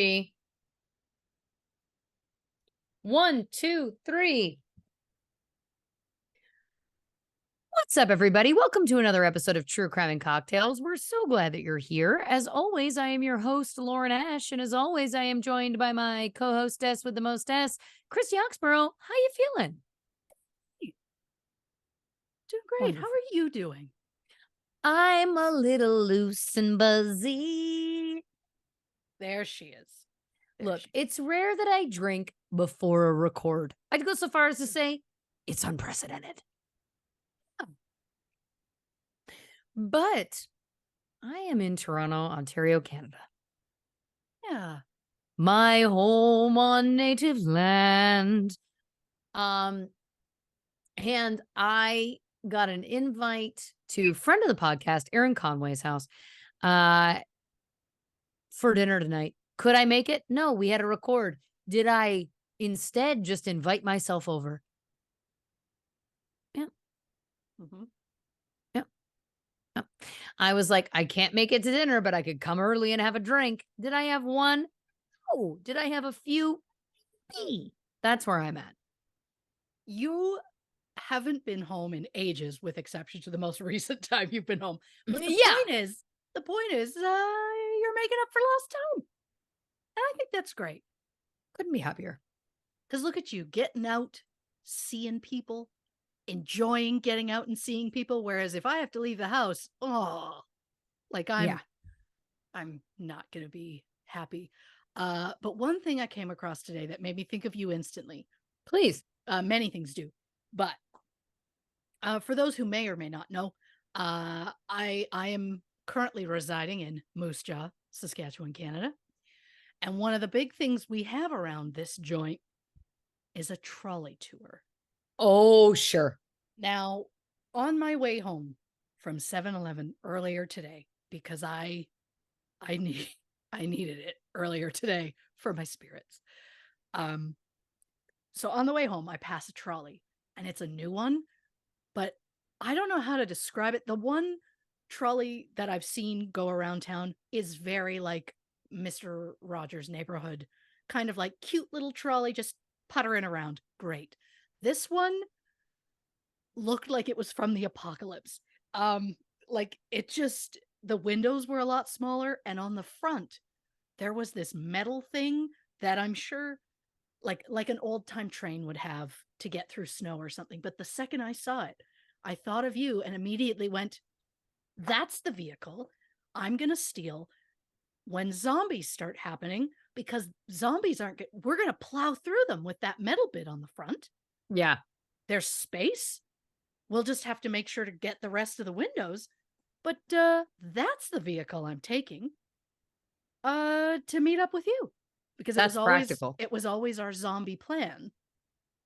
Ready? 1, 2, 3. What's up, everybody? Welcome to another episode of True Crime and Cocktails. We're so glad that you're here. As always, I am your host, Lauren Ash, and as always, I am joined by my co-hostess with the mostess, Christy Oxborrow. How you feeling? Doing great. Wonderful. How are you doing? I'm a little loose and buzzy. There she is. Look, it's rare that I drink before a record. I'd go so far as to say it's unprecedented. But I am in Toronto, Ontario, Canada. Yeah. My home on native land. And I got an invite to a friend of the podcast, Aaron Conway's house, for dinner tonight. Could I make it? No, we had to record. Did I instead just invite myself over? Yeah. Mm-hmm. I was like, I can't make it to dinner, but I could come early and have a drink. Did I have one? No. Did I have a few? Me. That's where I'm at. You haven't been home in ages, with exception to the most recent time you've been home. But the point is, you're making up for lost time. And I think that's great. Couldn't be happier. Because look at you, getting out, seeing people, enjoying getting out and seeing people. Whereas if I have to leave the house, I'm not going to be happy. But one thing I came across today that made me think of you instantly. Please. Many things do. But for those who may or may not know, I am currently residing in Moose Jaw, Saskatchewan, Canada. And one of the big things we have around this joint is a trolley tour. Oh, sure. Now, on my way home from 7-Eleven earlier today, because I needed it earlier today for my spirits. So on the way home, I pass a trolley, and it's a new one, but I don't know how to describe it. The one trolley that I've seen go around town is very like Mr. Rogers' Neighborhood, kind of like cute little trolley, just puttering around. Great. This one looked like it was from the apocalypse. Like it just, the windows were a lot smaller, and on the front, there was this metal thing that I'm sure like an old time train would have to get through snow or something. But the second I saw it, I thought of you and immediately went, that's the vehicle I'm going to steal when zombies start happening, because zombies aren't we're going to plow through them with that metal bit on the front. Yeah. There's space. We'll just have to make sure to get the rest of the windows. But that's the vehicle I'm taking to meet up with you. Because that's practical. It was always our zombie plan.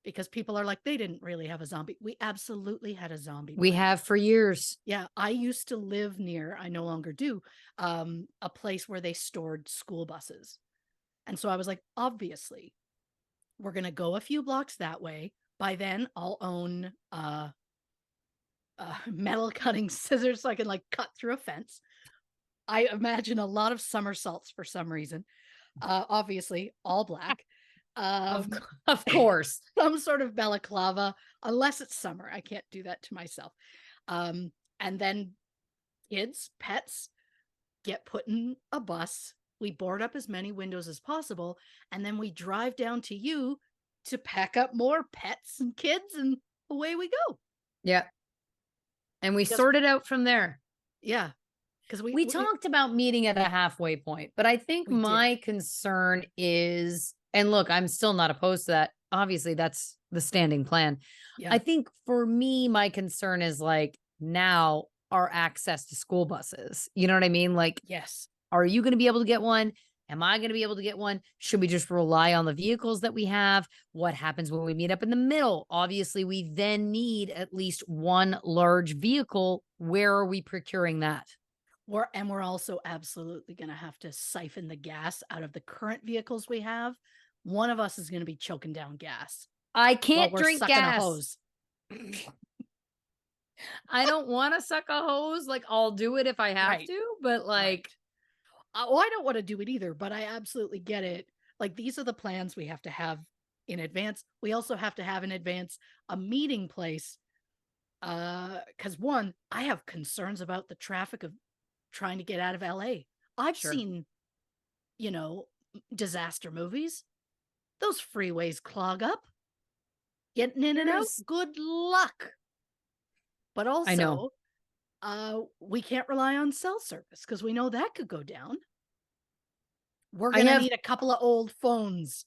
Because people are like, they didn't really have a zombie. We absolutely had a zombie plan. We have for years. Yeah, I used to live near, I no longer do, a place where they stored school buses. And so I was like, obviously, we're going to go a few blocks that way. By then, I'll own metal cutting scissors so I can like cut through a fence. I imagine a lot of somersaults for some reason. Obviously, all black. Of course. Some sort of balaclava, unless it's summer. I can't do that to myself. And then kids, pets get put in a bus. We board up as many windows as possible. And then we drive down to you to pack up more pets and kids, and away we go. Yeah. And we sorted out from there. Yeah. Because we talked about meeting at a halfway point, but I think my concern is, and look, I'm still not opposed to that. Obviously, that's the standing plan. Yeah. I think for me, my concern is like now our access to school buses. You know what I mean? Like, yes. Are you going to be able to get one? Am I going to be able to get one? Should we just rely on the vehicles that we have? What happens when we meet up in the middle? Obviously, we then need at least one large vehicle. Where are we procuring that? We're also absolutely going to have to siphon the gas out of the current vehicles we have. One of us is going to be choking down gas. I can't drink gas. A hose. I don't want to suck a hose. Like, I'll do it if I have to, but like... Right. Oh, I don't want to do it either, but I absolutely get it. Like, these are the plans we have to have in advance. We also have to have in advance a meeting place. Because one, I have concerns about the traffic of trying to get out of LA. I've Sure. seen, disaster movies. Those freeways clog up. Getting in and out, good luck. But I know. also, we can't rely on cell service because we know that could go down. We're I gonna have need a couple of old phones.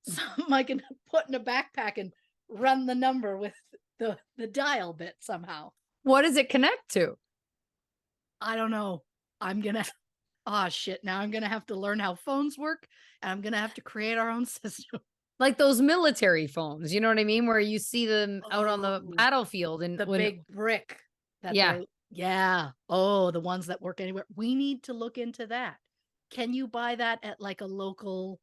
Something I can put in a backpack and run the number with the dial bit somehow. What does it connect to? I don't know. I'm gonna oh shit, now I'm gonna have to learn how phones work, and I'm gonna have to create our own system. Like those military phones, you know what I mean? Where you see them out on the Oh, battlefield and the when big brick that yeah. they're yeah. Oh, the ones that work anywhere. We need to look into that. Can you buy that at like a local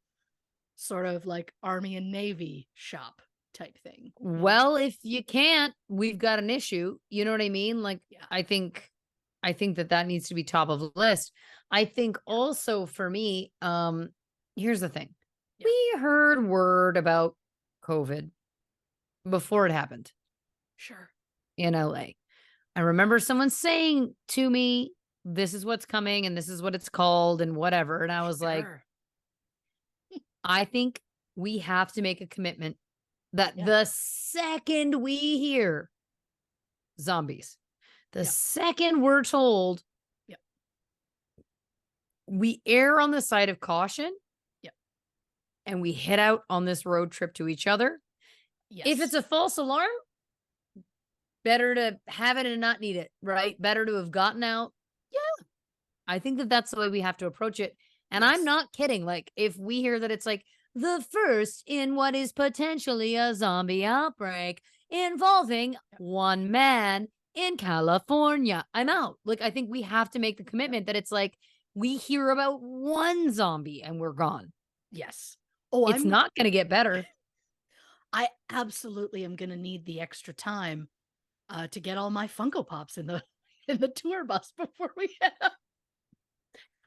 sort of like Army and Navy shop type thing? Well, if you can't, we've got an issue. You know what I mean? Like, Yeah. I think that needs to be top of the list. I think also for me, here's the thing. Yeah. We heard word about COVID before it happened Sure. in LA. I remember someone saying to me, this is what's coming and this is what it's called and whatever. And I was like, Sure. I think we have to make a commitment that Yeah. the second we hear zombies, the Yeah. second we're told, Yep. we err on the side of caution. Yep. And we head out on this road trip to each other. Yes. If it's a false alarm, better to have it and not need it, right? Better to have gotten out. Yeah. I think that that's the way we have to approach it. And I'm Yes. not kidding. Like, if we hear that it's like the first in what is potentially a zombie outbreak involving one man in California, I'm out. Like, I think we have to make the commitment that it's like we hear about one zombie and we're gone. Yes. Oh, It's not going to get better. I absolutely am going to need the extra time to get all my Funko Pops in the in the tour bus before we head out.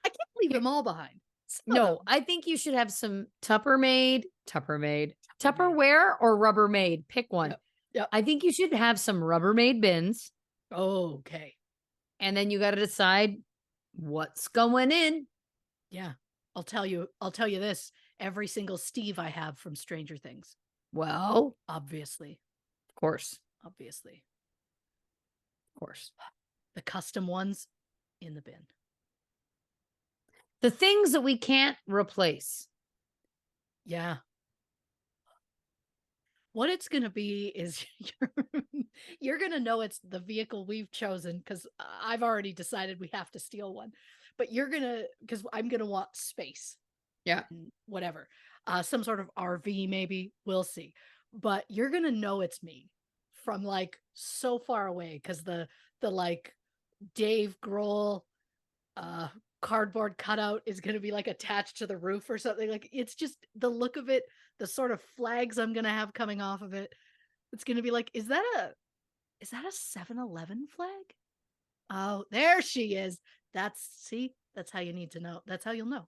I can't leave them all behind. No, I think you should have some Tupperware or Rubbermaid. Pick one. Yep. I think you should have some Rubbermaid bins. Okay. And then you got to decide what's going in. Yeah. I'll tell you this. Every single Steve I have from Stranger Things. Well, obviously. Of course. Obviously. Of course. The custom ones in the bin. The things that we can't replace. Yeah. What it's going to be is you're going to know it's the vehicle we've chosen because I've already decided we have to steal one. But you're going to, because I'm going to want space. Yeah. Whatever. Some sort of RV, maybe. We'll see. But you're going to know it's me from like so far away because the like Dave Grohl cardboard cutout is going to be like attached to the roof or something. Like, it's just the look of it, the sort of flags I'm going to have coming off of it. It's going to be like, is that a 7-Eleven flag? Oh, there she is. That's how you need to know. That's how you'll know.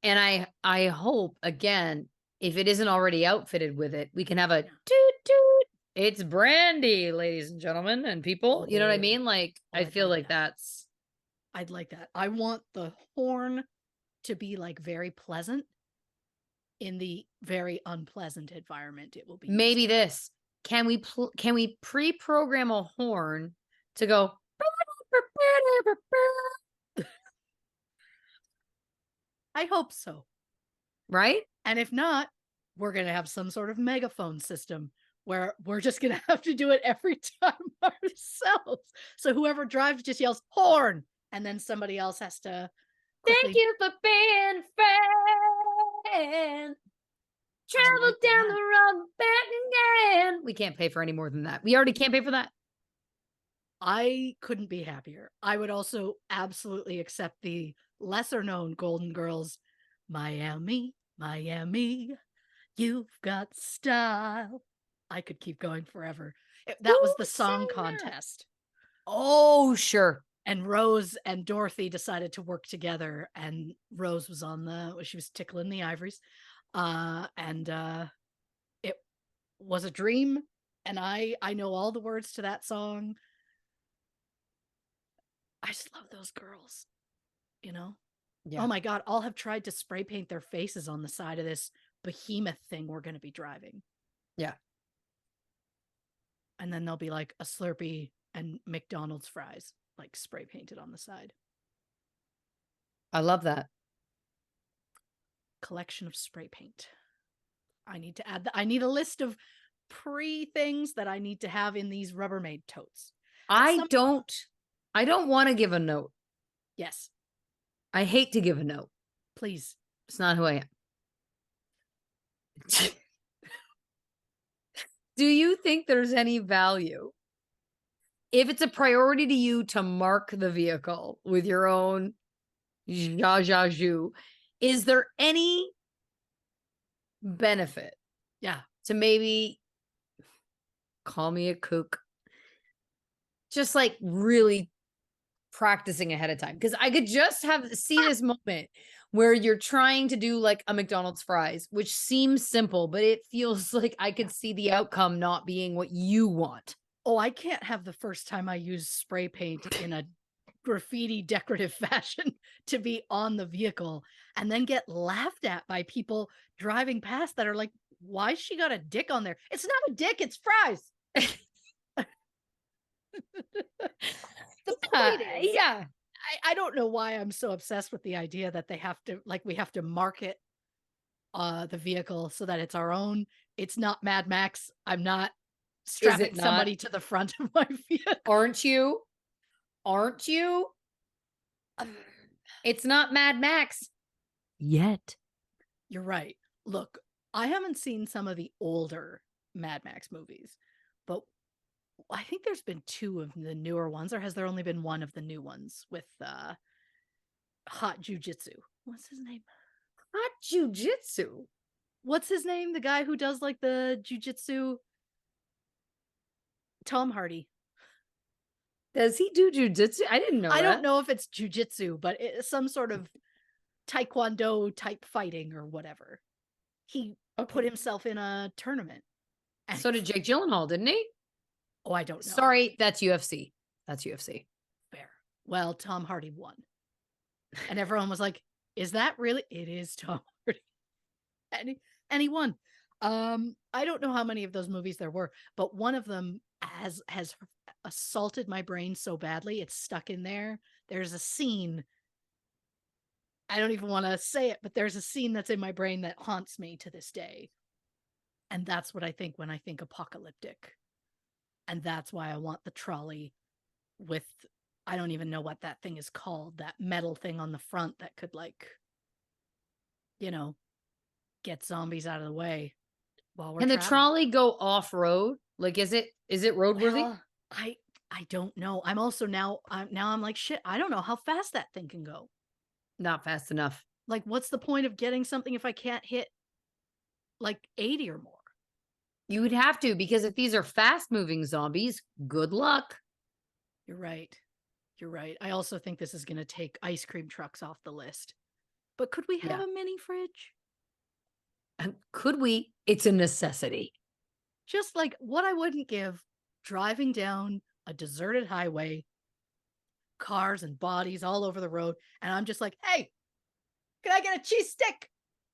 And I hope, again, if it isn't already outfitted with it, we can have a toot toot. It's Brandy, ladies and gentlemen, and people. You know what I mean? Like, I feel like that's. I'd like that. I want the horn to be like very pleasant in the very unpleasant environment it will be. Maybe this. Can we pre-program a horn to go? I hope so. Right? And if not, we're going to have some sort of megaphone system where we're just going to have to do it every time ourselves. So whoever drives just yells horn, and then somebody else has to quickly... Thank you for being friend. Travel down the road back again. We can't pay for any more than that. We already can't pay for that. I couldn't be happier. I would also absolutely accept the lesser known Golden Girls. Miami, Miami, you've got style. I could keep going forever. That was the song contest. Oh, sure. And Rose and Dorothy decided to work together, and Rose was she was tickling the ivories. It was a dream, and I know all the words to that song. I just love those girls, you know? Yeah. Oh my God, I'll have tried to spray paint their faces on the side of this behemoth thing we're going to be driving. Yeah. And then there'll be like a Slurpee and McDonald's fries, like spray painted on the side. I love that. Collection of spray paint. I need to add I need a list of things that I need to have in these Rubbermaid totes. I don't want to give a note. Yes. I hate to give a note. Please. It's not who I am. Do you think there's any value, if it's a priority to you, to mark the vehicle with your own zha, is there any benefit? Yeah. To maybe call me a kook. Just like really practicing ahead of time. Because I could just see this moment where you're trying to do like a McDonald's fries, which seems simple, but it feels like I could see the outcome not being what you want. Oh, I can't have the first time I use spray paint in a graffiti decorative fashion to be on the vehicle and then get laughed at by people driving past that are like, why she got a dick on there? It's not a dick, it's fries. The point is, yeah. I don't know why I'm so obsessed with the idea that we have to market the vehicle so that it's our own. It's not Mad Max. I'm not strapping somebody to the front of my vehicle. Aren't you? Aren't you? It's not Mad Max yet. You're right. Look, I haven't seen some of the older Mad Max movies, but I think there's been 2 of the newer ones, or has there only been 1 of the new ones with Hot Jujitsu? What's his name? Hot Jujitsu? What's his name? The guy who does like the jujitsu? Tom Hardy. Does he do jujitsu? I didn't know I that. don't know if it's jujitsu, but it's some sort of taekwondo type fighting or whatever. He put himself in a tournament. So did Jake Gyllenhaal, didn't he? Oh, I don't know. Sorry, that's UFC. That's UFC. Fair. Well, Tom Hardy won. And everyone was like, is that really? It is Tom Hardy. And he won. I don't know how many of those movies there were, but one of them has assaulted my brain so badly it's stuck in there. There's a scene, I don't even want to say it, but there's a scene that's in my brain that haunts me to this day. And that's what I think when I think apocalyptic. And that's why I want the trolley with, I don't even know what that thing is called, that metal thing on the front that could, like, you know, get zombies out of the way while we're traveling. The trolley go off-road? Like, is it roadworthy? Well, I don't know. I'm also now I'm like, shit, I don't know how fast that thing can go. Not fast enough. Like, what's the point of getting something if I can't hit like 80 or more? You would have to, because if these are fast-moving zombies, good luck. You're right. You're right. I also think this is going to take ice cream trucks off the list. But could we have a mini fridge? Could we? It's a necessity. Just like what I wouldn't give driving down a deserted highway, cars and bodies all over the road, and I'm just like, hey, can I get a cheese stick?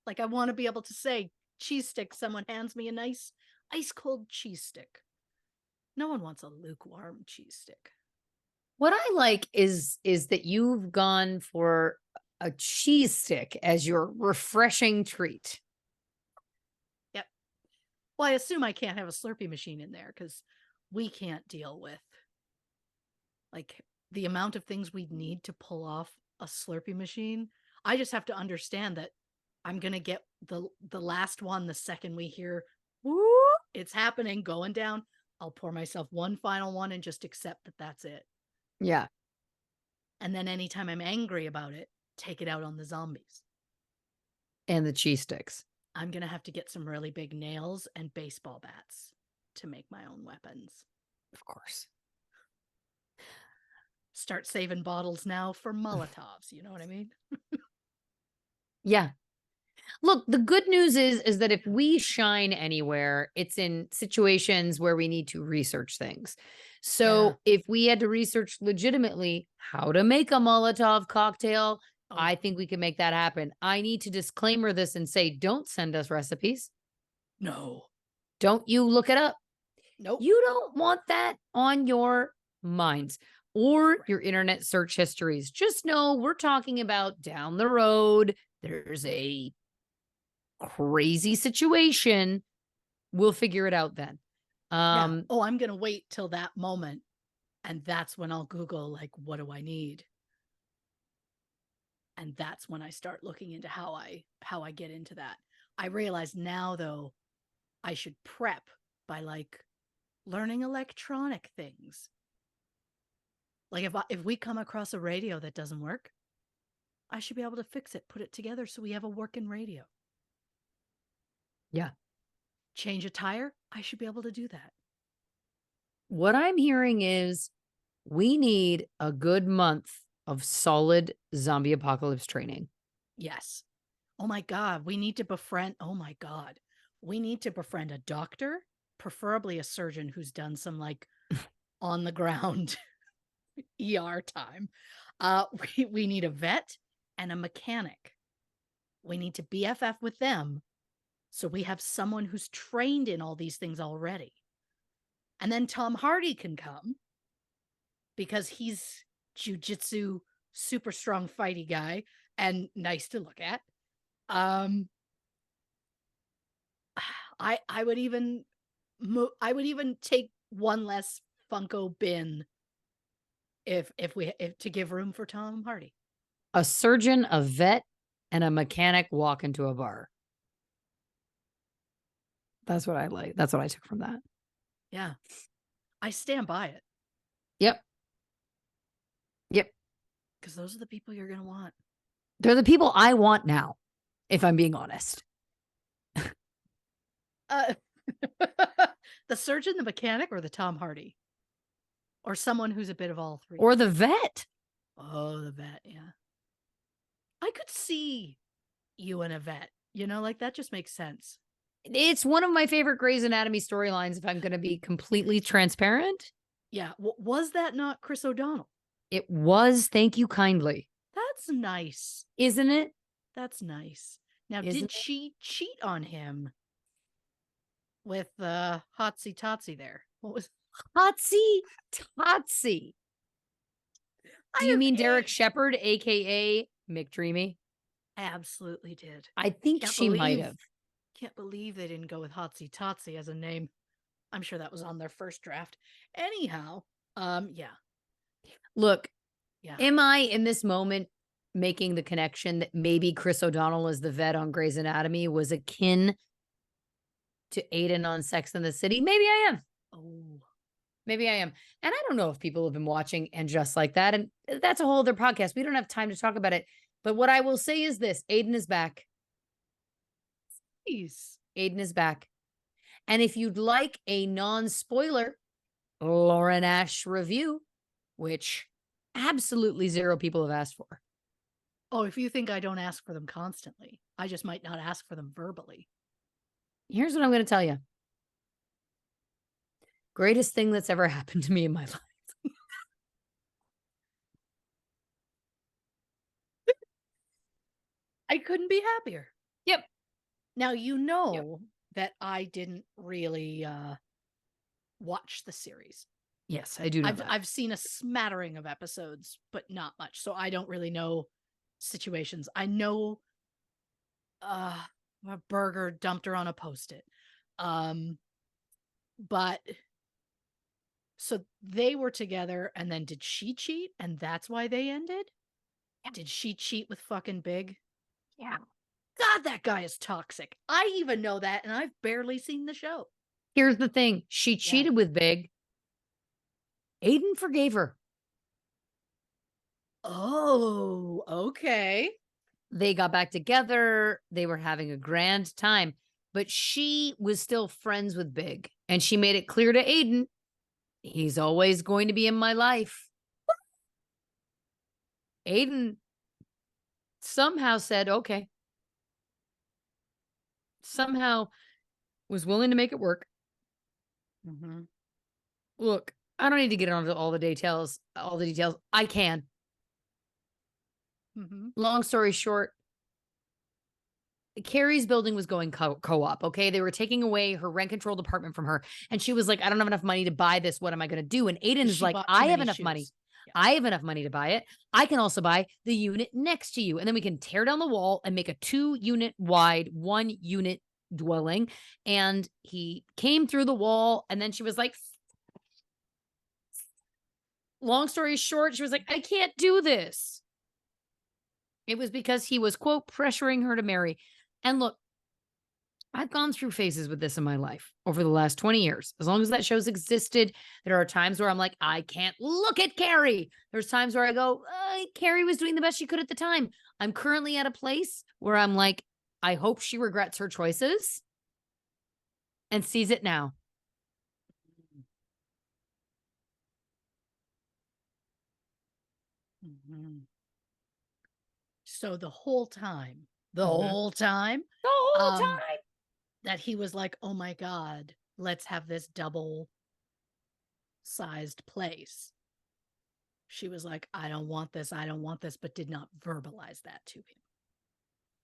Like, I want to be able to say cheese stick. Someone hands me a nice ice cold cheese stick. No one wants a lukewarm cheese stick. What I like is that you've gone for a cheese stick as your refreshing treat. Yep. Well, I assume I can't have a Slurpee machine in there because we can't deal with like the amount of things we'd need to pull off a Slurpee machine. I just have to understand that I'm going to get the last one the second we hear, woo, it's happening, going down. I'll pour myself one final one and just accept that that's it. Yeah. And then anytime I'm angry about it, take it out on the zombies. And the cheese sticks. I'm going to have to get some really big nails and baseball bats to make my own weapons. Of course. start saving bottles now for Molotovs. You know what I mean? Yeah. Look, the good news is that if we shine anywhere, it's in situations where we need to research things. So if we had to research legitimately how to make a Molotov cocktail, I think we can make that happen. I need to disclaimer this and say, don't send us recipes. No. Don't you look it up. Nope. You don't want that on your minds or your internet search histories. Just know we're talking about down the road. There's a crazy situation. We'll figure it out then. I'm going to wait till that moment. And that's when I'll Google, like, what do I need? And that's when I start looking into how I get into that. I realize now, though, I should prep by like learning electronic things. Like if we come across a radio that doesn't work, I should be able to fix it, put it together so we have a working radio. Yeah. Change a tire, I should be able to do that. What I'm hearing is we need a good month of solid zombie apocalypse training. Yes. Oh my God, we need to befriend. Oh my God. We need to befriend a doctor, preferably a surgeon who's done some like on the ground ER time. We need a vet and a mechanic. We need to BFF with them. So we have someone who's trained in all these things already. And then Tom Hardy can come because he's jujitsu, super strong fighty guy and nice to look at. I would even take one less Funko bin if to give room for Tom Hardy. A surgeon, a vet, and a mechanic walk into a bar. That's what I like. That's what I took from that. Yeah. I stand by it. Yep. Because those are the people you're going to want. They're the people I want now, if I'm being honest. The surgeon, the mechanic, or the Tom Hardy? Or someone who's a bit of all three? Or the vet. Oh, the vet, yeah. I could see you and a vet. You know, like that just makes sense. It's one of my favorite Grey's Anatomy storylines, if I'm going to be completely transparent. Yeah. Was that not Chris O'Donnell? It was. Thank you kindly. That's nice. Isn't it? That's nice. Now, did she cheat on him with Hotsy Totsy there? What was Hotsy Totsy? Do you mean Derek Shepard, a.k.a. McDreamy? Absolutely did. I think she might have. Can't believe they didn't go with Hotsy Totsy as a name. I'm sure that was on their first draft. Anyhow, yeah. Look, am I in this moment making the connection that maybe Chris O'Donnell as the vet on Grey's Anatomy was akin to Aiden on Sex and the City? Maybe I am. Oh. Maybe I am. And I don't know if people have been watching and just like that. And that's a whole other podcast. We don't have time to talk about it. But what I will say is this: Aiden is back. Jeez. Aiden is back. And if you'd like a non-spoiler Lauren Ash review, which absolutely zero people have asked for. Oh, if you think I don't ask for them constantly, I just might not ask for them verbally. Here's what I'm going to tell you. Greatest thing that's ever happened to me in my life. I couldn't be happier. Yep. Now, you know that I didn't really watch the series. Yes, I do know that. I've seen a smattering of episodes, but not much. So I don't really know situations. I know a burger dumped her on a Post-it. But so they were together, and then did she cheat? And that's why they ended? Yeah. Did she cheat with fucking Big? Yeah. God, that guy is toxic. I even know that, and I've barely seen the show. Here's the thing. She cheated with Big. Aiden forgave her. Oh, okay. They got back together. They were having a grand time. But she was still friends with Big. And she made it clear to Aiden, he's always going to be in my life. Aiden somehow said, okay. Somehow was willing to make it work. Mm-hmm. Look, I don't need to get into all the details. I can. Mm-hmm. Long story short, Carrie's building was going co-op. Okay. They were taking away her rent control department from her. And she was like, I don't have enough money to buy this. What am I going to do? And Aiden is She like, bought too I have many enough money. shoes. Yeah. I have enough money to buy it. I can also buy the unit next to you. And then we can tear down the wall and make a 2-unit wide, 1-unit dwelling. And he came through the wall. And then she was like, long story short, she was like, I can't do this. It was because he was, quote, pressuring her to marry. And look, I've gone through phases with this in my life over the last 20 years. As long as that show's existed, there are times where I'm like, I can't look at Carrie. There's times where I go, Carrie was doing the best she could at the time. I'm currently at a place where I'm like, I hope she regrets her choices and sees it now. Mm-hmm. So the whole time, that he was like, oh my God, let's have this double sized place. She was like, I don't want this, but did not verbalize that to him.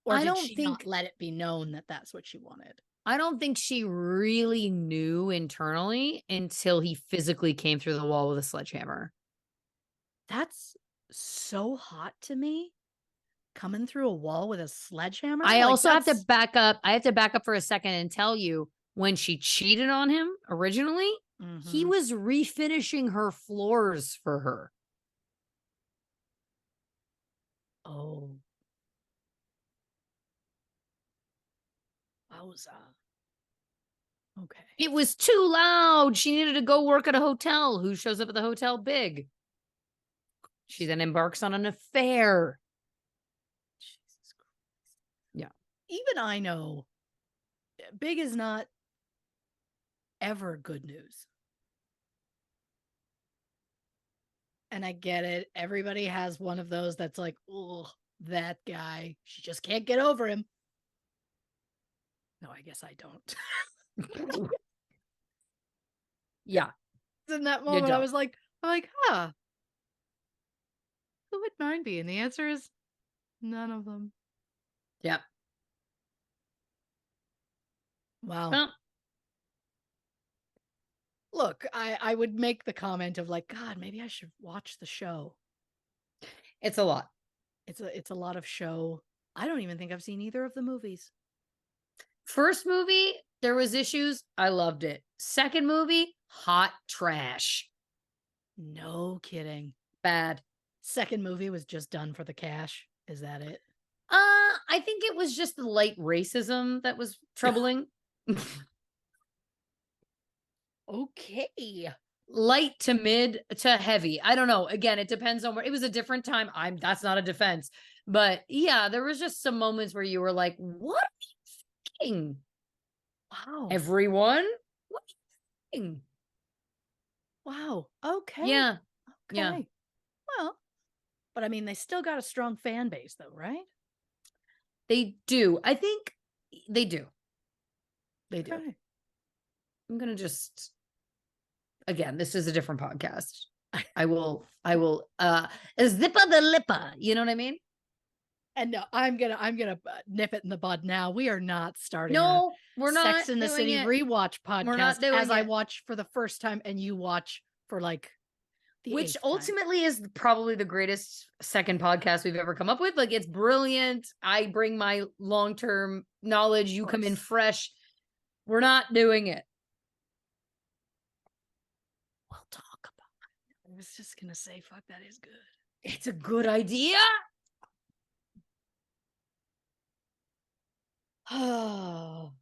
Or did she not let it be known that that's what she wanted? I don't think she really knew internally until he physically came through the wall with a sledgehammer. That's so hot to me. Coming through a wall with a sledgehammer. I also have to back up. I have to back up for a second and tell you, when she cheated on him originally, he was refinishing her floors for her. Oh. Wowza. Okay. It was too loud. She needed to go work at a hotel. Who shows up at the hotel? Big. She then embarks on an affair. Jesus Christ. Yeah. Even I know Big is not ever good news. And I get it. Everybody has one of those that's like, oh, that guy. She just can't get over him. No, I guess I don't. Yeah. In that moment, I was like, huh. Who would mine be? And the answer is none of them. Yep. Wow. Well, look, I would make the comment of like, God, maybe I should watch the show. It's a lot. It's a lot of show. I don't even think I've seen either of the movies. First movie, there was issues. I loved it. Second movie, hot trash. No kidding. Bad. Second movie was just done for the cash. Is that it? I think it was just the light racism that was troubling. Okay. Light to mid to heavy. I don't know. Again, it depends on where it was a different time. That's not a defense. But yeah, there was just some moments where you were like, what are you thinking? Wow. Everyone? What are you thinking? Wow. Okay. Yeah. Okay. Yeah. Well, but I mean, they still got a strong fan base though, right? They do. I think they do. They do. Okay. I'm going to just, again, this is a different podcast. I will zipper the lipper. You know what I mean? And no, I'm gonna nip it in the bud now. We are not starting. No, we're not. Sex in the City rewatch podcast. We're not doing as I watch for the first time, and you watch for like the which ultimately is probably the greatest second podcast we've ever come up with. Like, it's brilliant. I bring my long-term knowledge. You come in fresh. We're not doing it. We'll talk about it. I was just gonna say, fuck, that is good. It's a good idea. Oh.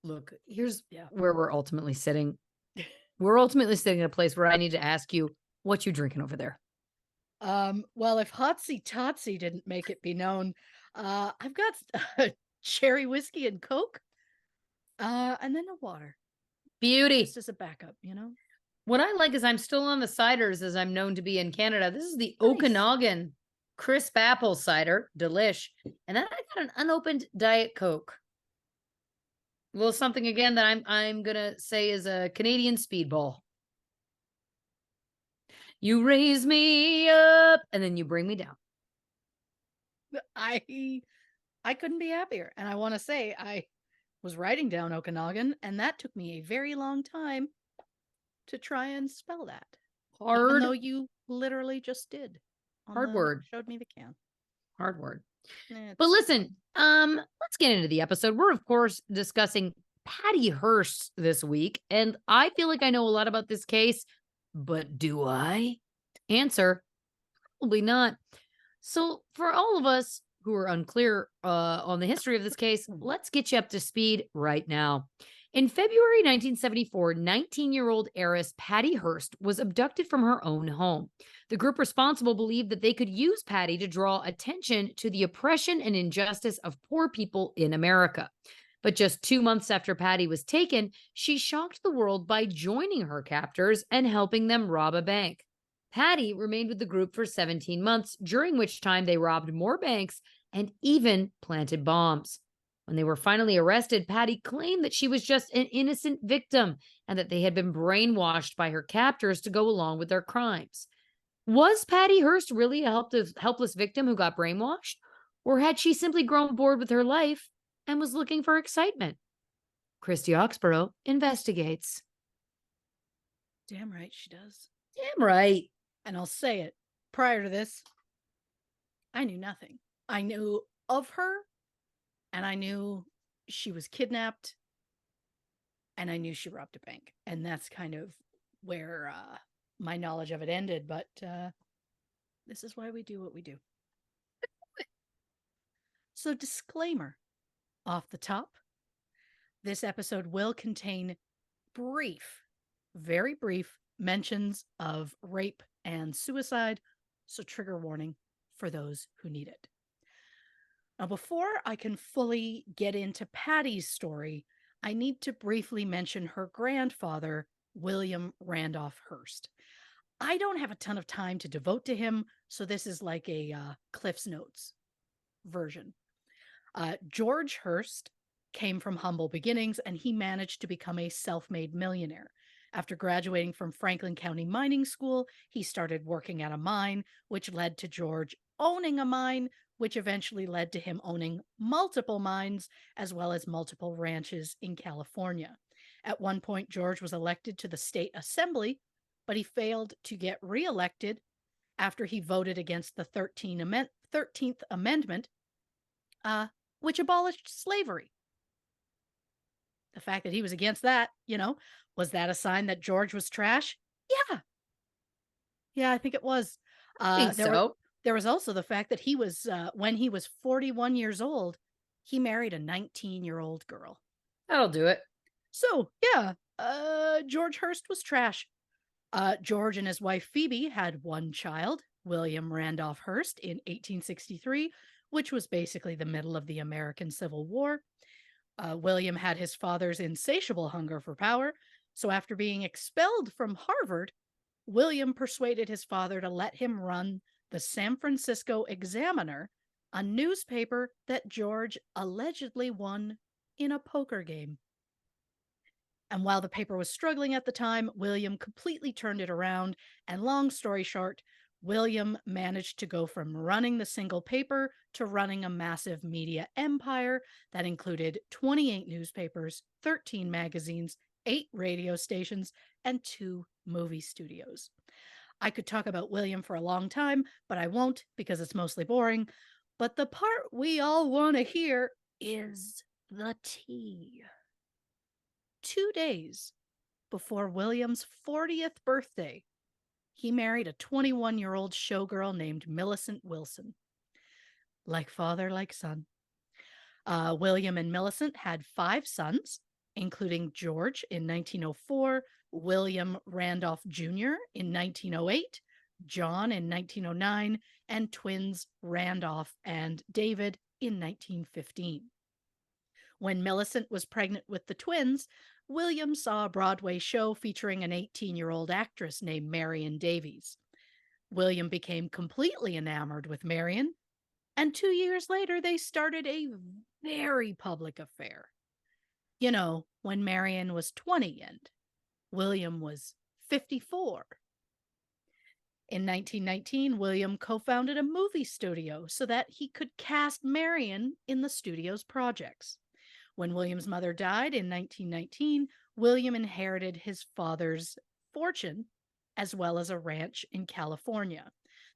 Look, here's where we're ultimately sitting. We're ultimately sitting in a place where I need to ask you, what you drinking over there? Well, if Hotsy Totsy didn't make it be known, I've got cherry whiskey and Coke, and then a water. Beauty. Just as a backup, you know? What I like is I'm still on the ciders as I'm known to be in Canada. This is the Nice. Okanagan crisp apple cider, delish. And then I got an unopened Diet Coke. A little something again that I'm gonna say is a Canadian speedball. You raise me up and then you bring me down. I couldn't be happier. And I want to say I was writing down Okanagan, and that took me a very long time to try and spell that. Even though Hard, you literally just did hard word. showed me the can. Hard word. It's But so listen, let's get into the episode. We're of course discussing Patty Hearst this week, and I feel like I know a lot about this case, but do I? Answer, probably not. So, for all of us who are unclear on the history of this case, let's get you up to speed right now. In February 1974, 19-year-old heiress Patty Hearst was abducted from her own home. The group responsible believed that they could use Patty to draw attention to the oppression and injustice of poor people in America. But just 2 months after Patty was taken, she shocked the world by joining her captors and helping them rob a bank. Patty remained with the group for 17 months, during which time they robbed more banks and even planted bombs. When they were finally arrested, Patty claimed that she was just an innocent victim and that they had been brainwashed by her captors to go along with their crimes. Was Patty Hearst really a helpless victim who got brainwashed? Or had she simply grown bored with her life and was looking for excitement? Christy Oxborrow investigates. damn right she does. Damn right. And I'll say it. Prior to this, I knew nothing. I knew of her, and I knew she was kidnapped, and I knew she robbed a bank. And that's kind of where my knowledge of it ended. But this is why we do what we do. So, disclaimer off the top, this episode will contain brief, very brief mentions of rape and suicide. So, trigger warning for those who need it. Now, before I can fully get into Patty's story, I need to briefly mention her grandfather, William Randolph Hearst. I don't have a ton of time to devote to him, so this is like a Cliff's Notes version. George Hearst came from humble beginnings, and he managed to become a self-made millionaire. After graduating from Franklin County Mining School, he started working at a mine, which led to George owning a mine, which eventually led to him owning multiple mines as well as multiple ranches in California. At one point, George was elected to the state assembly, but he failed to get reelected after he voted against the 13th Amendment, which abolished slavery. The fact that he was against that, was that a sign that George was trash? Yeah. Yeah, I think it was. I think so. There was also the fact that he was, when he was 41 years old, he married a 19-year-old girl. That'll do it. So, yeah, George Hearst was trash. George and his wife Phoebe had one child, William Randolph Hearst, in 1863, which was basically the middle of the American Civil War. William had his father's insatiable hunger for power, so after being expelled from Harvard, William persuaded his father to let him run the San Francisco Examiner, a newspaper that George allegedly won in a poker game. And while the paper was struggling at the time, William completely turned it around. And long story short, William managed to go from running the single paper to running a massive media empire that included 28 newspapers, 13 magazines, 8 radio stations, and 2 movie studios. I could talk about William for a long time, but I won't because it's mostly boring. But the part we all want to hear is the tea. 2 days before William's 40th birthday, he married a 21-year-old showgirl named Millicent Wilson. Like father, like son. William and Millicent had 5 sons, including George in 1904, William Randolph Jr. in 1908, John in 1909, and twins Randolph and David in 1915. When Millicent was pregnant with the twins, William saw a Broadway show featuring an 18-year-old actress named Marion Davies. William became completely enamored with Marion, and 2 years later, they started a very public affair. You know, when Marion was 20 and William was 54. In 1919, William co founded a movie studio so that he could cast Marion in the studio's projects. When William's mother died in 1919, William inherited his father's fortune as well as a ranch in California.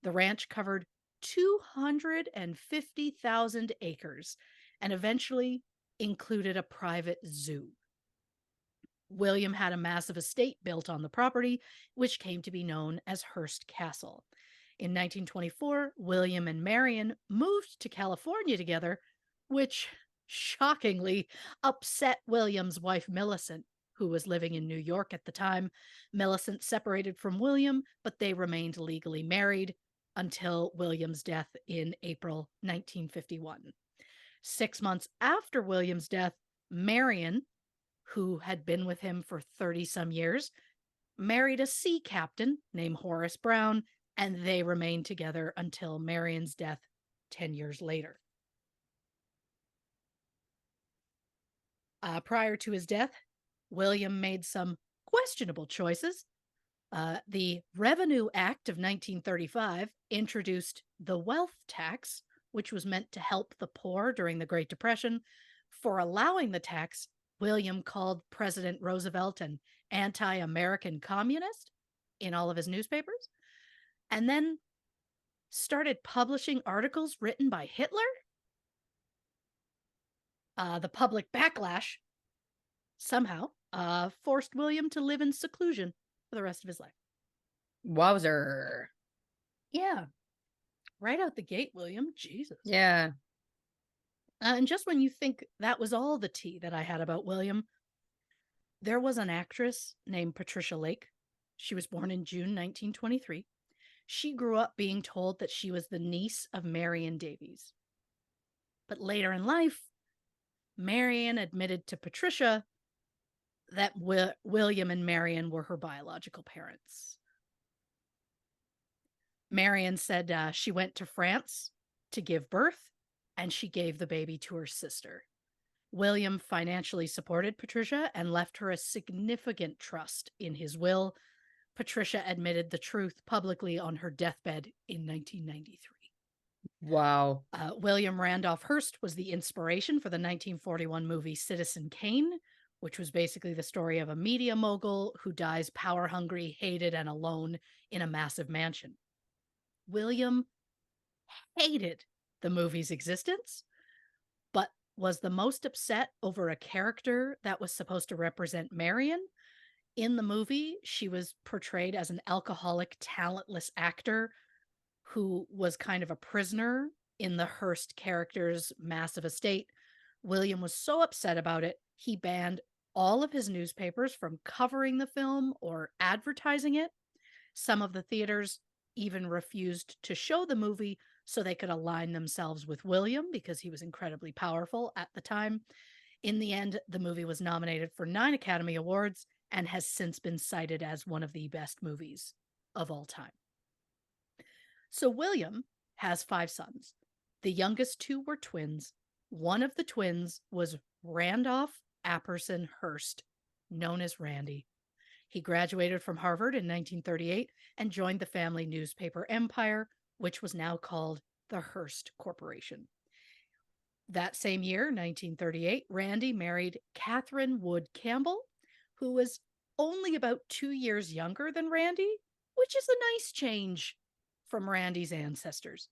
The ranch covered 250,000 acres and eventually included a private zoo. William had a massive estate built on the property, which came to be known as Hearst Castle. In 1924, William and Marion moved to California together, which shockingly upset William's wife Millicent, who was living in New York at the time. Millicent separated from William, but they remained legally married until William's death in April 1951. 6 months after William's death, Marion, who had been with him for 30-some years, married a sea captain named Horace Brown, and they remained together until Marion's death 10 years later. Prior to his death, William made some questionable choices. The Revenue Act of 1935 introduced the wealth tax, which was meant to help the poor during the Great Depression. For allowing the tax, William called President Roosevelt an anti-American communist in all of his newspapers, and then started publishing articles written by Hitler. The public backlash somehow forced William to live in seclusion for the rest of his life. Wowzer. Yeah. Right out the gate, William. Jesus. Yeah. And just when you think that was all the tea that I had about William, there was an actress named Patricia Lake. She was born in June 1923. She grew up being told that she was the niece of Marion Davies. But later in life, Marion admitted to Patricia that William and Marion were her biological parents. Marion said she went to France to give birth, and she gave the baby to her sister. William financially supported Patricia and left her a significant trust in his will. Patricia admitted the truth publicly on her deathbed in 1993. Wow. William Randolph Hearst was the inspiration for the 1941 movie Citizen Kane, which was basically the story of a media mogul who dies power-hungry, hated, and alone in a massive mansion. William hated the movie's existence, but was the most upset over a character that was supposed to represent Marion. In the movie, she was portrayed as an alcoholic, talentless actor who was kind of a prisoner in the Hearst character's massive estate. William was so upset about it, he banned all of his newspapers from covering the film or advertising it. Some of the theaters even refused to show the movie so they could align themselves with William because he was incredibly powerful at the time. In the end, the movie was nominated for 9 Academy Awards and has since been cited as one of the best movies of all time. So William has 5 sons. The youngest 2 were twins. One of the twins was Randolph Apperson Hearst, known as Randy. He graduated from Harvard in 1938 and joined the family newspaper empire, which was now called the Hearst Corporation. That same year, 1938, Randy married Catherine Wood Campbell, who was only about 2 years younger than Randy, which is a nice change from Randy's ancestors.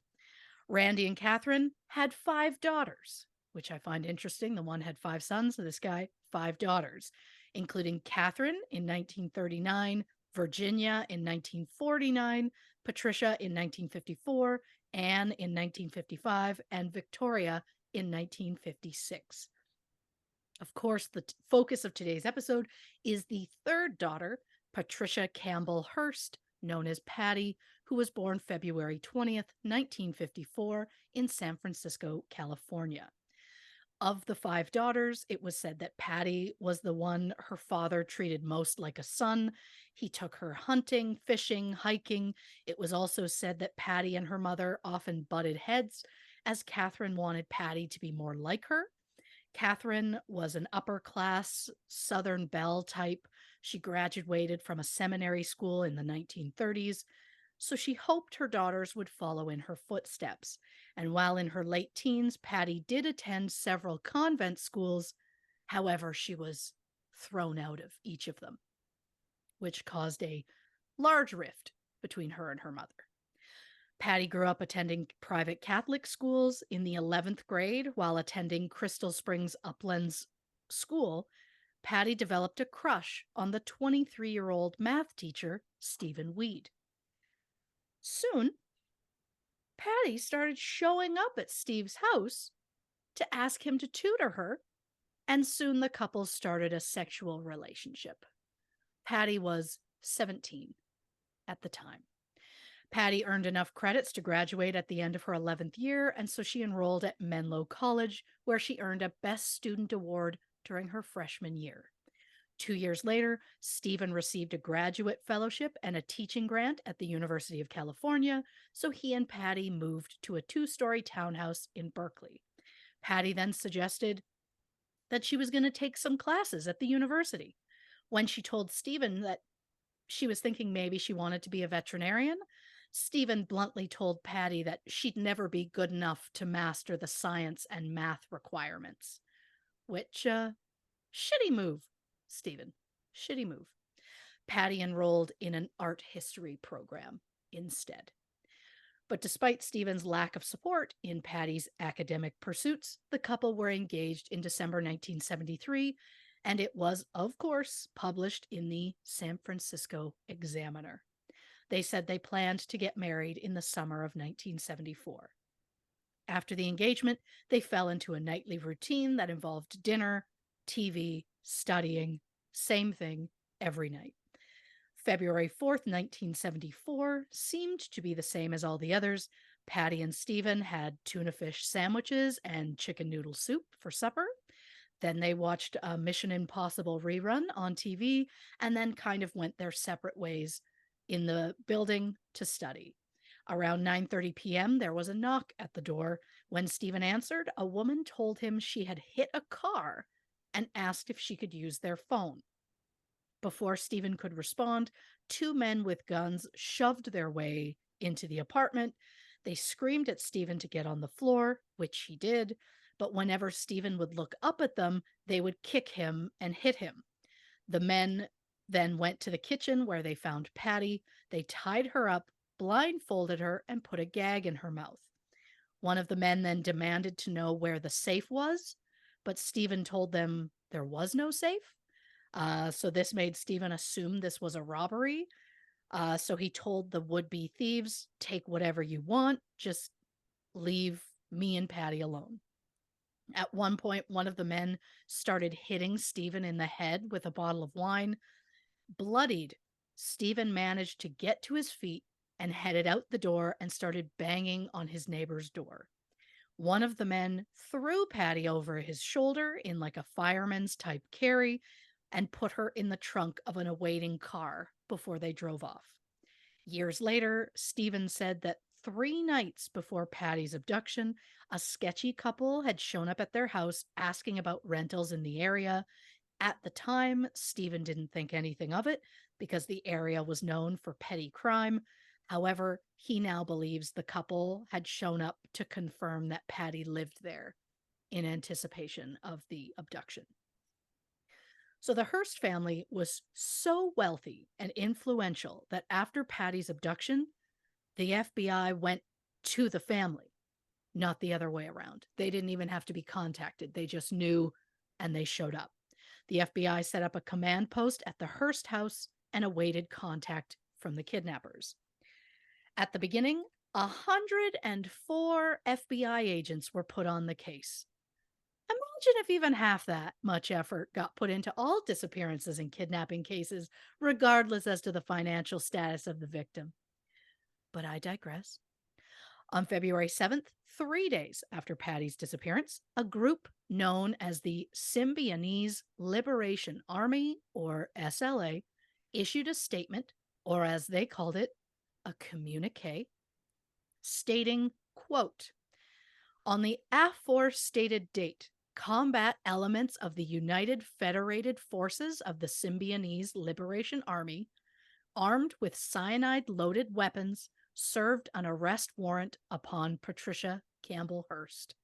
Randy and Catherine had 5 daughters, which I find interesting. The one had 5 sons, and this guy, 5 daughters, including Catherine in 1939, Virginia in 1949, Patricia in 1954, Anne in 1955, and Victoria in 1956. Of course, the focus of today's episode is the 3rd daughter, Patricia Campbell Hearst, known as Patty, who was born February 20th, 1954 in San Francisco, California. Of the 5 daughters, it was said that Patty was the one her father treated most like a son. He took her hunting, fishing, hiking. It was also said that Patty and her mother often butted heads, as Catherine wanted Patty to be more like her. Catherine was an upper class Southern belle type. She graduated from a seminary school in the 1930s, so she hoped her daughters would follow in her footsteps. And while in her late teens, Patty did attend several convent schools. However, she was thrown out of each of them, which caused a large rift between her and her mother. Patty grew up attending private Catholic schools. In the 11th grade, while attending Crystal Springs Uplands School, Patty developed a crush on the 23-year-old math teacher, Stephen Weed. Soon, Patty started showing up at Steve's house to ask him to tutor her, and soon the couple started a sexual relationship. Patty was 17 at the time. Patty earned enough credits to graduate at the end of her 11th year, and so she enrolled at Menlo College, where she earned a Best Student Award during her freshman year. 2 years later, Stephen received a graduate fellowship and a teaching grant at the University of California, so he and Patty moved to a 2-story townhouse in Berkeley. Patty then suggested that she was going to take some classes at the university. When she told Stephen that she was thinking maybe she wanted to be a veterinarian, Stephen bluntly told Patty that she'd never be good enough to master the science and math requirements. Which, shitty move, Stephen. Shitty move. Patty enrolled in an art history program instead. But despite Stephen's lack of support in Patty's academic pursuits, the couple were engaged in December 1973, and it was, of course, published in the San Francisco Examiner. They said they planned to get married in the summer of 1974. After the engagement, they fell into a nightly routine that involved dinner, TV, studying, same thing every night. February 4th, 1974 seemed to be the same as all the others. Patty and Stephen had tuna fish sandwiches and chicken noodle soup for supper. Then they watched a Mission Impossible rerun on TV and then kind of went their separate ways in the building to study. Around 9:30 p.m., there was a knock at the door. When Stephen answered, a woman told him she had hit a car and asked if she could use their phone. Before Stephen could respond, 2 men with guns shoved their way into the apartment. They screamed at Stephen to get on the floor, which he did, but whenever Stephen would look up at them, they would kick him and hit him. The men then went to the kitchen where they found Patty. They tied her up, blindfolded her, and put a gag in her mouth. One of the men then demanded to know where the safe was, but Stephen told them there was no safe. So this made Stephen assume this was a robbery. So he told the would-be thieves, take whatever you want, just leave me and Patty alone. At one point, one of the men started hitting Stephen in the head with a bottle of wine. Bloodied, Stephen managed to get to his feet and headed out the door and started banging on his neighbor's door. One of the men threw Patty over his shoulder in like a fireman's type carry and put her in the trunk of an awaiting car before they drove off. Years later, Stephen said that 3 nights before Patty's abduction, a sketchy couple had shown up at their house asking about rentals in the area. At the time, Stephen didn't think anything of it because the area was known for petty crime. However, he now believes the couple had shown up to confirm that Patty lived there in anticipation of the abduction. So the Hearst family was so wealthy and influential that after Patty's abduction, the FBI went to the family, not the other way around. They didn't even have to be contacted. They just knew and they showed up. The FBI set up a command post at the Hearst house and awaited contact from the kidnappers. At the beginning, 104 FBI agents were put on the case. Imagine if even half that much effort got put into all disappearances and kidnapping cases, regardless as to the financial status of the victim. But I digress. On February 7th, 3 days after Patty's disappearance, a group known as the Symbionese Liberation Army, or SLA, issued a statement, or as they called it, a communique, stating, quote, on the aforestated date, combat elements of the United Federated Forces of the Symbionese Liberation Army, armed with cyanide-loaded weapons, served an arrest warrant upon Patricia Campbell Hearst.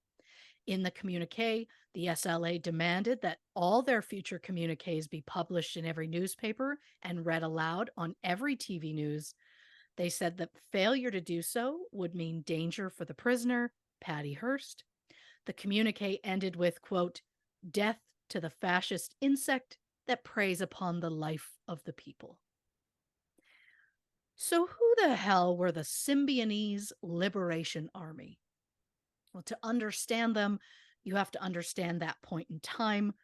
In the communique, the SLA demanded that all their future communiques be published in every newspaper and read aloud on every TV news. They said that failure to do so would mean danger for the prisoner, Patty Hearst. The communique ended with, quote, death to the fascist insect that preys upon the life of the people. So who the hell were the Symbionese Liberation Army? Well, to understand them, you have to understand that point in time.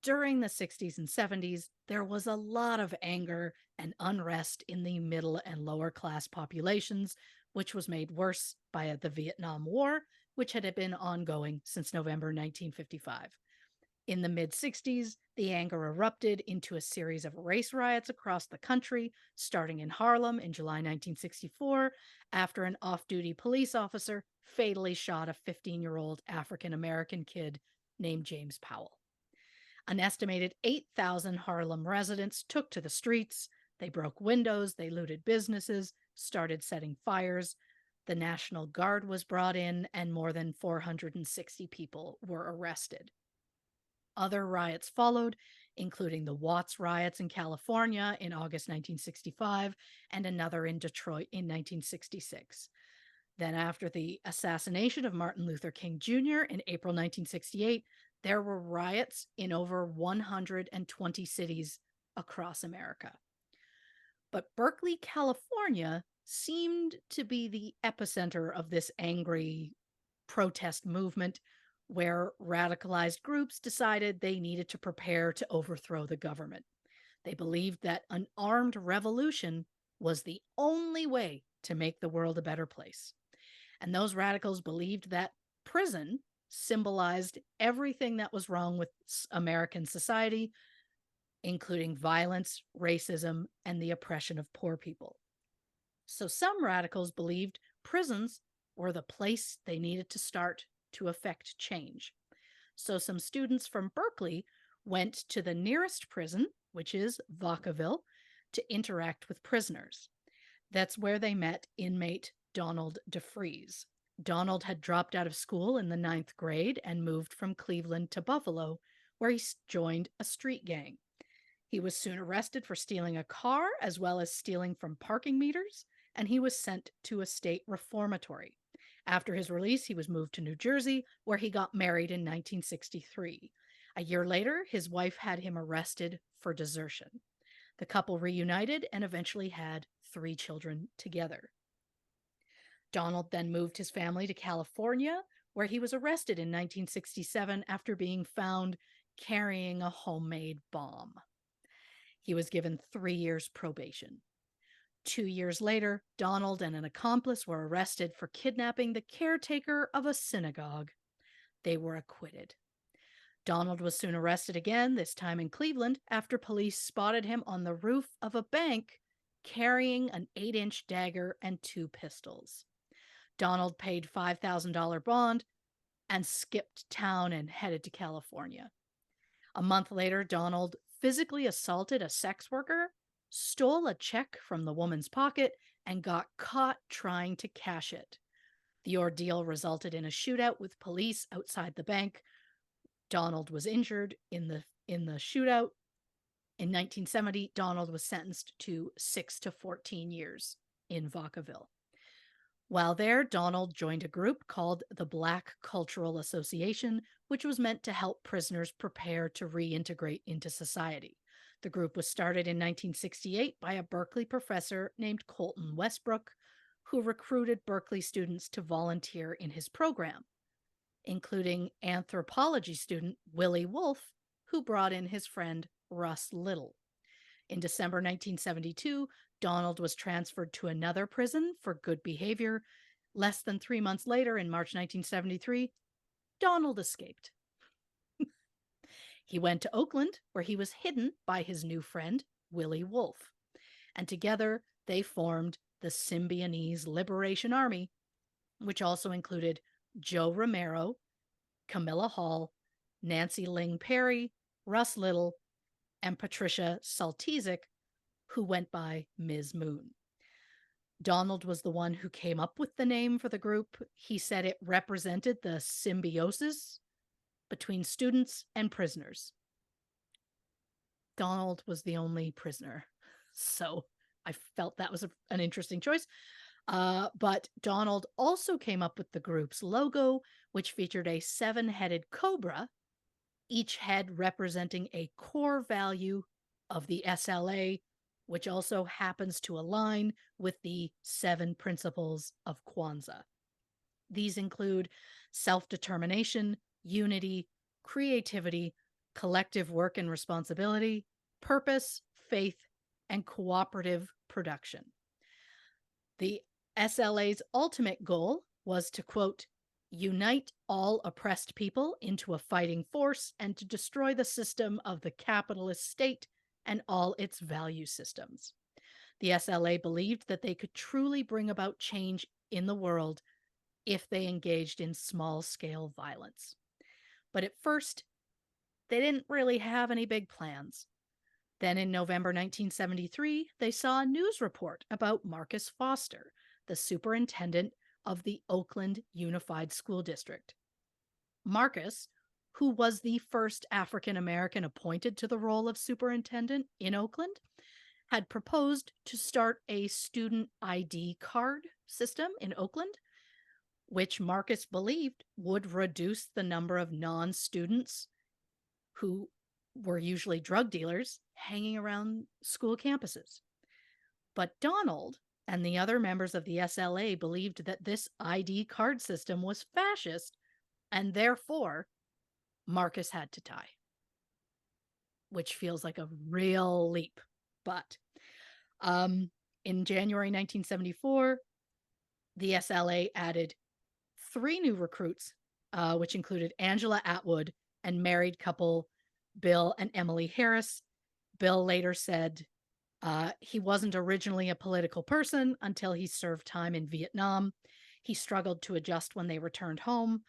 During the 60s and 70s, there was a lot of anger and unrest in the middle and lower class populations, which was made worse by the Vietnam War, which had been ongoing since November 1955. In the mid-60s, the anger erupted into a series of race riots across the country, starting in Harlem in July 1964, after an off-duty police officer fatally shot a 15-year-old African-American kid named James Powell. An estimated 8,000 Harlem residents took to the streets. They broke windows, they looted businesses, started setting fires. The National Guard was brought in, and more than 460 people were arrested. Other riots followed, including the Watts riots in California in August 1965 and another in Detroit in 1966. Then, after the assassination of Martin Luther King Jr. in April 1968, there were riots in over 120 cities across America. But Berkeley, California seemed to be the epicenter of this angry protest movement, where radicalized groups decided they needed to prepare to overthrow the government. They believed that an armed revolution was the only way to make the world a better place. And those radicals believed that prison symbolized everything that was wrong with American society, including violence, racism, and the oppression of poor people. So some radicals believed prisons were the place they needed to start to effect change. So some students from Berkeley went to the nearest prison, which is Vacaville, to interact with prisoners. That's where they met inmate Donald DeFries. Donald had dropped out of school in the 9th grade and moved from Cleveland to Buffalo, where he joined a street gang. He was soon arrested for stealing a car as well as stealing from parking meters, and he was sent to a state reformatory. After his release, he was moved to New Jersey, where he got married in 1963. A year later, his wife had him arrested for desertion. The couple reunited and eventually had 3 children together. Donald then moved his family to California, where he was arrested in 1967 after being found carrying a homemade bomb. He was given 3 years probation. 2 years later, Donald and an accomplice were arrested for kidnapping the caretaker of a synagogue. They were acquitted. Donald was soon arrested again, this time in Cleveland, after police spotted him on the roof of a bank carrying an 8-inch dagger and 2 pistols. Donald paid $5,000 bond and skipped town and headed to California. A month later, Donald physically assaulted a sex worker, stole a check from the woman's pocket, and got caught trying to cash it. The ordeal resulted in a shootout with police outside the bank. Donald was injured in the shootout. In 1970, Donald was sentenced to 6 to 14 years in Vacaville. While there, Donald joined a group called the Black Cultural Association, which was meant to help prisoners prepare to reintegrate into society. The group was started in 1968 by a Berkeley professor named Colton Westbrook, who recruited Berkeley students to volunteer in his program, including anthropology student Willie Wolfe, who brought in his friend Russ Little. In December 1972, Donald was transferred to another prison for good behavior, Less than 3 months later, in March 1973, Donald escaped. He went to Oakland, where he was hidden by his new friend, Willie Wolfe. And together, they formed the Symbionese Liberation Army, which also included Joe Romero, Camilla Hall, Nancy Ling Perry, Russ Little, and Patricia Saltizik, who went by Ms. Moon. Donald was the one who came up with the name for the group. He said it represented the symbiosis between students and prisoners. Donald was the only prisoner, so I felt that was an interesting choice. But Donald also came up with the group's logo, which featured a 7-headed cobra, each head representing a core value of the SLA, which also happens to align with the 7 principles of Kwanzaa. These include self-determination, unity, creativity, collective work and responsibility, purpose, faith, and cooperative production. The SLA's ultimate goal was to, quote, unite all oppressed people into a fighting force and to destroy the system of the capitalist state and all its value systems. The SLA believed that they could truly bring about change in the world if they engaged in small-scale violence. But at first, they didn't really have any big plans. Then in November 1973, they saw a news report about Marcus Foster, the superintendent of the Oakland Unified School District. Marcus, who was the first African American appointed to the role of superintendent in Oakland, had proposed to start a student ID card system in Oakland, which Marcus believed would reduce the number of non-students who were usually drug dealers hanging around school campuses. But Donald and the other members of the SLA believed that this ID card system was fascist, and therefore Marcus had to die, which feels like a real leap. But in January 1974, the SLA added 3 new recruits, which included Angela Atwood and married couple Bill and Emily Harris. Bill later said he wasn't originally a political person until he served time in Vietnam. He struggled to adjust when they returned home,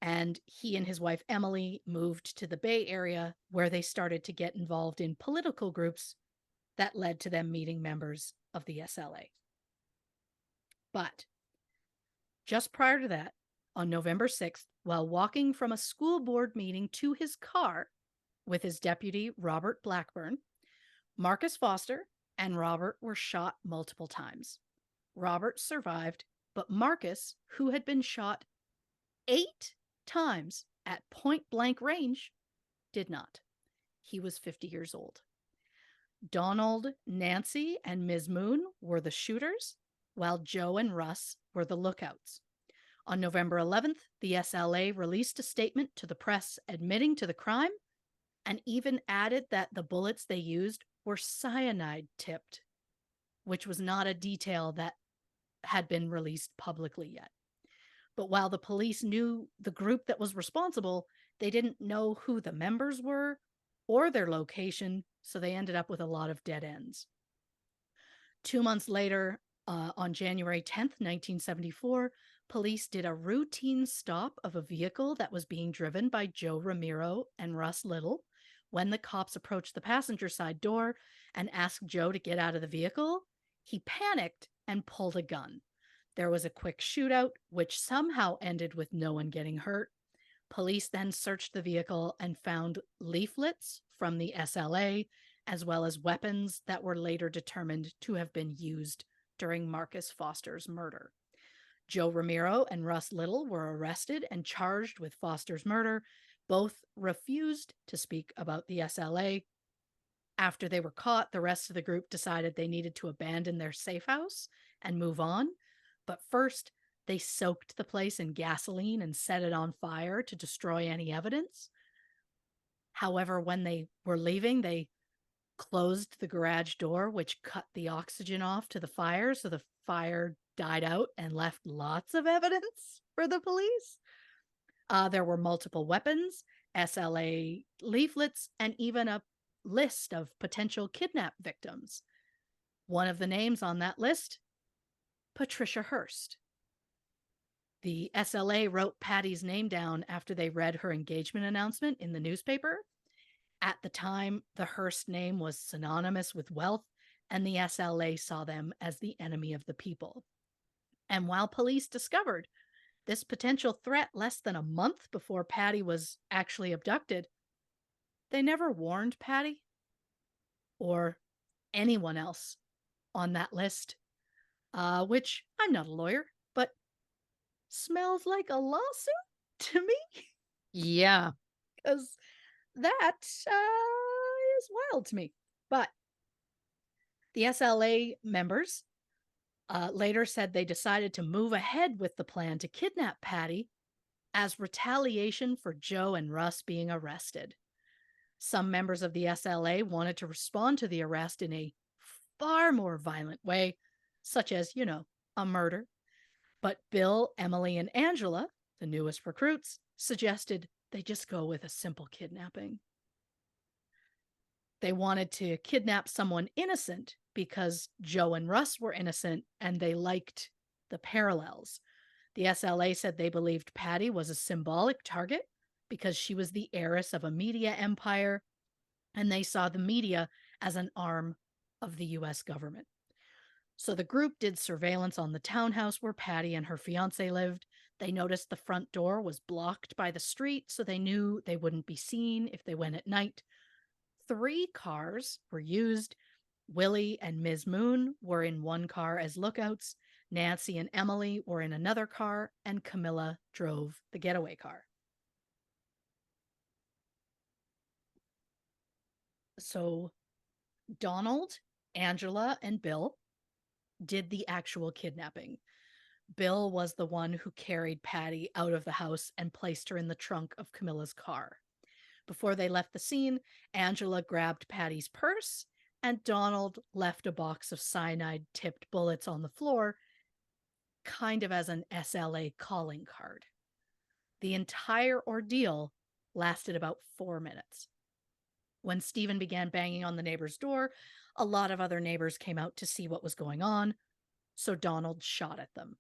and he and his wife Emily moved to the Bay Area, where they started to get involved in political groups that led to them meeting members of the SLA. But just prior to that, on November 6th, while walking from a school board meeting to his car with his deputy, Robert Blackburn, Marcus Foster and Robert were shot multiple times. Robert survived, but Marcus, who had been shot 8 times at point-blank range, did not. He was 50 years old. Donald, Nancy, and Ms. Moon were the shooters, while Joe and Russ were the lookouts. On November 11th, the SLA released a statement to the press admitting to the crime and even added that the bullets they used were cyanide-tipped, which was not a detail that had been released publicly yet. But while the police knew the group that was responsible, they didn't know who the members were or their location, so they ended up with a lot of dead ends. 2 months later, on January 10th, 1974, police did a routine stop of a vehicle that was being driven by Joe Romero and Russ Little. When the cops approached the passenger side door and asked Joe to get out of the vehicle, he panicked and pulled a gun. There was a quick shootout, which somehow ended with no one getting hurt. Police then searched the vehicle and found leaflets from the SLA, as well as weapons that were later determined to have been used during Marcus Foster's murder. Joe Romero and Russ Little were arrested and charged with Foster's murder. Both refused to speak about the SLA. After they were caught, the rest of the group decided they needed to abandon their safe house and move on. But first, they soaked the place in gasoline and set it on fire to destroy any evidence. However, when they were leaving, they closed the garage door, which cut the oxygen off to the fire. So the fire died out and left lots of evidence for the police. There were multiple weapons, SLA leaflets, and even a list of potential kidnap victims. One of the names on that list, Patricia Hearst. The SLA wrote Patty's name down after they read her engagement announcement in the newspaper. At the time, the Hearst name was synonymous with wealth, and the SLA saw them as the enemy of the people. And while police discovered this potential threat less than a month before Patty was actually abducted, they never warned Patty or anyone else on that list, which I'm not a lawyer, but smells like a lawsuit to me. Yeah. Because that is wild to me. But the SLA members later said they decided to move ahead with the plan to kidnap Patty as retaliation for Joe and Russ being arrested. Some members of the SLA wanted to respond to the arrest in a far more violent way, such as, a murder. But Bill, Emily, and Angela, the newest recruits, suggested they just go with a simple kidnapping. They wanted to kidnap someone innocent because Joe and Russ were innocent and they liked the parallels. The SLA said they believed Patty was a symbolic target because she was the heiress of a media empire, and they saw the media as an arm of the US government. So the group did surveillance on the townhouse where Patty and her fiance lived. They noticed the front door was blocked by the street, so they knew they wouldn't be seen if they went at night. 3 cars were used. Willie and Ms. Moon were in one car as lookouts. Nancy and Emily were in another car, and Camilla drove the getaway car. So Donald, Angela, and Bill did the actual kidnapping. Bill was the one who carried Patty out of the house and placed her in the trunk of Camilla's car. Before they left the scene, Angela grabbed Patty's purse, and Donald left a box of cyanide-tipped bullets on the floor, kind of as an SLA calling card. The entire ordeal lasted about 4 minutes. When Stephen began banging on the neighbor's door, a lot of other neighbors came out to see what was going on, so Donald shot at them.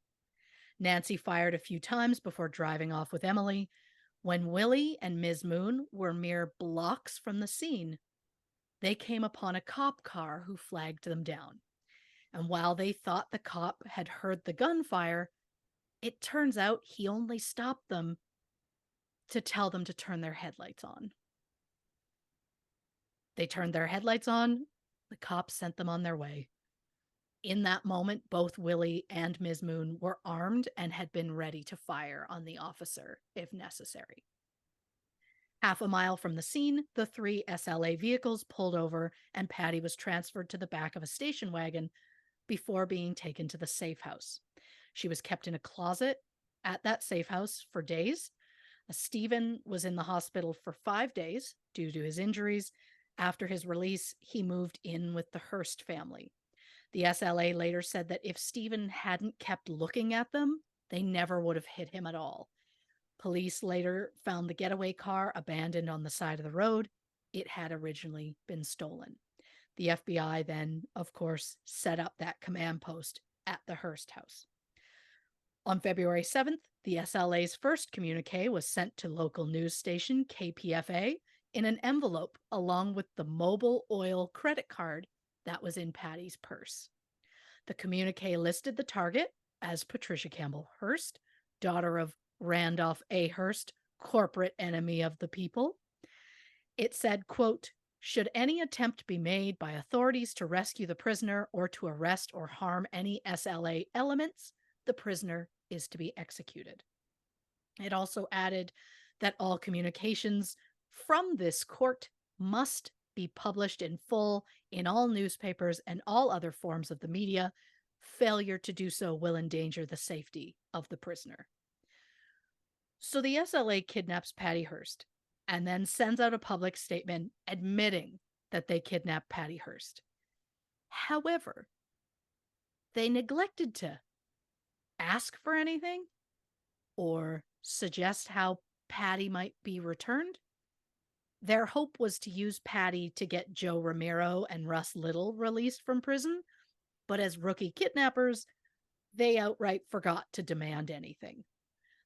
Nancy fired a few times before driving off with Emily. When Willie and Ms. Moon were mere blocks from the scene, they came upon a cop car who flagged them down. And while they thought the cop had heard the gunfire, it turns out he only stopped them to tell them to turn their headlights on. They turned their headlights on. The cops sent them on their way. In that moment, both Willie and Ms. Moon were armed and had been ready to fire on the officer if necessary. Half a mile from the scene, the 3 SLA vehicles pulled over and Patty was transferred to the back of a station wagon before being taken to the safe house. She was kept in a closet at that safe house for days. Stephen was in the hospital for 5 days due to his injuries. After his release, he moved in with the Hearst family. The SLA later said that if Stephen hadn't kept looking at them, they never would have hit him at all. Police later found the getaway car abandoned on the side of the road. It had originally been stolen. The FBI then, of course, set up that command post at the Hearst house. On February 7th, the SLA's first communique was sent to local news station KPFA in an envelope along with the Mobile Oil credit card that was in Patty's purse. The communique listed the target as Patricia Campbell Hearst, daughter of Randolph A. Hearst, corporate enemy of the people. It said, quote, "Should any attempt be made by authorities to rescue the prisoner or to arrest or harm any SLA elements, the prisoner is to be executed." It also added that all communications from this court must be published in full in all newspapers and all other forms of the media. Failure to do so will endanger the safety of the prisoner. So the SLA kidnaps Patty Hearst and then sends out a public statement admitting that they kidnapped Patty Hearst. However, they neglected to ask for anything or suggest how Patty might be returned. Their hope was to use Patty to get Joe Romero and Russ Little released from prison, but as rookie kidnappers, they outright forgot to demand anything.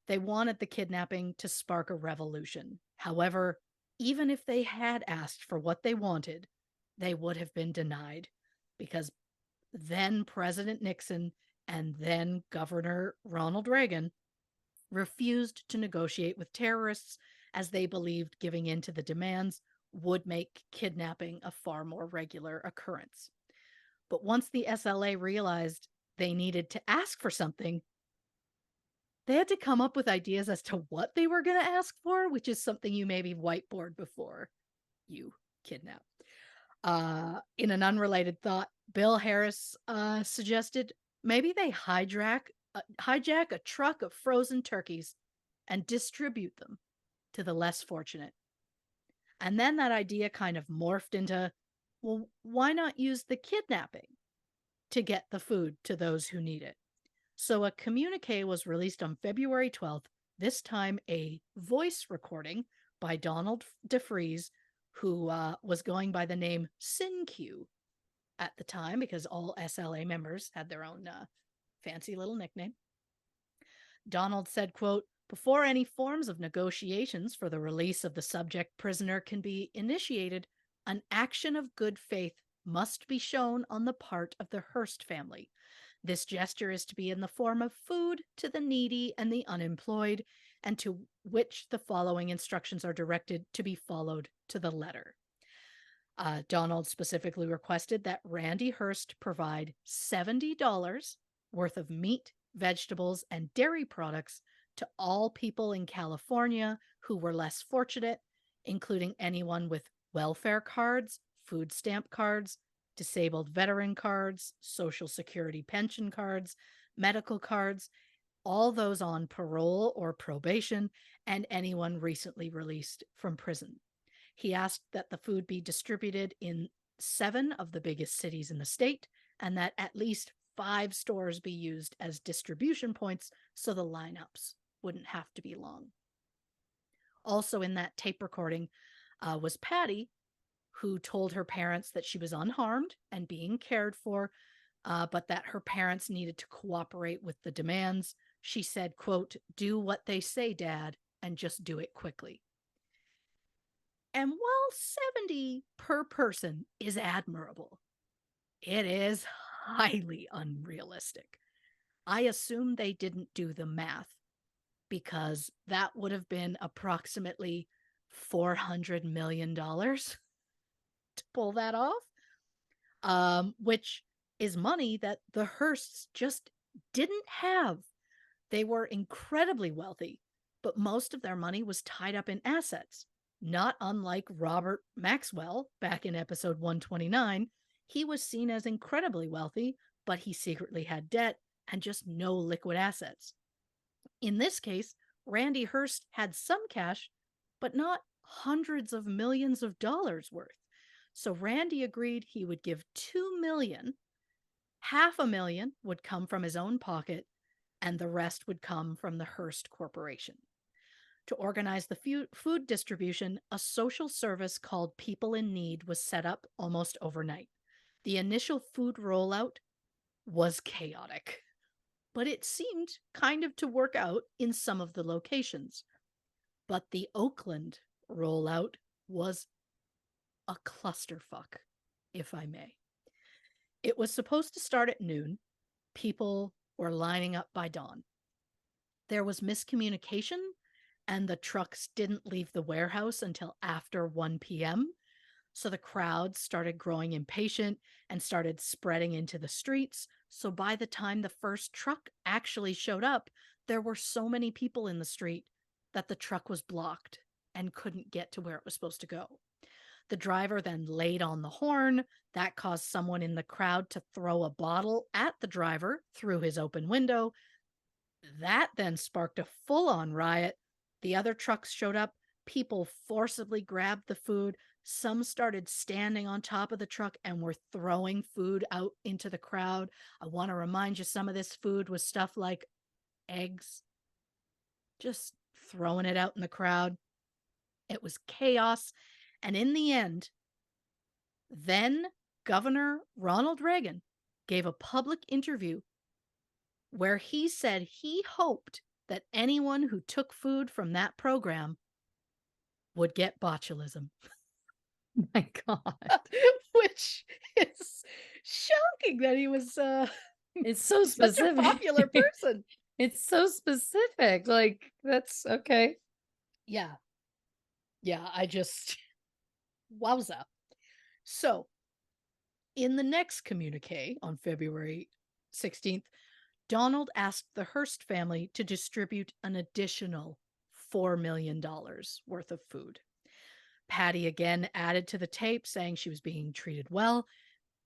They wanted the kidnapping to spark a revolution. However, even if they had asked for what they wanted, they would have been denied because then President Nixon and then Governor Ronald Reagan refused to negotiate with terrorists as they believed giving in to the demands would make kidnapping a far more regular occurrence. But once the SLA realized they needed to ask for something, they had to come up with ideas as to what they were going to ask for, which is something you maybe whiteboard before you kidnap. In an unrelated thought, Bill Harris suggested maybe they hijack a truck of frozen turkeys and distribute them to the less fortunate. And then that idea kind of morphed into, well, why not use the kidnapping to get the food to those who need it? So a communique was released on February 12th, this time a voice recording by Donald DeFries, who was going by the name SinQ at the time because all SLA members had their own fancy little nickname. Donald said, quote, "Before any forms of negotiations for the release of the subject prisoner can be initiated, an action of good faith must be shown on the part of the Hearst family. This gesture is to be in the form of food to the needy and the unemployed, and to which the following instructions are directed to be followed to the letter." Donald specifically requested that Randy Hearst provide $70 worth of meat, vegetables, and dairy products to all people in California who were less fortunate, including anyone with welfare cards, food stamp cards, disabled veteran cards, Social Security pension cards, medical cards, all those on parole or probation, and anyone recently released from prison. He asked that the food be distributed in 7 of the biggest cities in the state, and that at least 5 stores be used as distribution points so the lineups wouldn't have to be long. Also in that tape recording was Patty, who told her parents that she was unharmed and being cared for, but that her parents needed to cooperate with the demands. She said, quote, "Do what they say, Dad, and just do it quickly." And while 70 per person is admirable, it is highly unrealistic. I assume they didn't do the math because that would have been approximately $400 million to pull that off, which is money that the Hearsts just didn't have. They were incredibly wealthy, but most of their money was tied up in assets. Not unlike Robert Maxwell back in episode 129, he was seen as incredibly wealthy, but he secretly had debt and just no liquid assets. In this case, Randy Hearst had some cash, but not hundreds of millions of dollars worth. So Randy agreed he would give $2 million. $500,000 would come from his own pocket, and the rest would come from the Hearst Corporation. To organize the food distribution, a social service called People in Need was set up almost overnight. The initial food rollout was chaotic, but it seemed kind of to work out in some of the locations. But the Oakland rollout was a clusterfuck, if I may. It was supposed to start at noon. People were lining up by dawn. There was miscommunication, and the trucks didn't leave the warehouse until after 1 p.m. So the crowd started growing impatient and started spreading into the streets. So by the time the first truck actually showed up, there were so many people in the street that the truck was blocked and couldn't get to where it was supposed to go. The driver then laid on the horn. That caused someone in the crowd to throw a bottle at the driver through his open window. That then sparked a full-on riot. The other trucks showed up. People forcibly grabbed the food. Some started standing on top of the truck and were throwing food out into the crowd. I want to remind you, some of this food was stuff like eggs, just throwing it out in the crowd. It was chaos. And in the end, then Governor Ronald Reagan gave a public interview where he said he hoped that anyone who took food from that program would get botulism. My God. Which is shocking that he was It's so such a specific. popular person. It's so specific. Like, that's okay. Yeah. Yeah, I just wowza. So, in the next communique on February 16th, Donald asked the Hearst family to distribute an additional $4 million worth of food. Patty again added to the tape saying she was being treated well,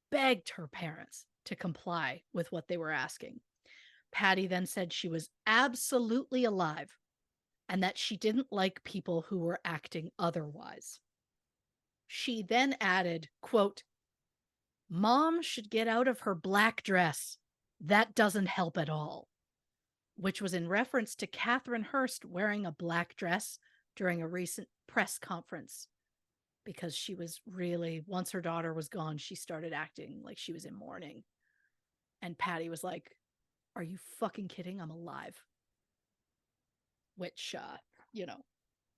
begged her parents to comply with what they were asking. Patty then said she was absolutely alive and that she didn't like people who were acting otherwise. She then added, quote, "Mom should get out of her black dress. That doesn't help at all," which was in reference to Catherine Hearst wearing a black dress during a recent press conference, because she was really, once her daughter was gone, she started acting like she was in mourning. And Patty was like, "Are you fucking kidding? I'm alive." Which,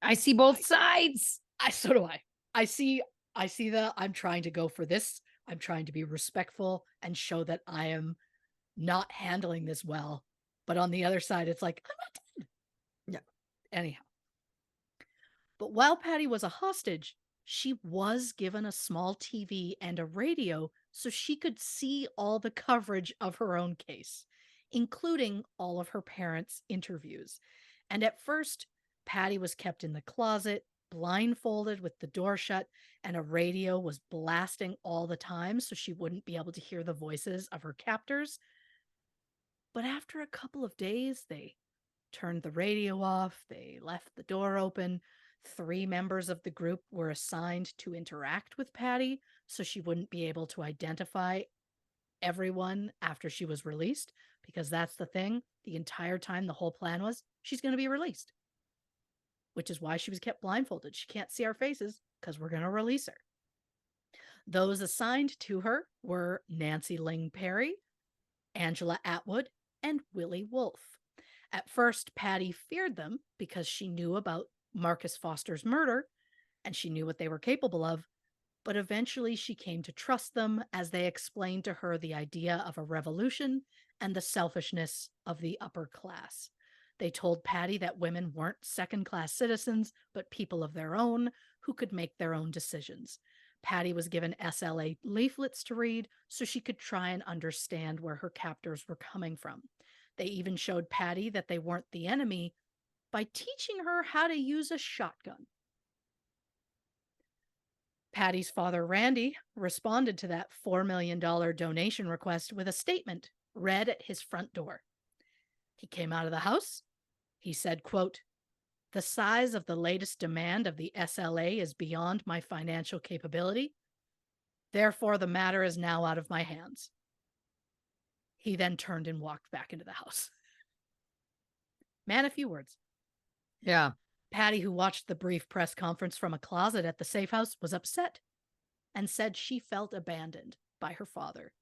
I see both sides. so do I. I see I'm trying to go for this. I'm trying to be respectful and show that I am not handling this well. But on the other side, it's like, I'm not dead. Yeah. Anyhow. But while Patty was a hostage, she was given a small TV and a radio so she could see all the coverage of her own case, including all of her parents' interviews. And at first, Patty was kept in the closet, blindfolded with the door shut, and a radio was blasting all the time so she wouldn't be able to hear the voices of her captors. But after a couple of days, they turned the radio off, they left the door open. 3 members of the group were assigned to interact with Patty so she wouldn't be able to identify everyone after she was released, because that's the thing. The entire time, the whole plan was she's going to be released, which is why she was kept blindfolded. She can't see our faces because we're going to release her. Those assigned to her were Nancy Ling Perry, Angela Atwood, and Willie Wolfe. At first, Patty feared them because she knew about Marcus Foster's murder and she knew what they were capable of, but eventually she came to trust them as they explained to her the idea of a revolution and the selfishness of the upper class. They told Patty that women weren't second-class citizens, but people of their own who could make their own decisions. Patty was given SLA leaflets to read so she could try and understand where her captors were coming from. They even showed Patty that they weren't the enemy by teaching her how to use a shotgun. Patty's father, Randy, responded to that $4 million donation request with a statement read at his front door. He came out of the house. He said, quote, "The size of the latest demand of the SLA is beyond my financial capability. Therefore, the matter is now out of my hands." He then turned and walked back into the house. Man, a few words. Yeah. Patty, who watched the brief press conference from a closet at the safe house, was upset and said she felt abandoned by her father.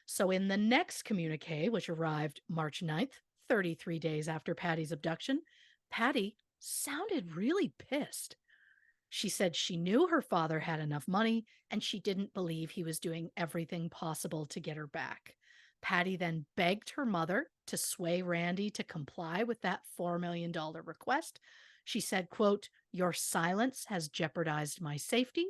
So in the next communique, which arrived March 9th, 33 days after Patty's abduction, Patty sounded really pissed. She said she knew her father had enough money and she didn't believe he was doing everything possible to get her back. Patty then begged her mother to sway Randy to comply with that $4 million request. She said, quote, "Your silence has jeopardized my safety."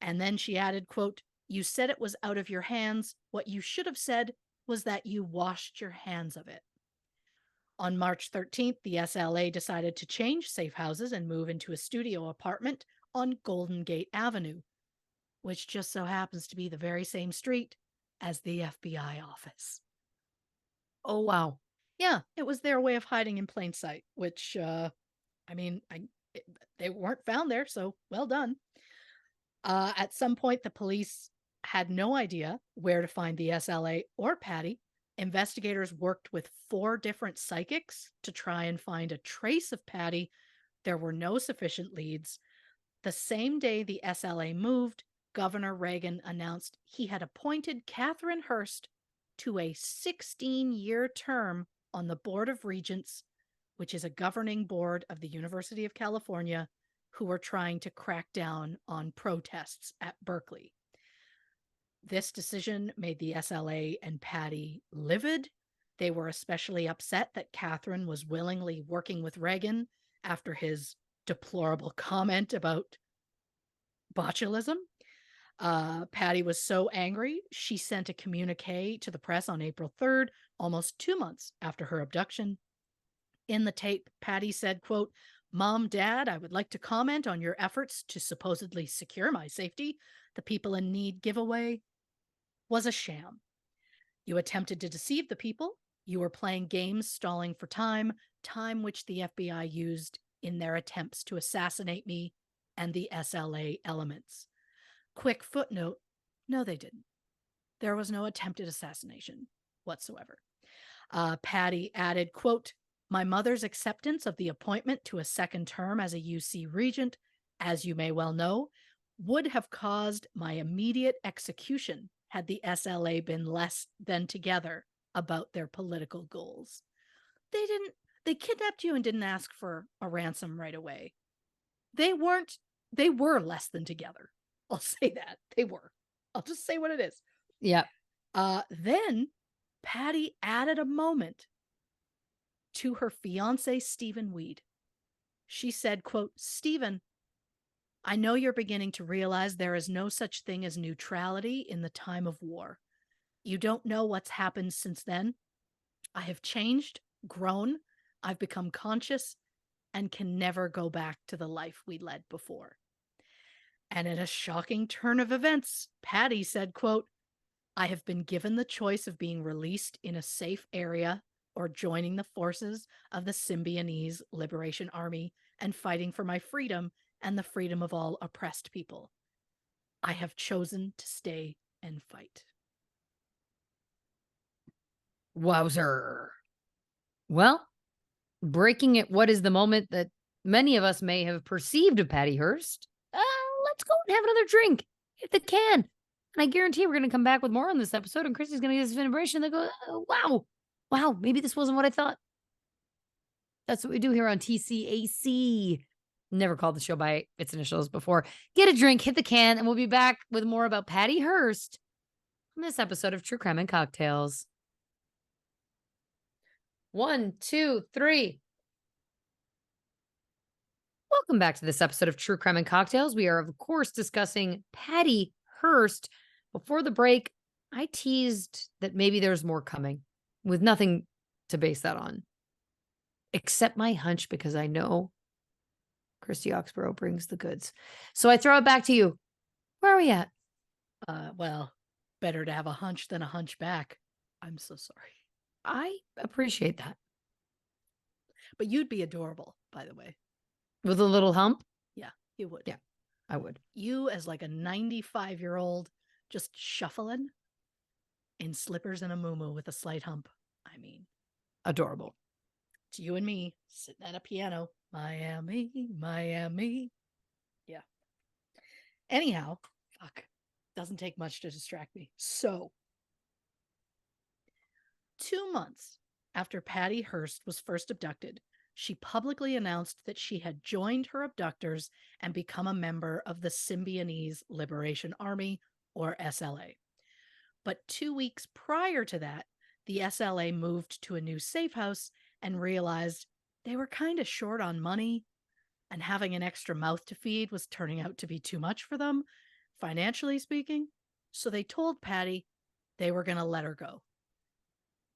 And then she added, quote, "You said it was out of your hands. What you should have said was that you washed your hands of it." On March 13th, the SLA decided to change safe houses and move into a studio apartment on Golden Gate Avenue, which just so happens to be the very same street as the FBI office. Oh, wow. Yeah, it was their way of hiding in plain sight, which, they weren't found there, so well done. At some point, the police had no idea where to find the SLA or Patty. Investigators worked with 4 different psychics to try and find a trace of Patty. There were no sufficient leads. The same day the SLA moved, Governor Reagan announced he had appointed Catherine Hearst to a 16-year term on the Board of Regents, which is a governing board of the University of California, who were trying to crack down on protests at Berkeley. This decision made the SLA and Patty livid. They were especially upset that Catherine was willingly working with Reagan after his deplorable comment about botulism. Patty was so angry, she sent a communique to the press on April 3rd, almost 2 months after her abduction. In the tape, Patty said, quote, "Mom, Dad, I would like to comment on your efforts to supposedly secure my safety. The People in Need giveaway was a sham. You attempted to deceive the people. You were playing games, stalling for time which the FBI used in their attempts to assassinate me and the SLA elements." Quick footnote, no, they didn't. There was no attempted assassination whatsoever. Patty added, quote, "My mother's acceptance of the appointment to a second term as a UC regent, as you may well know, would have caused my immediate execution had the SLA been less than together about their political goals." They kidnapped you and didn't ask for a ransom right away. They were less than together. I'll say that. They were. I'll just say what it is. Yeah. Then Patty added a moment to her fiance, Stephen Weed. She said, quote, "Stephen, I know you're beginning to realize there is no such thing as neutrality in the time of war. You don't know what's happened since then. I have changed, grown, I've become conscious, and can never go back to the life we led before." And in a shocking turn of events, Patty said, quote, "I have been given the choice of being released in a safe area or joining the forces of the Symbionese Liberation Army and fighting for my freedom and the freedom of all oppressed people. I have chosen to stay and fight." Wowzer. Well, breaking it, what is the moment that many of us may have perceived of Patty Hearst? Let's go and have another drink. Hit the can. And I guarantee we're going to come back with more on this episode, and Christy's going to get this vibration. They go, oh, wow, maybe this wasn't what I thought. That's what we do here on TCAC. Never called the show by its initials before. Get a drink, hit the can, and we'll be back with more about Patty Hearst on this episode of True Crime and Cocktails. 1, 2, 3. Welcome back to this episode of True Crime and Cocktails. We are, of course, discussing Patty Hearst. Before the break, I teased that maybe there's more coming with nothing to base that on, except my hunch, because I know Christy Oxborrow brings the goods. So I throw it back to you. Where are we at? Well, better to have a hunch than a hunchback. I'm so sorry. I appreciate that. But you'd be adorable, by the way. With a little hump? Yeah, you would. Yeah, I would. You as like a 95-year-old just shuffling in slippers and a muumuu with a slight hump. I mean, adorable. It's you and me sitting at a piano. Miami, Miami. Yeah. Anyhow, fuck. Doesn't take much to distract me. So, 2 months after Patty Hearst was first abducted, she publicly announced that she had joined her abductors and become a member of the Symbionese Liberation Army, or SLA. But 2 weeks prior to that, the SLA moved to a new safe house and realized they were kind of short on money, and having an extra mouth to feed was turning out to be too much for them, financially speaking. So they told Patty they were going to let her go.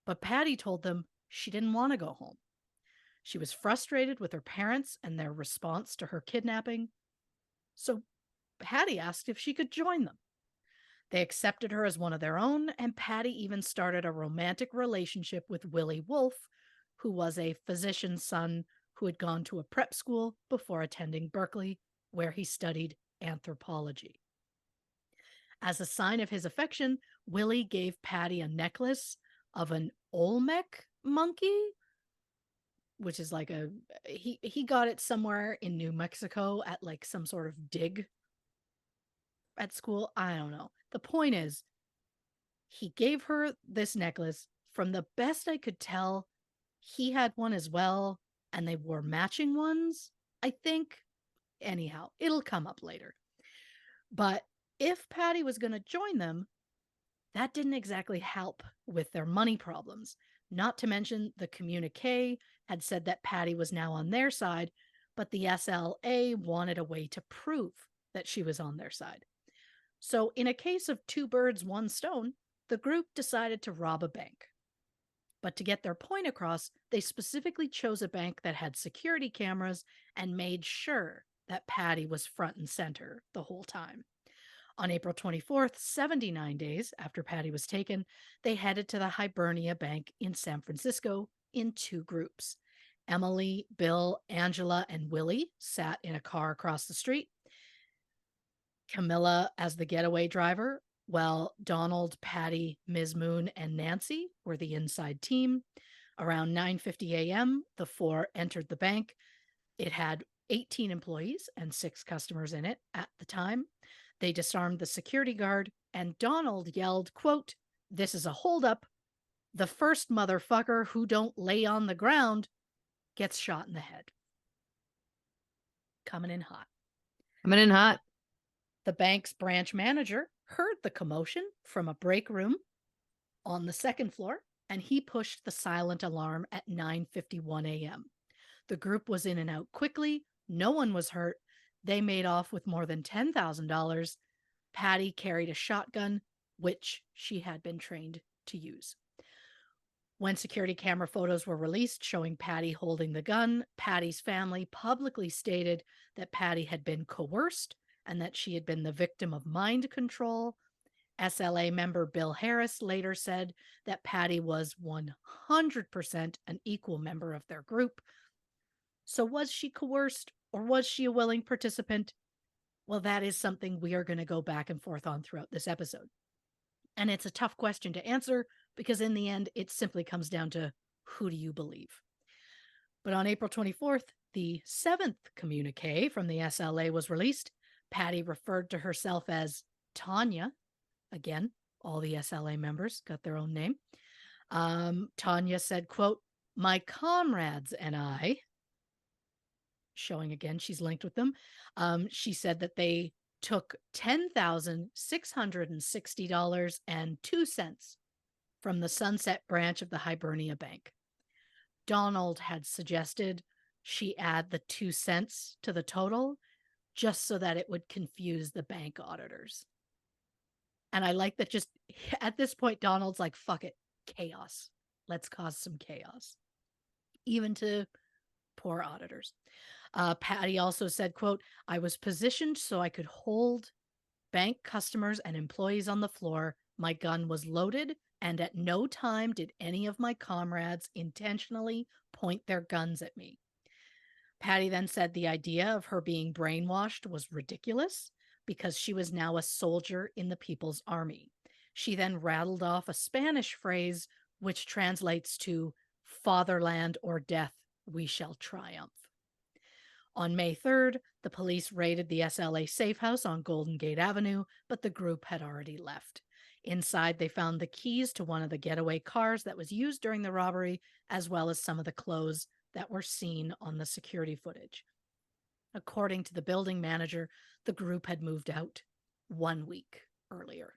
But Patty told them she didn't want to go home. She was frustrated with her parents and their response to her kidnapping. So Patty asked if she could join them. They accepted her as one of their own, and Patty even started a romantic relationship with Willie Wolfe, who was a physician's son who had gone to a prep school before attending Berkeley, where he studied anthropology. As a sign of his affection, Willie gave Patty a necklace of an Olmec monkey, which is like he got it somewhere in New Mexico at like some sort of dig at school. I don't know. The point is, he gave her this necklace. From the best I could tell, he had one as well, and they wore matching ones, I think. Anyhow, it'll come up later. But if Patty was going to join them, that didn't exactly help with their money problems. Not to mention, the communique had said that Patty was now on their side, but the SLA wanted a way to prove that she was on their side. So, in a case of two birds, one stone, the group decided to rob a bank. But to get their point across, they specifically chose a bank that had security cameras and made sure that Patty was front and center the whole time. On April 24th, 79 days after Patty was taken, they headed to the Hibernia Bank in San Francisco in two groups. Emily, Bill, Angela, and Willie sat in a car across the street. Camilla as the getaway driver, while Donald, Patty, Ms. Moon, and Nancy were the inside team. Around 9:50 a.m., the four entered the bank. It had 18 employees and 6 customers in it at the time. They disarmed the security guard, and Donald yelled, quote, "This is a holdup. The first motherfucker who don't lay on the ground gets shot in the head." Coming in hot. Coming in hot. The bank's branch manager heard the commotion from a break room on the second floor, and he pushed the silent alarm at 9:51 a.m. The group was in and out quickly. No one was hurt. They made off with more than $10,000. Patty carried a shotgun, which she had been trained to use. When security camera photos were released showing Patty holding the gun, Patty's family publicly stated that Patty had been coerced and that she had been the victim of mind control. SLA member Bill Harris later said that Patty was 100% an equal member of their group. So was she coerced or was she a willing participant? Well, that is something we are going to go back and forth on throughout this episode. And it's a tough question to answer because in the end, it simply comes down to who do you believe? But on April 24th, the 7th communique from the SLA was released. Patty referred to herself as Tanya. Again, all the SLA members got their own name. Tanya said, quote, "My comrades and I," showing again she's linked with them. She said that they took $10,660.02 from the Sunset branch of the Hibernia Bank. Donald had suggested she add the 2 cents to the total just so that it would confuse the bank auditors. And I like that just at this point, Donald's like, fuck it, chaos. Let's cause some chaos. Even to poor auditors. Patty also said, quote, "I was positioned so I could hold bank customers and employees on the floor. My gun was loaded, and at no time did any of my comrades intentionally point their guns at me." Patty then said the idea of her being brainwashed was ridiculous because she was now a soldier in the People's Army. She then rattled off a Spanish phrase which translates to "Fatherland or death, we shall triumph." On May 3rd, the police raided the SLA safe house on Golden Gate Avenue, but the group had already left. Inside, they found the keys to one of the getaway cars that was used during the robbery, as well as some of the clothes that were seen on the security footage. According to the building manager, the group had moved out 1 week earlier.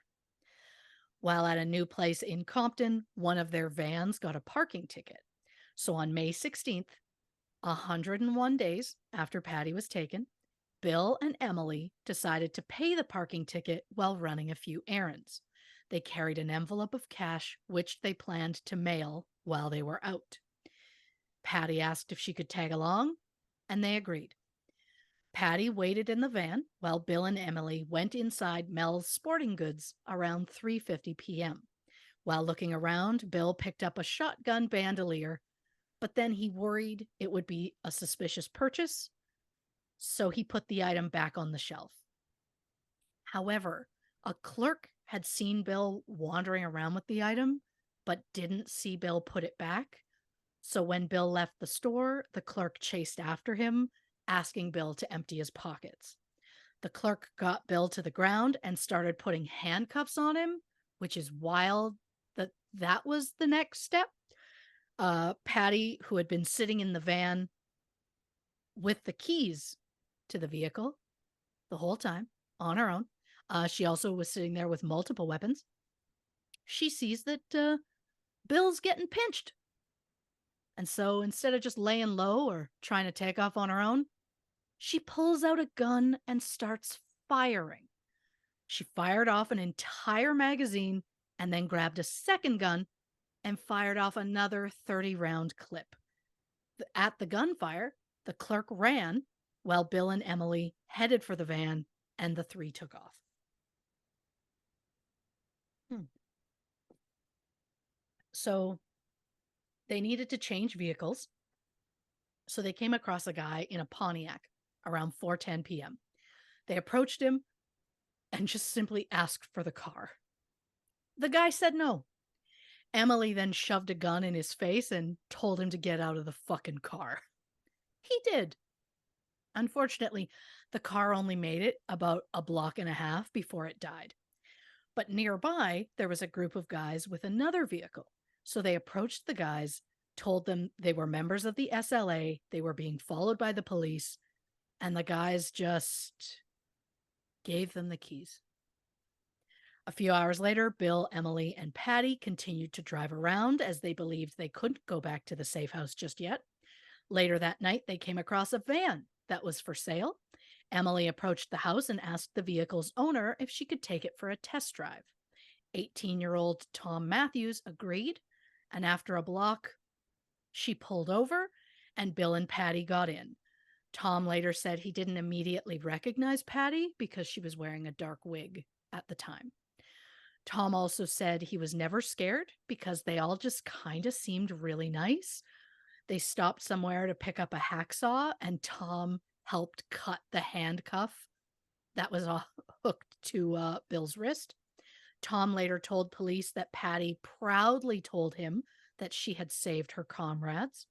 While at a new place in Compton, one of their vans got a parking ticket. So on May 16th, 101 days after Patty was taken, Bill and Emily decided to pay the parking ticket while running a few errands. They carried an envelope of cash, which they planned to mail while they were out. Patty asked if she could tag along, and they agreed. Patty waited in the van while Bill and Emily went inside Mel's Sporting Goods around 3:50 p.m. While looking around, Bill picked up a shotgun bandolier, but then he worried it would be a suspicious purchase, so he put the item back on the shelf. However, A clerk had seen Bill wandering around with the item, but didn't see Bill put it back. So when Bill left the store, the clerk chased after him, asking Bill to empty his pockets. The clerk got Bill to the ground and started putting handcuffs on him, which is wild that was the next step. Patty, who had been sitting in the van with the keys to the vehicle the whole time on her own, she also was sitting there with multiple weapons. She sees that Bill's getting pinched. And so instead of just laying low or trying to take off on her own, she pulls out a gun and starts firing. She fired off an entire magazine and then grabbed a second gun and fired off another 30-round clip. At the gunfire, the clerk ran while Bill and Emily headed for the van, and the three took off. So they needed to change vehicles. So they came across a guy in a Pontiac around 4:10 p.m. They approached him and just simply asked for the car. The guy said no. Emily then shoved a gun in his face and told him to get out of the fucking car. He did. Unfortunately, the car only made it about a block and a half before it died. But nearby, there was a group of guys with another vehicle. So they approached the guys, told them they were members of the SLA, they were being followed by the police, and the guys just gave them the keys. A few hours later, Bill, Emily, and Patty continued to drive around as they believed they couldn't go back to the safe house just yet. Later that night, they came across a van that was for sale. Emily approached the house and asked the vehicle's owner if she could take it for a test drive. 18-year-old Tom Matthews agreed, and after a block, she pulled over, and Bill and Patty got in. Tom later said he didn't immediately recognize Patty because she was wearing a dark wig at the time. Tom also said he was never scared because they all just kind of seemed really nice. They stopped somewhere to pick up a hacksaw, and Tom helped cut the handcuff that was hooked to Bill's wrist. Tom later told police that Patty proudly told him that she had saved her comrades.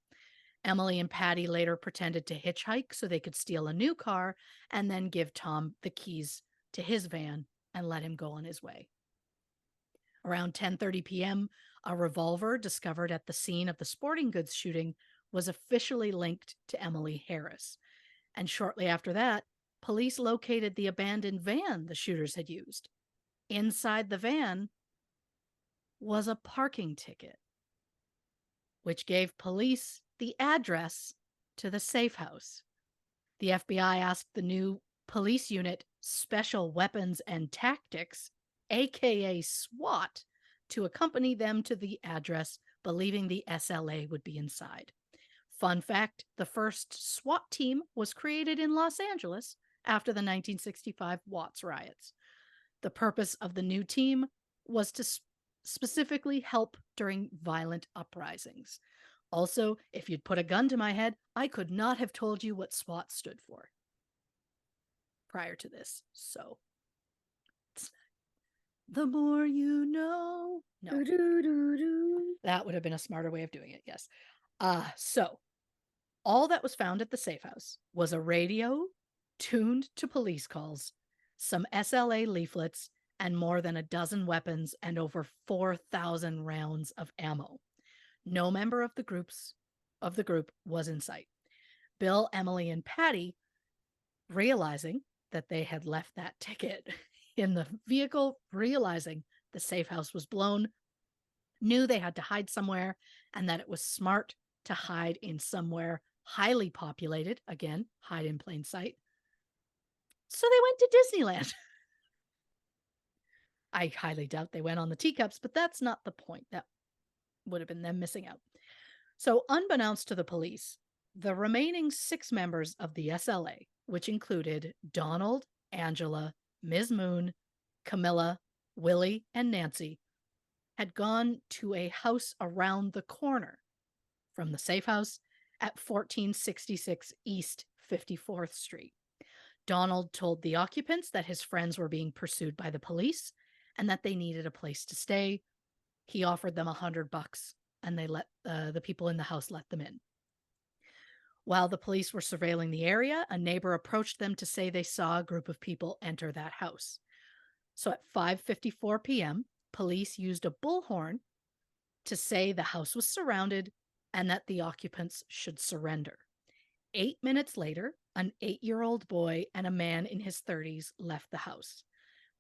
Emily and Patty later pretended to hitchhike so they could steal a new car and then give Tom the keys to his van and let him go on his way. Around 10:30 p.m., a revolver discovered at the scene of the sporting goods shooting was officially linked to Emily Harris. And shortly after that, police located the abandoned van the shooters had used. Inside the van was a parking ticket, which gave police the address to the safe house. The FBI asked the new police unit, Special Weapons and Tactics, aka SWAT, to accompany them to the address, believing the SLA would be inside. Fun fact, the first SWAT team was created in Los Angeles after the 1965 Watts riots. The purpose of the new team was to specifically help during violent uprisings. Also, if you'd put a gun to my head, I could not have told you what SWAT stood for prior to this. So, the more you know. No. That would have been a smarter way of doing it, yes. So, all that was found at the safe house was a radio tuned to police calls, some SLA leaflets, and more than a dozen weapons and over 4,000 rounds of ammo. No member of the group was in sight. Bill, Emily, and Patty, realizing that they had left that ticket in the vehicle, realizing the safe house was blown, knew they had to hide somewhere and that it was smart to hide in somewhere highly populated, again, hide in plain sight. So they went to Disneyland. I highly doubt they went on the teacups, but that's not the point. That would have been them missing out. So unbeknownst to the police, the remaining 6 members of the SLA, which included Donald, Angela, Ms. Moon, Camilla, Willie, and Nancy, had gone to a house around the corner from the safe house at 1466 East 54th Street. Donald told the occupants that his friends were being pursued by the police and that they needed a place to stay. He offered them $100 and they let the people in the house let them in. While the police were surveilling the area, a neighbor approached them to say they saw a group of people enter that house. So at 5:54 p.m., police used a bullhorn to say the house was surrounded and that the occupants should surrender. 8 minutes later, an 8-year-old boy and a man in his 30s left the house.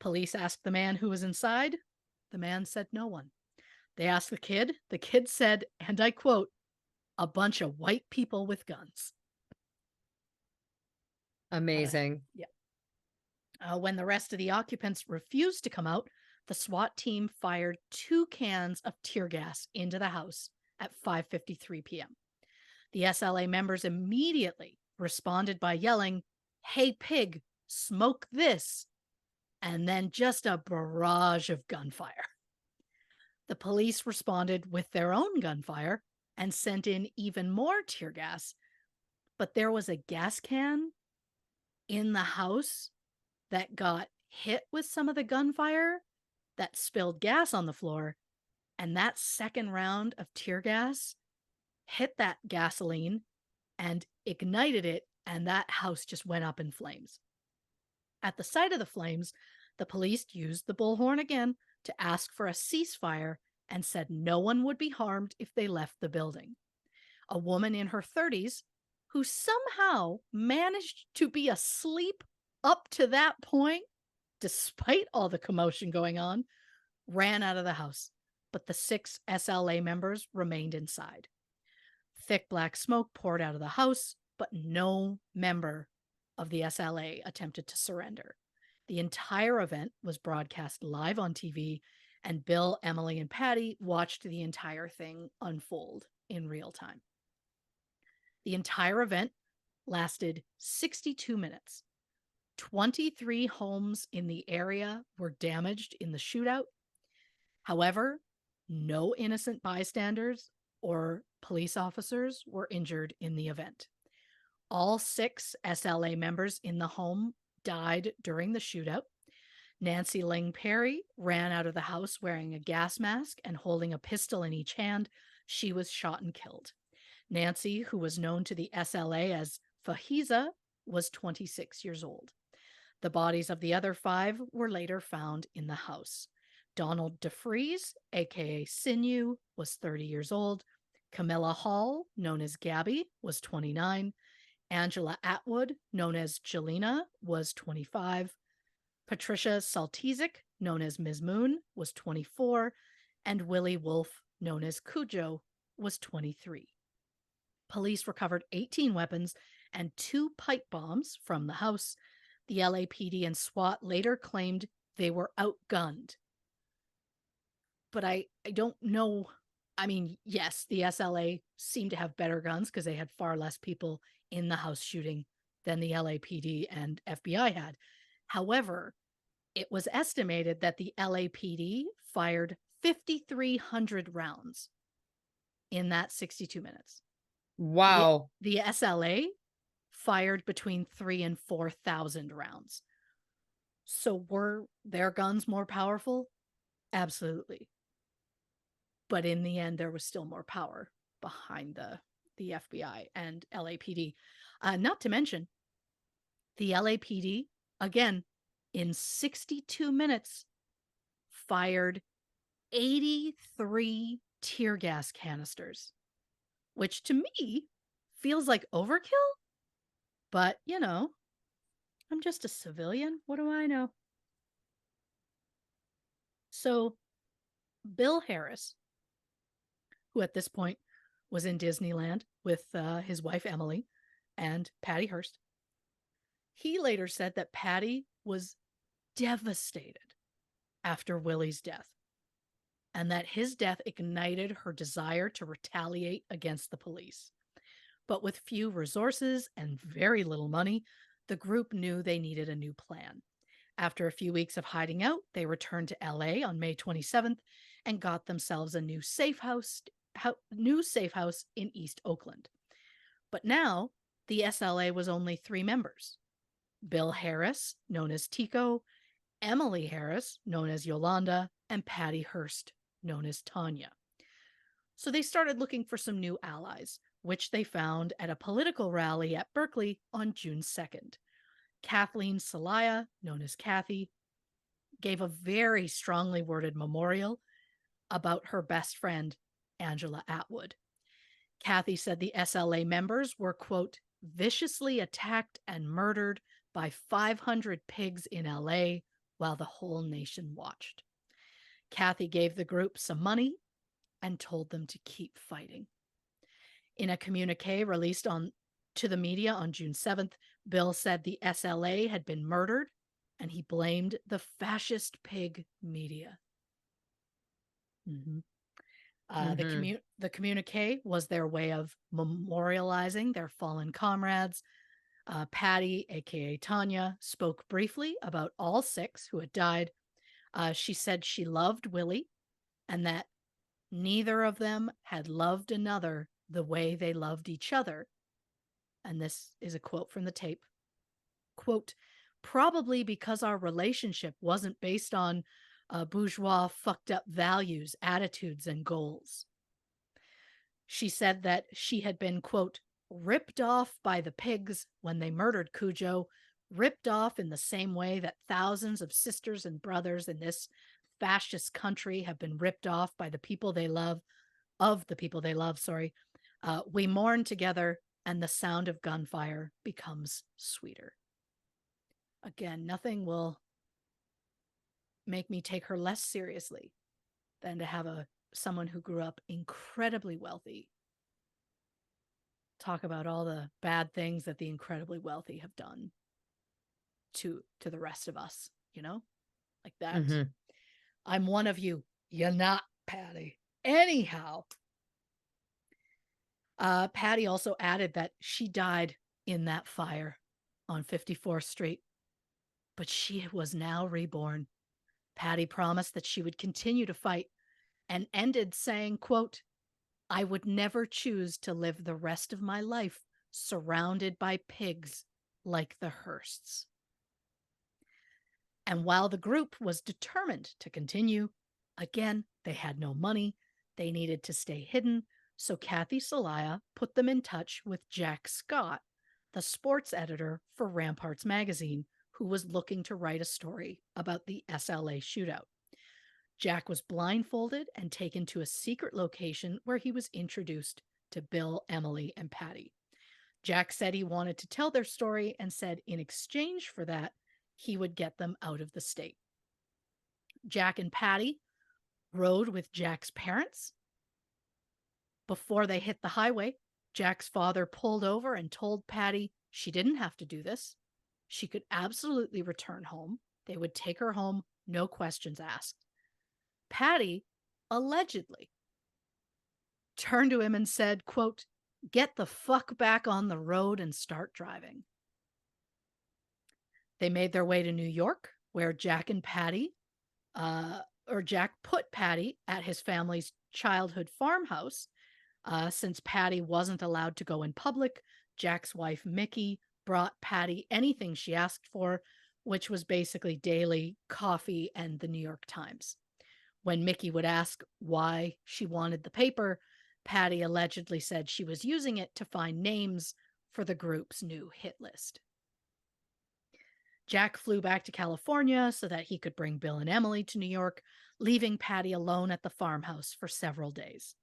Police asked the man who was inside. The man said no one. They asked the kid. The kid said, and I quote, "A bunch of white people with guns." Amazing. When the rest of the occupants refused to come out, the SWAT team fired 2 cans of tear gas into the house at 5:53 p.m. The SLA members immediately responded by yelling, "Hey, pig, smoke this," and then just a barrage of gunfire. The police responded with their own gunfire and sent in even more tear gas, but there was a gas can in the house that got hit with some of the gunfire that spilled gas on the floor, and that second round of tear gas hit that gasoline and ignited it, and that house just went up in flames. At the sight of the flames, the police used the bullhorn again to ask for a ceasefire and said no one would be harmed if they left the building. A woman in her 30s, who somehow managed to be asleep up to that point, despite all the commotion going on, ran out of the house, but the 6 SLA members remained inside. Thick black smoke poured out of the house, but no member of the SLA attempted to surrender. The entire event was broadcast live on TV, and Bill, Emily, and Patty watched the entire thing unfold in real time. The entire event lasted 62 minutes. 23 homes in the area were damaged in the shootout. However, no innocent bystanders or police officers were injured in the event. All 6 SLA members in the home died during the shootout. Nancy Ling Perry ran out of the house wearing a gas mask and holding a pistol in each hand. She was shot and killed. Nancy, who was known to the SLA as Fahiza, was 26 years old. The bodies of the other 5 were later found in the house. Donald DeFries, aka Sinew, was 30 years old. Camilla Hall, known as Gabby, was 29. Angela Atwood, known as Jelena, was 25. Patricia Saltizik, known as Ms. Moon, was 24. And Willie Wolf, known as Cujo, was 23. Police recovered 18 weapons and 2 pipe bombs from the house. The LAPD and SWAT later claimed they were outgunned. But I don't know. I mean, yes, the SLA seemed to have better guns because they had far less people in the house shooting than the LAPD and FBI had. However, it was estimated that the LAPD fired 5,300 rounds in that 62 minutes. Wow. The SLA fired between 3,000 and 4,000 rounds. So were their guns more powerful? Absolutely. But in the end, there was still more power behind the FBI and LAPD. Not to mention, the LAPD, again, in 62 minutes, fired 83 tear gas canisters, which to me feels like overkill. But, you know, I'm just a civilian. What do I know? So, Bill Harris, who at this point was in Disneyland with his wife Emily and Patty Hearst, he later said that Patty was devastated after Willie's death, and that his death ignited her desire to retaliate against the police. But with few resources and very little money, the group knew they needed a new plan. After a few weeks of hiding out, they returned to LA on May 27th and got themselves a new safe house in East Oakland. But now the SLA was only 3 members. Bill Harris, known as Tico, Emily Harris, known as Yolanda, and Patty Hearst, known as Tanya. So they started looking for some new allies, which they found at a political rally at Berkeley on June 2nd. Kathleen Celaya, known as Kathy, gave a very strongly worded memorial about her best friend, Angela Atwood. Kathy said the SLA members were, quote, viciously attacked and murdered by 500 pigs in LA while the whole nation watched. Kathy gave the group some money and told them to keep fighting. In a communique released to the media on June 7th, Bill said the SLA had been murdered and he blamed the fascist pig media. Mm-hmm. The communique was their way of memorializing their fallen comrades. Patty, aka Tanya, spoke briefly about all 6 who had died. She said she loved Willie and that neither of them had loved another the way they loved each other. And this is a quote from the tape. Quote, probably because our relationship wasn't based on bourgeois fucked up values, attitudes, and goals. She said that she had been, quote, ripped off by the pigs when they murdered Cujo, ripped off in the same way that thousands of sisters and brothers in this fascist country have been ripped off by the people they love, we mourn together and the sound of gunfire becomes sweeter. Again, nothing will make me take her less seriously than to have someone who grew up incredibly wealthy talk about all the bad things that the incredibly wealthy have done to the rest of us, you know? Like that. Mm-hmm. I'm one of you. You're not, Patty. Anyhow, Patty also added that she died in that fire on 54th Street, but she was now reborn. Patty promised that she would continue to fight and ended saying, quote, I would never choose to live the rest of my life surrounded by pigs like the Hearsts. And while the group was determined to continue, again, they had no money, they needed to stay hidden, so Kathy Celaya put them in touch with Jack Scott, the sports editor for Ramparts magazine, who was looking to write a story about the SLA shootout. Jack was blindfolded and taken to a secret location where he was introduced to Bill, Emily, and Patty. Jack said he wanted to tell their story and said in exchange for that, he would get them out of the state. Jack and Patty rode with Jack's parents. Before they hit the highway, Jack's father pulled over and told Patty she didn't have to do this. She could absolutely return home. They would take her home, no questions asked. Patty, allegedly, turned to him and said, quote, get the fuck back on the road and start driving. They made their way to New York, where Jack put Patty at his family's childhood farmhouse. Since Patty wasn't allowed to go in public, Jack's wife, Mickey, brought Patty anything she asked for, which was basically daily coffee and the New York Times. When Mickey would ask why she wanted the paper, Patty allegedly said she was using it to find names for the group's new hit list. Jack flew back to California so that he could bring Bill and Emily to New York, leaving Patty alone at the farmhouse for several days.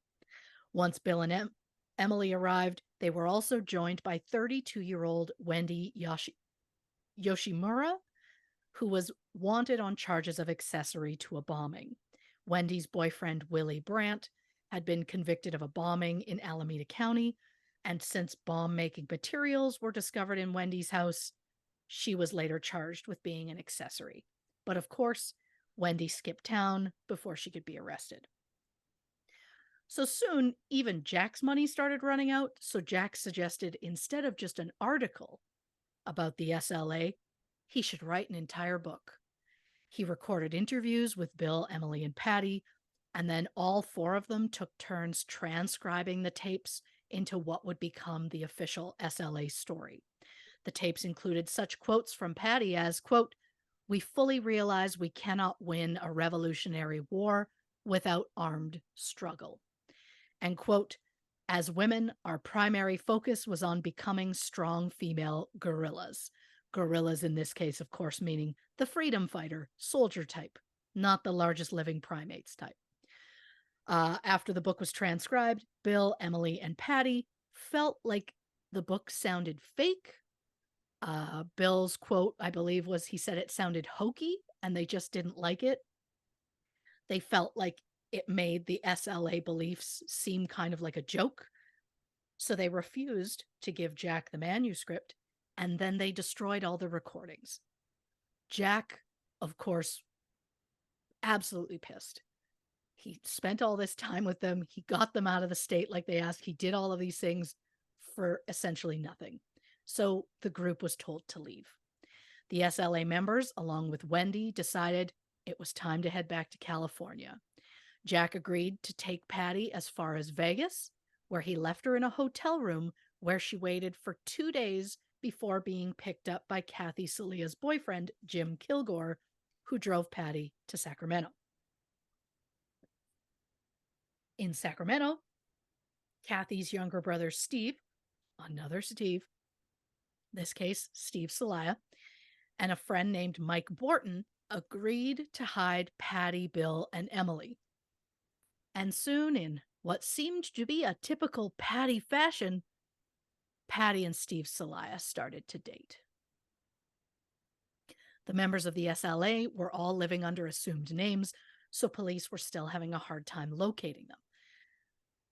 Once Bill and Emily arrived, they were also joined by 32-year-old Wendy Yoshimura, who was wanted on charges of accessory to a bombing. Wendy's boyfriend, Willie Brandt, had been convicted of a bombing in Alameda County, and since bomb-making materials were discovered in Wendy's house, she was later charged with being an accessory. But of course, Wendy skipped town before she could be arrested. So soon, even Jack's money started running out, so Jack suggested instead of just an article about the SLA, he should write an entire book. He recorded interviews with Bill, Emily, and Patty, and then all 4 of them took turns transcribing the tapes into what would become the official SLA story. The tapes included such quotes from Patty as, quote, "We fully realize we cannot win a revolutionary war without armed struggle." And, quote, "As women, our primary focus was on becoming strong female guerrillas." Guerrillas in this case, of course, meaning the freedom fighter, soldier type, not the largest living primates type. After the book was transcribed, Bill, Emily, and Patty felt like the book sounded fake. Bill's quote, I believe, was he said it sounded hokey and they just didn't like it. They felt like it made the SLA beliefs seem kind of like a joke. So they refused to give Jack the manuscript, and then they destroyed all the recordings. Jack, of course, absolutely pissed. He spent all this time with them. He got them out of the state like they asked. He did all of these things for essentially nothing. So the group was told to leave. The SLA members, along with Wendy, decided it was time to head back to California. Jack agreed to take Patty as far as Vegas, where he left her in a hotel room where she waited for 2 days before being picked up by Kathy Salia's boyfriend, Jim Kilgore, who drove Patty to Sacramento. In Sacramento, Kathy's younger brother, Steve, another Steve, this case, Steve Salia, and a friend named Mike Borton agreed to hide Patty, Bill, and Emily. And soon, in what seemed to be a typical Patty fashion, Patty and Steve Salia started to date. The members of the SLA were all living under assumed names, so police were still having a hard time locating them.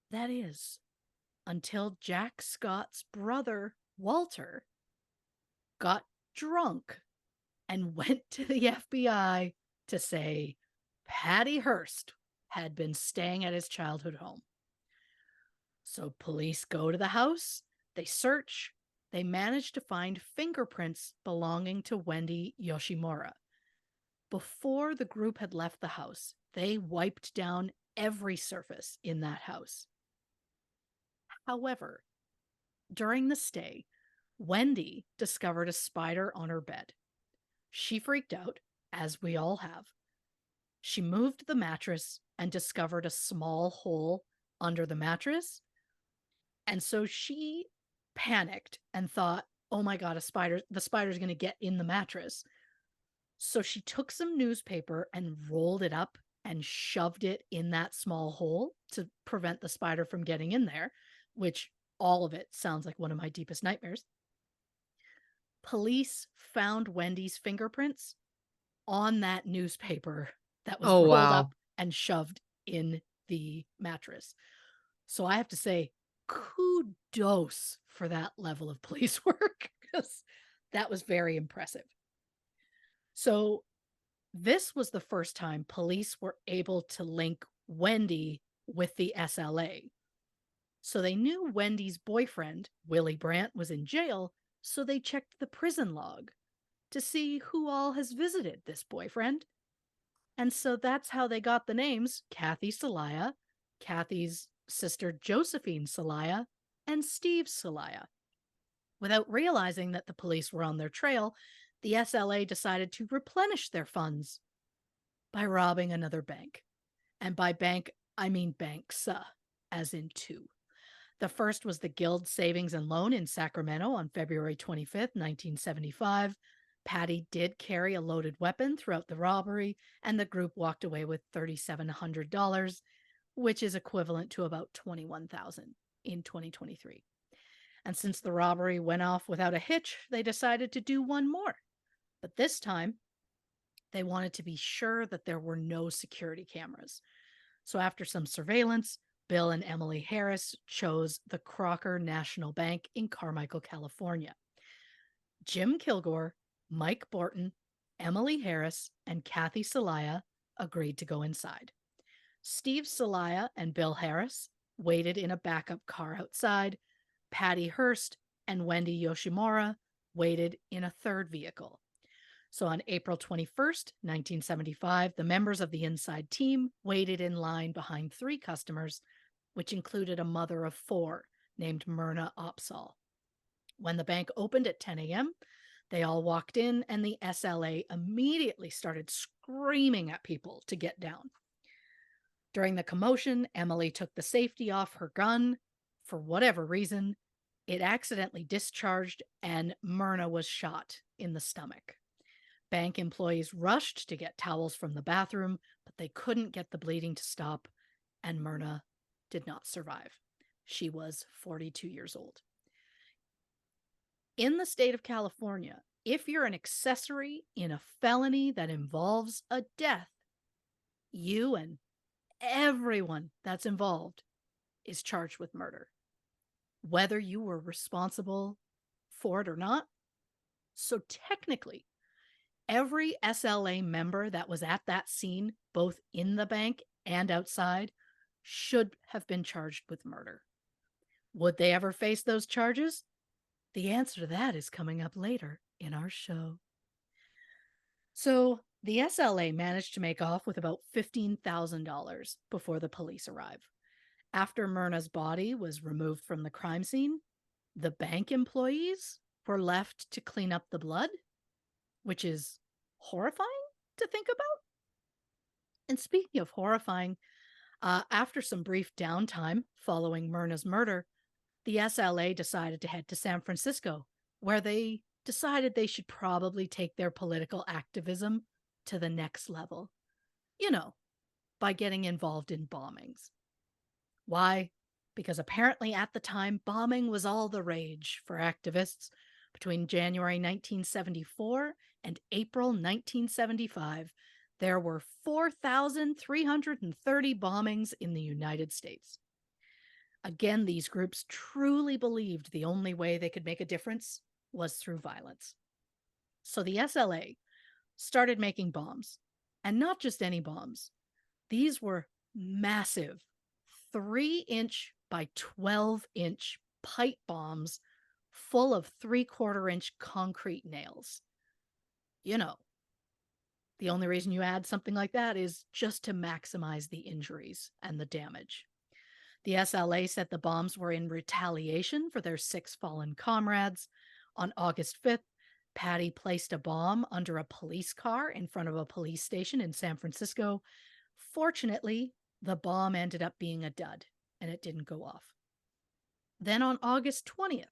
That is, until Jack Scott's brother, Walter, got drunk and went to the FBI to say Patty Hearst had been staying at his childhood home. So police go to the house, they search, they manage to find fingerprints belonging to Wendy Yoshimura. Before the group had left the house, they wiped down every surface in that house. However, during the stay, Wendy discovered a spider on her bed. She freaked out, as we all have. She moved the mattress and discovered a small hole under the mattress. And so she panicked and thought, oh my God, the spider's going to get in the mattress. So she took some newspaper and rolled it up and shoved it in that small hole to prevent the spider from getting in there, which all of it sounds like one of my deepest nightmares. Police found Wendy's fingerprints on that newspaper that was rolled up and shoved in the mattress. So I have to say, kudos for that level of police work, because that was very impressive. So this was the first time police were able to link Wendy with the SLA. So they knew Wendy's boyfriend, Willie Brandt, was in jail, so they checked the prison log to see who all has visited this boyfriend. And so that's how they got the names Kathy Salia, Kathy's sister Josephine Salia, and Steve Salia. Without realizing that the police were on their trail, the SLA decided to replenish their funds by robbing another bank. And by bank, I mean banks, as in two. The first was the Guild Savings and Loan in Sacramento on February 25th, 1975. Patty did carry a loaded weapon throughout the robbery, and the group walked away with $3,700, which is equivalent to about $21,000 in 2023. And since the robbery went off without a hitch, they decided to do one more. But this time, they wanted to be sure that there were no security cameras. So after some surveillance, Bill and Emily Harris chose the Crocker National Bank in Carmichael, California. Jim Kilgore, Mike Borton, Emily Harris, and Kathy Salia agreed to go inside. Steve Salia and Bill Harris waited in a backup car outside. Patty Hearst and Wendy Yoshimura waited in a third vehicle. So on April 21st, 1975, the members of the inside team waited in line behind 3 customers, which included a mother of 4 named Myrna Opsahl. When the bank opened at 10 a.m., they all walked in, and the SLA immediately started screaming at people to get down. During the commotion, Emily took the safety off her gun. For whatever reason, it accidentally discharged, and Myrna was shot in the stomach. Bank employees rushed to get towels from the bathroom, but they couldn't get the bleeding to stop, and Myrna did not survive. She was 42 years old. In the state of California, if you're an accessory in a felony that involves a death, you and everyone that's involved is charged with murder, whether you were responsible for it or not. So technically, every SLA member that was at that scene, both in the bank and outside, should have been charged with murder. Would they ever face those charges? The answer to that is coming up later in our show. So the SLA managed to make off with about $15,000 before the police arrive. After Myrna's body was removed from the crime scene, the bank employees were left to clean up the blood, which is horrifying to think about. And speaking of horrifying, after some brief downtime following Myrna's murder, the SLA decided to head to San Francisco, where they decided they should probably take their political activism to the next level. You know, by getting involved in bombings. Why? Because apparently at the time, bombing was all the rage for activists. Between January 1974 and April 1975, there were 4,330 bombings in the United States. Again, these groups truly believed the only way they could make a difference was through violence. So the SLA started making bombs, and not just any bombs. These were massive 3-inch by 12-inch pipe bombs full of 3/4-inch concrete nails. You know, the only reason you add something like that is just to maximize the injuries and the damage. The SLA said the bombs were in retaliation for their 6 fallen comrades. On August 5th, Patty placed a bomb under a police car in front of a police station in San Francisco. Fortunately, the bomb ended up being a dud, and it didn't go off. Then on August 20th,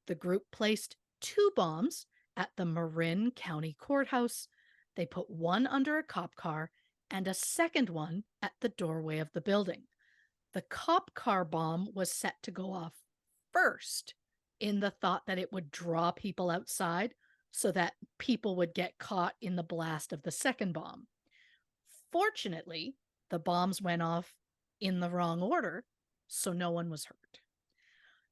the group placed 2 bombs at the Marin County Courthouse. They put one under a cop car and a second one at the doorway of the building. The cop car bomb was set to go off first, in the thought that it would draw people outside so that people would get caught in the blast of the second bomb. Fortunately, the bombs went off in the wrong order, so no one was hurt.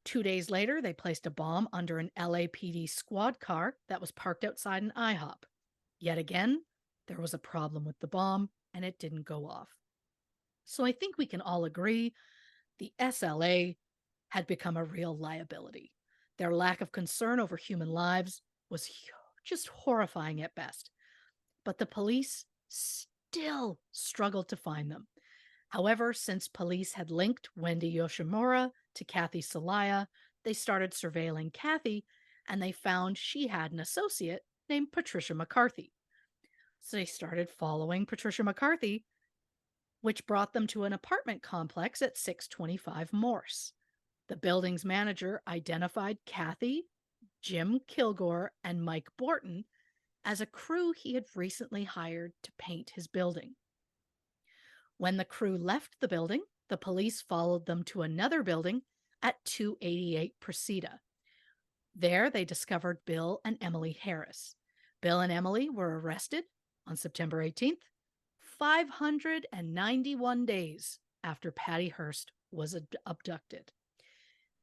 2 days later, they placed a bomb under an LAPD squad car that was parked outside an IHOP. Yet again, there was a problem with the bomb, and it didn't go off. So I think we can all agree the SLA had become a real liability. Their lack of concern over human lives was just horrifying at best. But the police still struggled to find them. However, since police had linked Wendy Yoshimura to Kathy Salaya, they started surveilling Kathy, and they found she had an associate named Patricia McCarthy. So they started following Patricia McCarthy, which brought them to an apartment complex at 625 Morse. The building's manager identified Kathy, Jim Kilgore, and Mike Borton as a crew he had recently hired to paint his building. When the crew left the building, the police followed them to another building at 288 Presida. There, they discovered Bill and Emily Harris. Bill and Emily were arrested on September 18th, 591 days after Patty Hearst was abducted.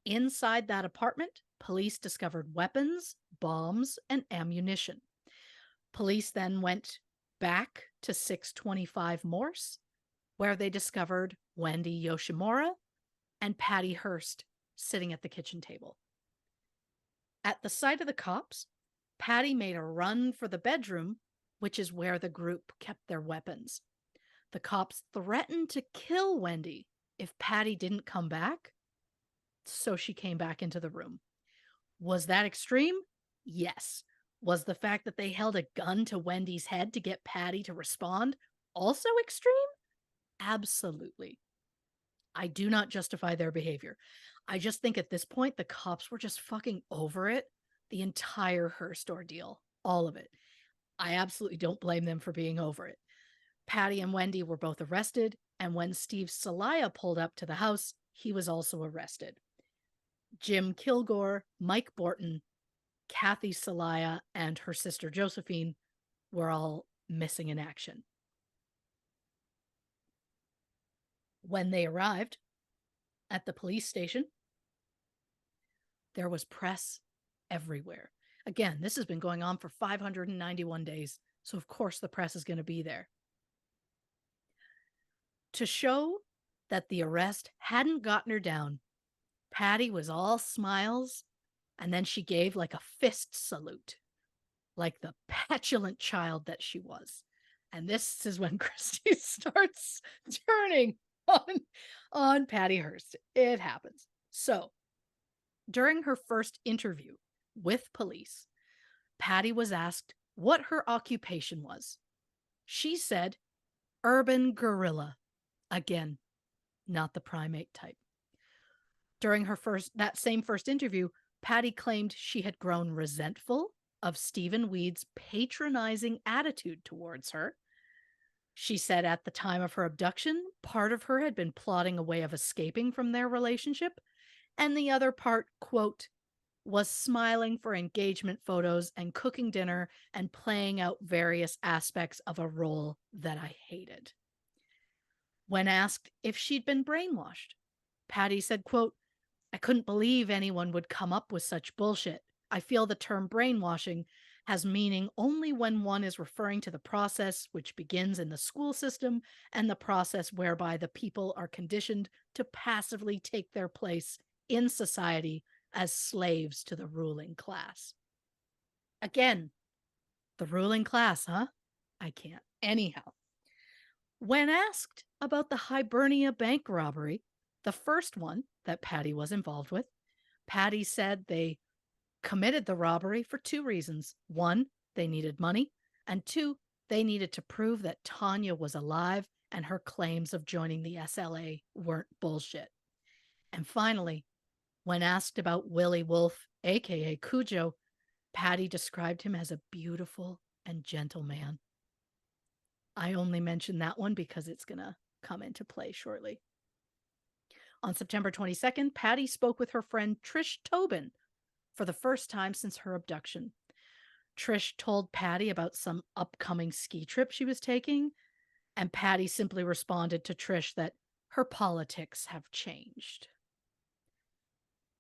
Inside that apartment, police discovered weapons, bombs, and ammunition. Police then went back to 625 Morse, where they discovered Wendy Yoshimura and Patty Hearst sitting at the kitchen table. At the sight of the cops, Patty made a run for the bedroom, which is where the group kept their weapons. The cops threatened to kill Wendy if Patty didn't come back, so she came back into the room. Was that extreme? Yes. Was the fact that they held a gun to Wendy's head to get Patty to respond also extreme? Absolutely. I do not justify their behavior. I just think at this point, the cops were just fucking over it. The entire Hearst ordeal, all of it. I absolutely don't blame them for being over it. Patty and Wendy were both arrested, and when Steve Salaya pulled up to the house, he was also arrested. Jim Kilgore, Mike Borton, Kathy Salaya, and her sister Josephine were all missing in action. When they arrived at the police station, there was press everywhere. Again, this has been going on for 591 days, so of course the press is going to be there. To show that the arrest hadn't gotten her down, Patty was all smiles, and then she gave like a fist salute, like the petulant child that she was. And this is when Christy starts turning on Patty Hearst. It happens. So, during her first interview with police, Patty was asked what her occupation was. She said, urban gorilla. Again, not the primate type. During that same first interview, Patty claimed she had grown resentful of Stephen Weed's patronizing attitude towards her. She said at the time of her abduction, part of her had been plotting a way of escaping from their relationship, and the other part, quote, was smiling for engagement photos and cooking dinner and playing out various aspects of a role that I hated. When asked if she'd been brainwashed, Patty said, quote, I couldn't believe anyone would come up with such bullshit. I feel the term brainwashing has meaning only when one is referring to the process which begins in the school system and the process whereby the people are conditioned to passively take their place in society as slaves to the ruling class. Again, the ruling class, huh? I can't. Anyhow, when asked about the Hibernia bank robbery, the first one that Patty was involved with, Patty said they committed the robbery for two reasons. One, they needed money, and two, they needed to prove that Tanya was alive and her claims of joining the SLA weren't bullshit. And finally, when asked about Willie Wolf, aka Cujo, Patty described him as a beautiful and gentle man. I only mention that one because it's going to come into play shortly. On September 22nd, Patty spoke with her friend Trish Tobin for the first time since her abduction. Trish told Patty about some upcoming ski trip she was taking, and Patty simply responded to Trish that her politics have changed.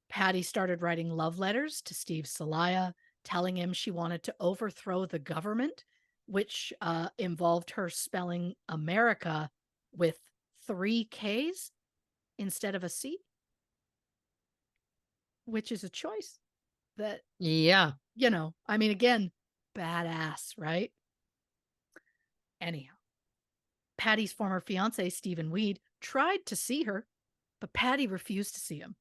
Patty started writing love letters to Steve Salaya, telling him she wanted to overthrow the government, which involved her spelling America with 3 Ks instead of a C, which is a choice that, yeah, you know, I mean, again, badass, right? Anyhow, Patty's former fiance, Stephen Weed, tried to see her, but Patty refused to see him.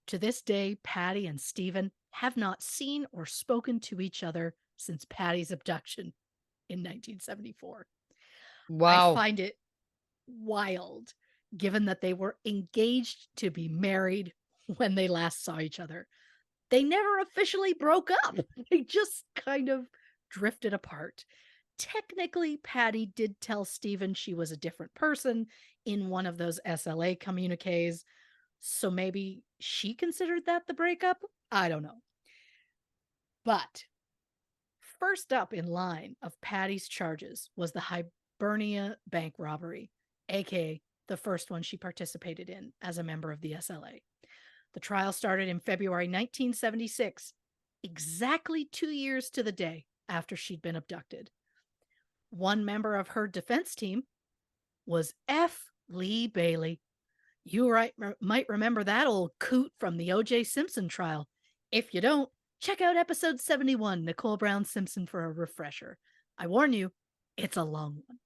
To this day, Patty and Stephen have not seen or spoken to each other since Patty's abduction in 1974. wow. I find it wild, given that they were engaged to be married when they last saw each other. They never officially broke up. They just kind of drifted apart. Technically, Patty did tell Stephen she was a different person in one of those SLA communiques, so maybe she considered that the breakup? I don't know. But first up in line of Patty's charges was the Hibernia bank robbery, aka the first one she participated in as a member of the SLA. The trial started in February 1976, exactly 2 years to the day after she'd been abducted. One member of her defense team was F. Lee Bailey. You might remember that old coot from the O.J. Simpson trial. If you don't, check out episode 71, Nicole Brown Simpson, for a refresher. I warn you, it's a long one.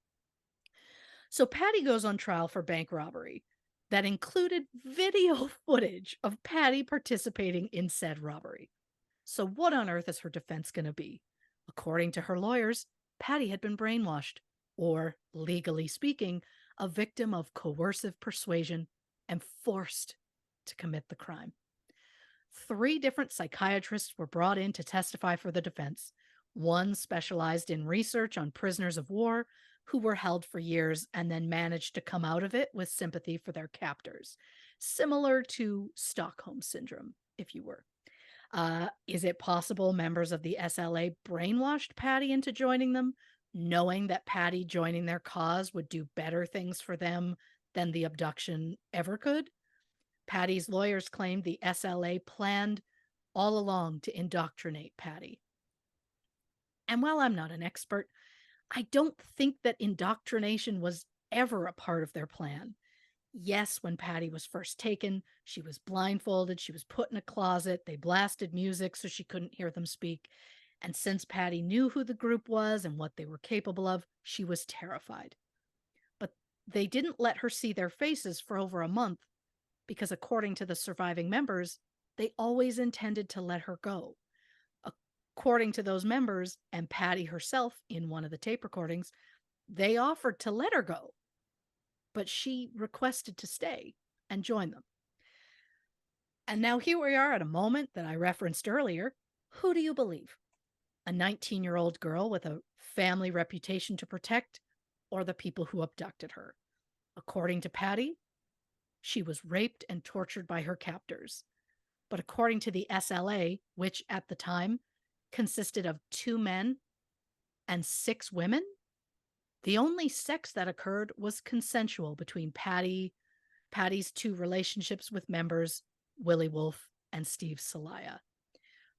So Patty goes on trial for bank robbery that included video footage of Patty participating in said robbery. So what on earth is her defense going to be? According to her lawyers, Patty had been brainwashed, or, legally speaking, a victim of coercive persuasion and forced to commit the crime. 3 different psychiatrists were brought in to testify for the defense. One specialized in research on prisoners of war who were held for years and then managed to come out of it with sympathy for their captors, similar to Stockholm Syndrome, if you were. Is it possible members of the SLA brainwashed Patty into joining them, knowing that Patty joining their cause would do better things for them than the abduction ever could? Patty's lawyers claimed the SLA planned all along to indoctrinate Patty. And while I'm not an expert, I don't think that indoctrination was ever a part of their plan. Yes, when Patty was first taken, she was blindfolded, she was put in a closet, they blasted music so she couldn't hear them speak. And since Patty knew who the group was and what they were capable of, she was terrified. But they didn't let her see their faces for over a month because, according to the surviving members, they always intended to let her go. According to those members and Patty herself in one of the tape recordings, they offered to let her go, but she requested to stay and join them. And now here we are at a moment that I referenced earlier. Who do you believe? A 19-year-old girl with a family reputation to protect, or the people who abducted her? According to Patty, she was raped and tortured by her captors. But according to the SLA, which at the time consisted of 2 men and 6 women, the only sex that occurred was consensual between Patty's 2 relationships with members, Willie Wolf and Steve Celaya.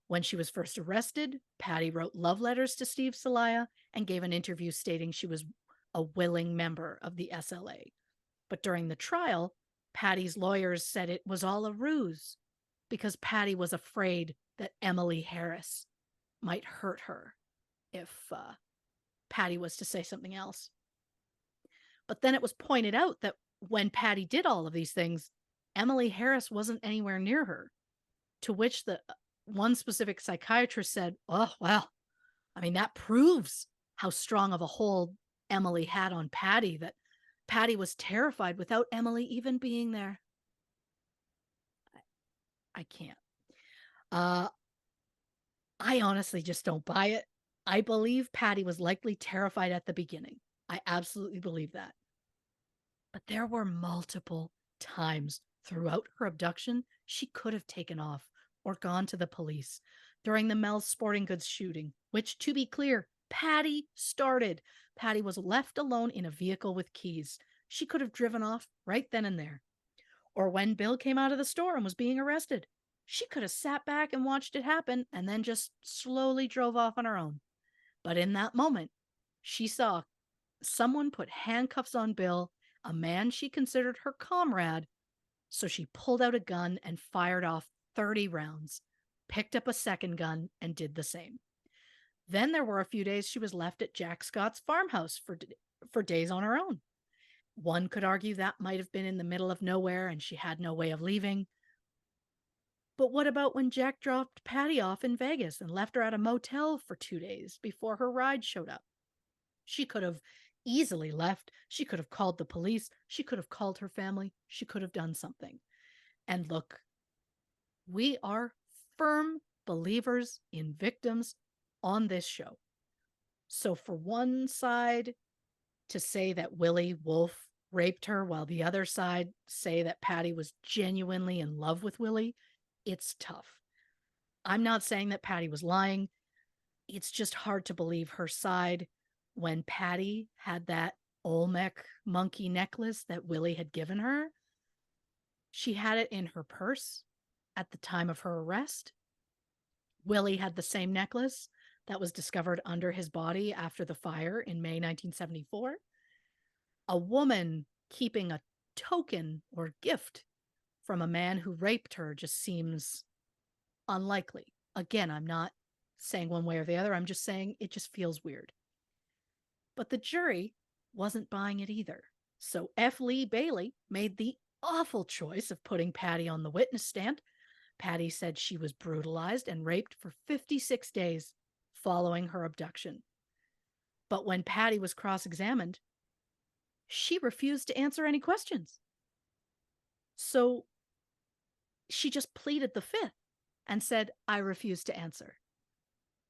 When she was first arrested, Patty wrote love letters to Steve Celaya and gave an interview stating she was a willing member of the SLA. But during the trial, Patty's lawyers said it was all a ruse because Patty was afraid that Emily Harris might hurt her if Patty was to say something else. But then it was pointed out that when Patty did all of these things, Emily Harris wasn't anywhere near her, to which the one specific psychiatrist said, "Oh, well, I mean, that proves how strong of a hold Emily had on Patty, that Patty was terrified without Emily even being there." I can't. I honestly just don't buy it. I believe Patty was likely terrified at the beginning. I absolutely believe that. But there were multiple times throughout her abduction she could have taken off or gone to the police. During the Mel's Sporting Goods shooting, which, to be clear, Patty started. Patty was left alone in a vehicle with keys. She could have driven off right then and there. Or when Bill came out of the store and was being arrested, she could have sat back and watched it happen and then just slowly drove off on her own. But in that moment, she saw someone put handcuffs on Bill, a man she considered her comrade, so she pulled out a gun and fired off 30 rounds, picked up a second gun, and did the same. Then there were a few days she was left at Jack Scott's farmhouse for days on her own. One could argue that might have been in the middle of nowhere and she had no way of leaving. But what about when Jack dropped Patty off in Vegas and left her at a motel for 2 days before her ride showed up? She could have easily left. She could have called the police. She could have called her family. She could have done something. And look, we are firm believers in victims on this show. So for one side to say that Willie Wolf raped her while the other side say that Patty was genuinely in love with Willie, it's tough. I'm not saying that Patty was lying. It's just hard to believe her side when Patty had that Olmec monkey necklace that Willie had given her. She had it in her purse at the time of her arrest. Willie had the same necklace that was discovered under his body after the fire in May 1974. A woman keeping a token or gift from a man who raped her just seems unlikely. Again, I'm not saying one way or the other. I'm just saying it just feels weird. But the jury wasn't buying it either. So F. Lee Bailey made the awful choice of putting Patty on the witness stand. Patty said she was brutalized and raped for 56 days following her abduction. But when Patty was cross-examined, she refused to answer any questions. So she just pleaded the fifth and said, I refuse to answer,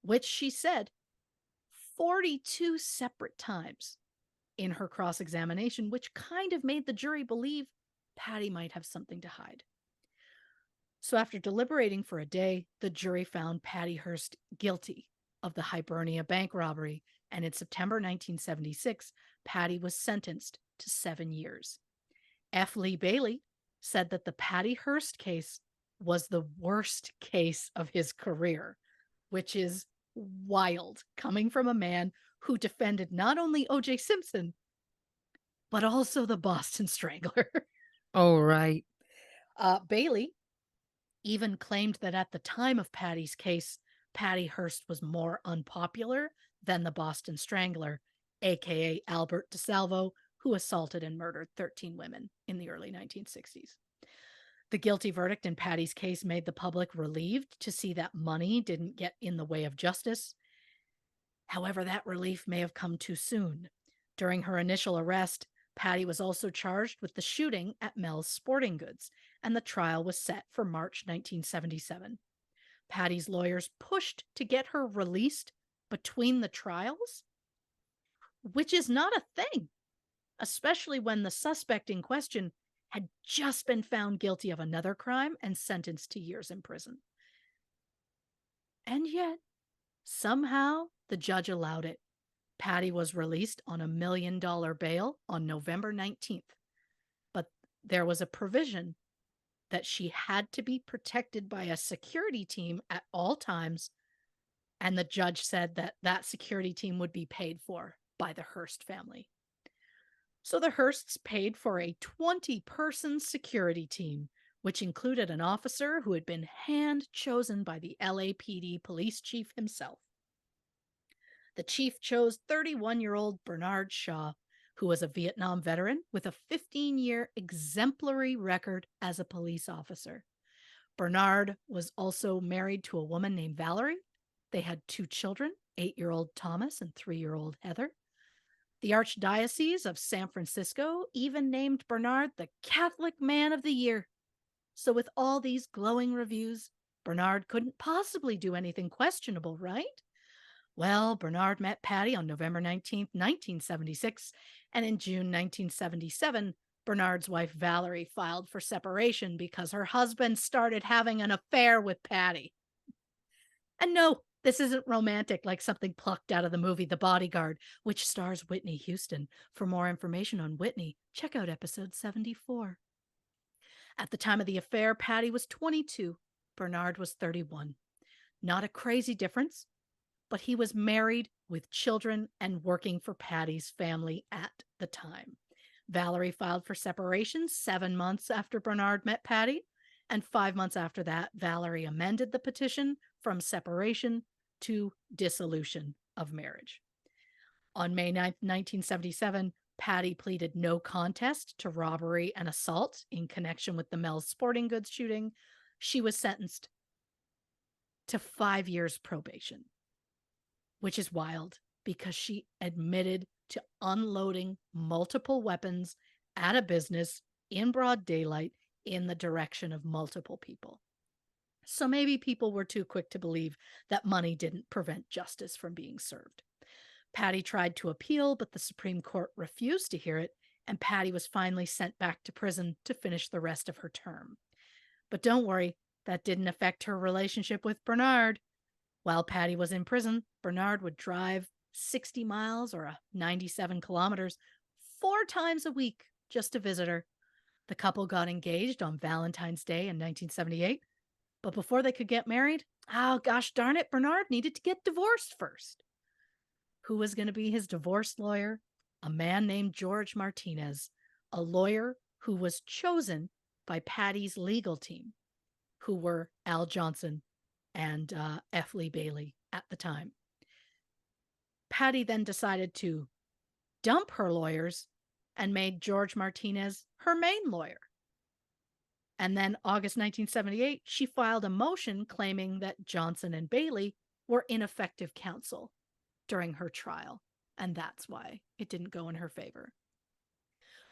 which she said 42 separate times in her cross-examination, which kind of made the jury believe Patty might have something to hide. So after deliberating for a day, the jury found Patty Hearst guilty of the Hibernia bank robbery, and in September 1976, Patty was sentenced to 7 years. F. Lee Bailey said that the Patty Hearst case was the worst case of his career, which is wild, coming from a man who defended not only O.J. Simpson, but also the Boston Strangler. Oh, right. Bailey even claimed that at the time of Patty's case, Patty Hearst was more unpopular than the Boston Strangler, aka Albert DeSalvo, who assaulted and murdered 13 women in the early 1960s. The guilty verdict in Patty's case made the public relieved to see that money didn't get in the way of justice. However, that relief may have come too soon. During her initial arrest, Patty was also charged with the shooting at Mel's Sporting Goods, and the trial was set for March 1977. Patty's lawyers pushed to get her released between the trials, which is not a thing, especially when the suspect in question had just been found guilty of another crime and sentenced to years in prison. And yet, somehow, the judge allowed it. Patty was released on $1 million bail on November 19th. But there was a provision that she had to be protected by a security team at all times, and the judge said that that security team would be paid for by the Hearst family. So the Hearsts paid for a 20-person security team, which included an officer who had been hand-chosen by the LAPD police chief himself. The chief chose 31-year-old Bernard Shaw, who was a Vietnam veteran with a 15-year exemplary record as a police officer. Bernard was also married to a woman named Valerie. They had 2 children, 8-year-old Thomas and 3-year-old Heather. The Archdiocese of San Francisco even named Bernard the Catholic Man of the Year. So with all these glowing reviews, Bernard couldn't possibly do anything questionable, right? Well, Bernard met Patty on November 19th, 1976, and in June 1977, Bernard's wife Valerie filed for separation because her husband started having an affair with Patty. And no, this isn't romantic like something plucked out of the movie The Bodyguard, which stars Whitney Houston. For more information on Whitney, check out episode 74. At the time of the affair, Patty was 22. Bernard was 31. Not a crazy difference, but he was married with children and working for Patty's family at the time. Valerie filed for separation 7 months after Bernard met Patty, and 5 months after that, Valerie amended the petition from separation to dissolution of marriage. On May 9th, 1977, Patty pleaded no contest to robbery and assault in connection with the Mel's Sporting Goods shooting. She was sentenced to 5 years probation, which is wild because she admitted to unloading multiple weapons at a business in broad daylight in the direction of multiple people. So maybe people were too quick to believe that money didn't prevent justice from being served. Patty tried to appeal, but the Supreme Court refused to hear it, and Patty was finally sent back to prison to finish the rest of her term. But don't worry, that didn't affect her relationship with Bernard. While Patty was in prison, Bernard would drive 60 miles or 97 kilometers 4 times a week just to visit her. The couple got engaged on Valentine's Day in 1978, but before they could get married, oh gosh darn it, Bernard needed to get divorced first. Who was going to be his divorce lawyer? A man named George Martinez, a lawyer who was chosen by Patty's legal team, who were Al Johnson and F. Lee Bailey at the time. Patty then decided to dump her lawyers and made George Martinez her main lawyer. And then August 1978, she filed a motion claiming that Johnson and Bailey were ineffective counsel during her trial. And that's why it didn't go in her favor.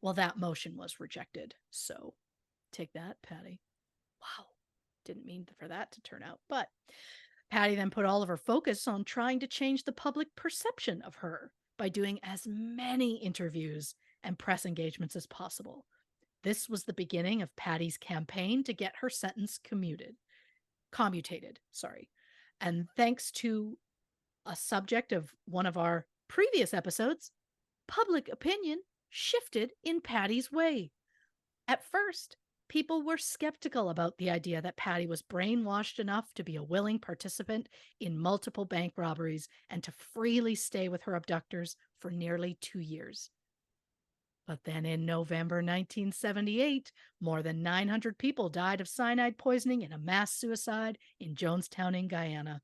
Well, that motion was rejected. So take that, Patty. Wow. Didn't mean for that to turn out. But Patty then put all of her focus on trying to change the public perception of her by doing as many interviews and press engagements as possible. This was the beginning of Patty's campaign to get her sentence commutated. And thanks to a subject of one of our previous episodes, public opinion shifted in Patty's way. At first, people were skeptical about the idea that Patty was brainwashed enough to be a willing participant in multiple bank robberies and to freely stay with her abductors for nearly 2 years. But then in November 1978, more than 900 people died of cyanide poisoning in a mass suicide in Jonestown in Guyana.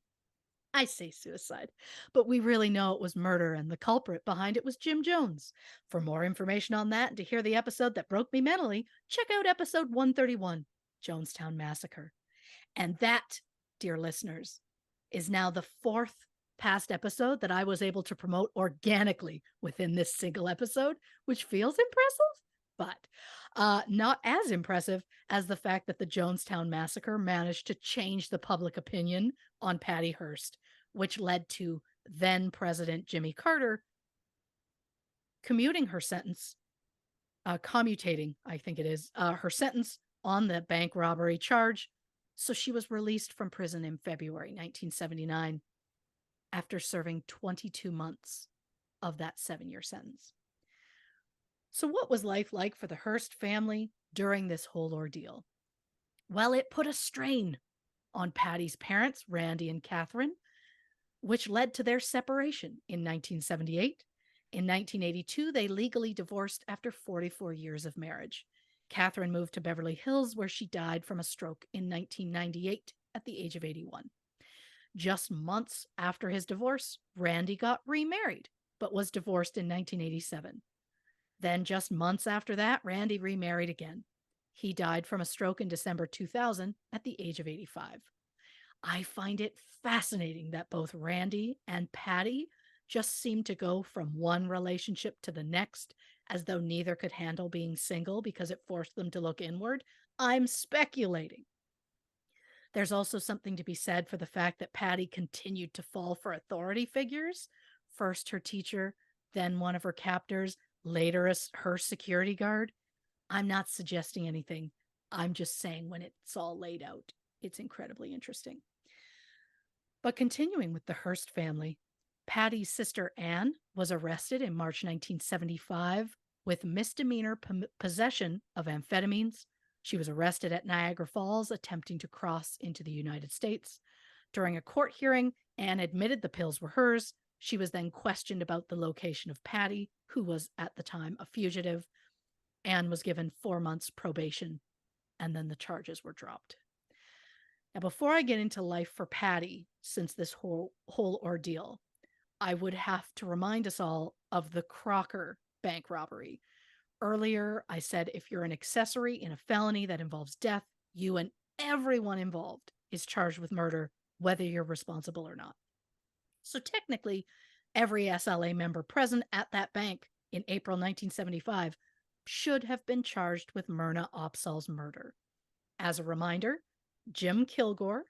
I say suicide, but we really know it was murder, and the culprit behind it was Jim Jones. For more information on that and to hear the episode that broke me mentally, check out episode 131, Jonestown Massacre. And that, dear listeners, is now the 4th past episode that I was able to promote organically within this single episode, which feels impressive, but not as impressive as the fact that the Jonestown Massacre managed to change the public opinion on Patty Hearst, which led to then President Jimmy Carter commutating, I think it is, her sentence on the bank robbery charge. So she was released from prison in February 1979 after serving 22 months of that 7-year sentence. So what was life like for the Hearst family during this whole ordeal? Well, it put a strain on Patty's parents, Randy and Catherine, which led to their separation in 1978. In 1982, they legally divorced after 44 years of marriage. Catherine moved to Beverly Hills, where she died from a stroke in 1998 at the age of 81. Just months after his divorce, Randy got remarried, but was divorced in 1987. Then just months after that, Randy remarried again. He died from a stroke in December 2000 at the age of 85. I find it fascinating that both Randy and Patty just seemed to go from one relationship to the next, as though neither could handle being single because it forced them to look inward. I'm speculating. There's also something to be said for the fact that Patty continued to fall for authority figures, first her teacher, then one of her captors, later her security guard. I'm not suggesting anything. I'm just saying when it's all laid out, it's incredibly interesting. But continuing with the Hearst family, Patty's sister Anne was arrested in March 1975 with misdemeanor possession of amphetamines. She was arrested at Niagara Falls attempting to cross into the United States. During a court hearing, Anne admitted the pills were hers. She was then questioned about the location of Patty, who was at the time a fugitive. Anne was given 4 months probation, and then the charges were dropped. Now, before I get into life for Patty, since this whole ordeal, I would have to remind us all of the Crocker bank robbery. Earlier, I said if you're an accessory in a felony that involves death, you and everyone involved is charged with murder, whether you're responsible or not. So technically, every SLA member present at that bank in April 1975 should have been charged with Myrna Opsahl's murder. As a reminder, Jim Kilgore,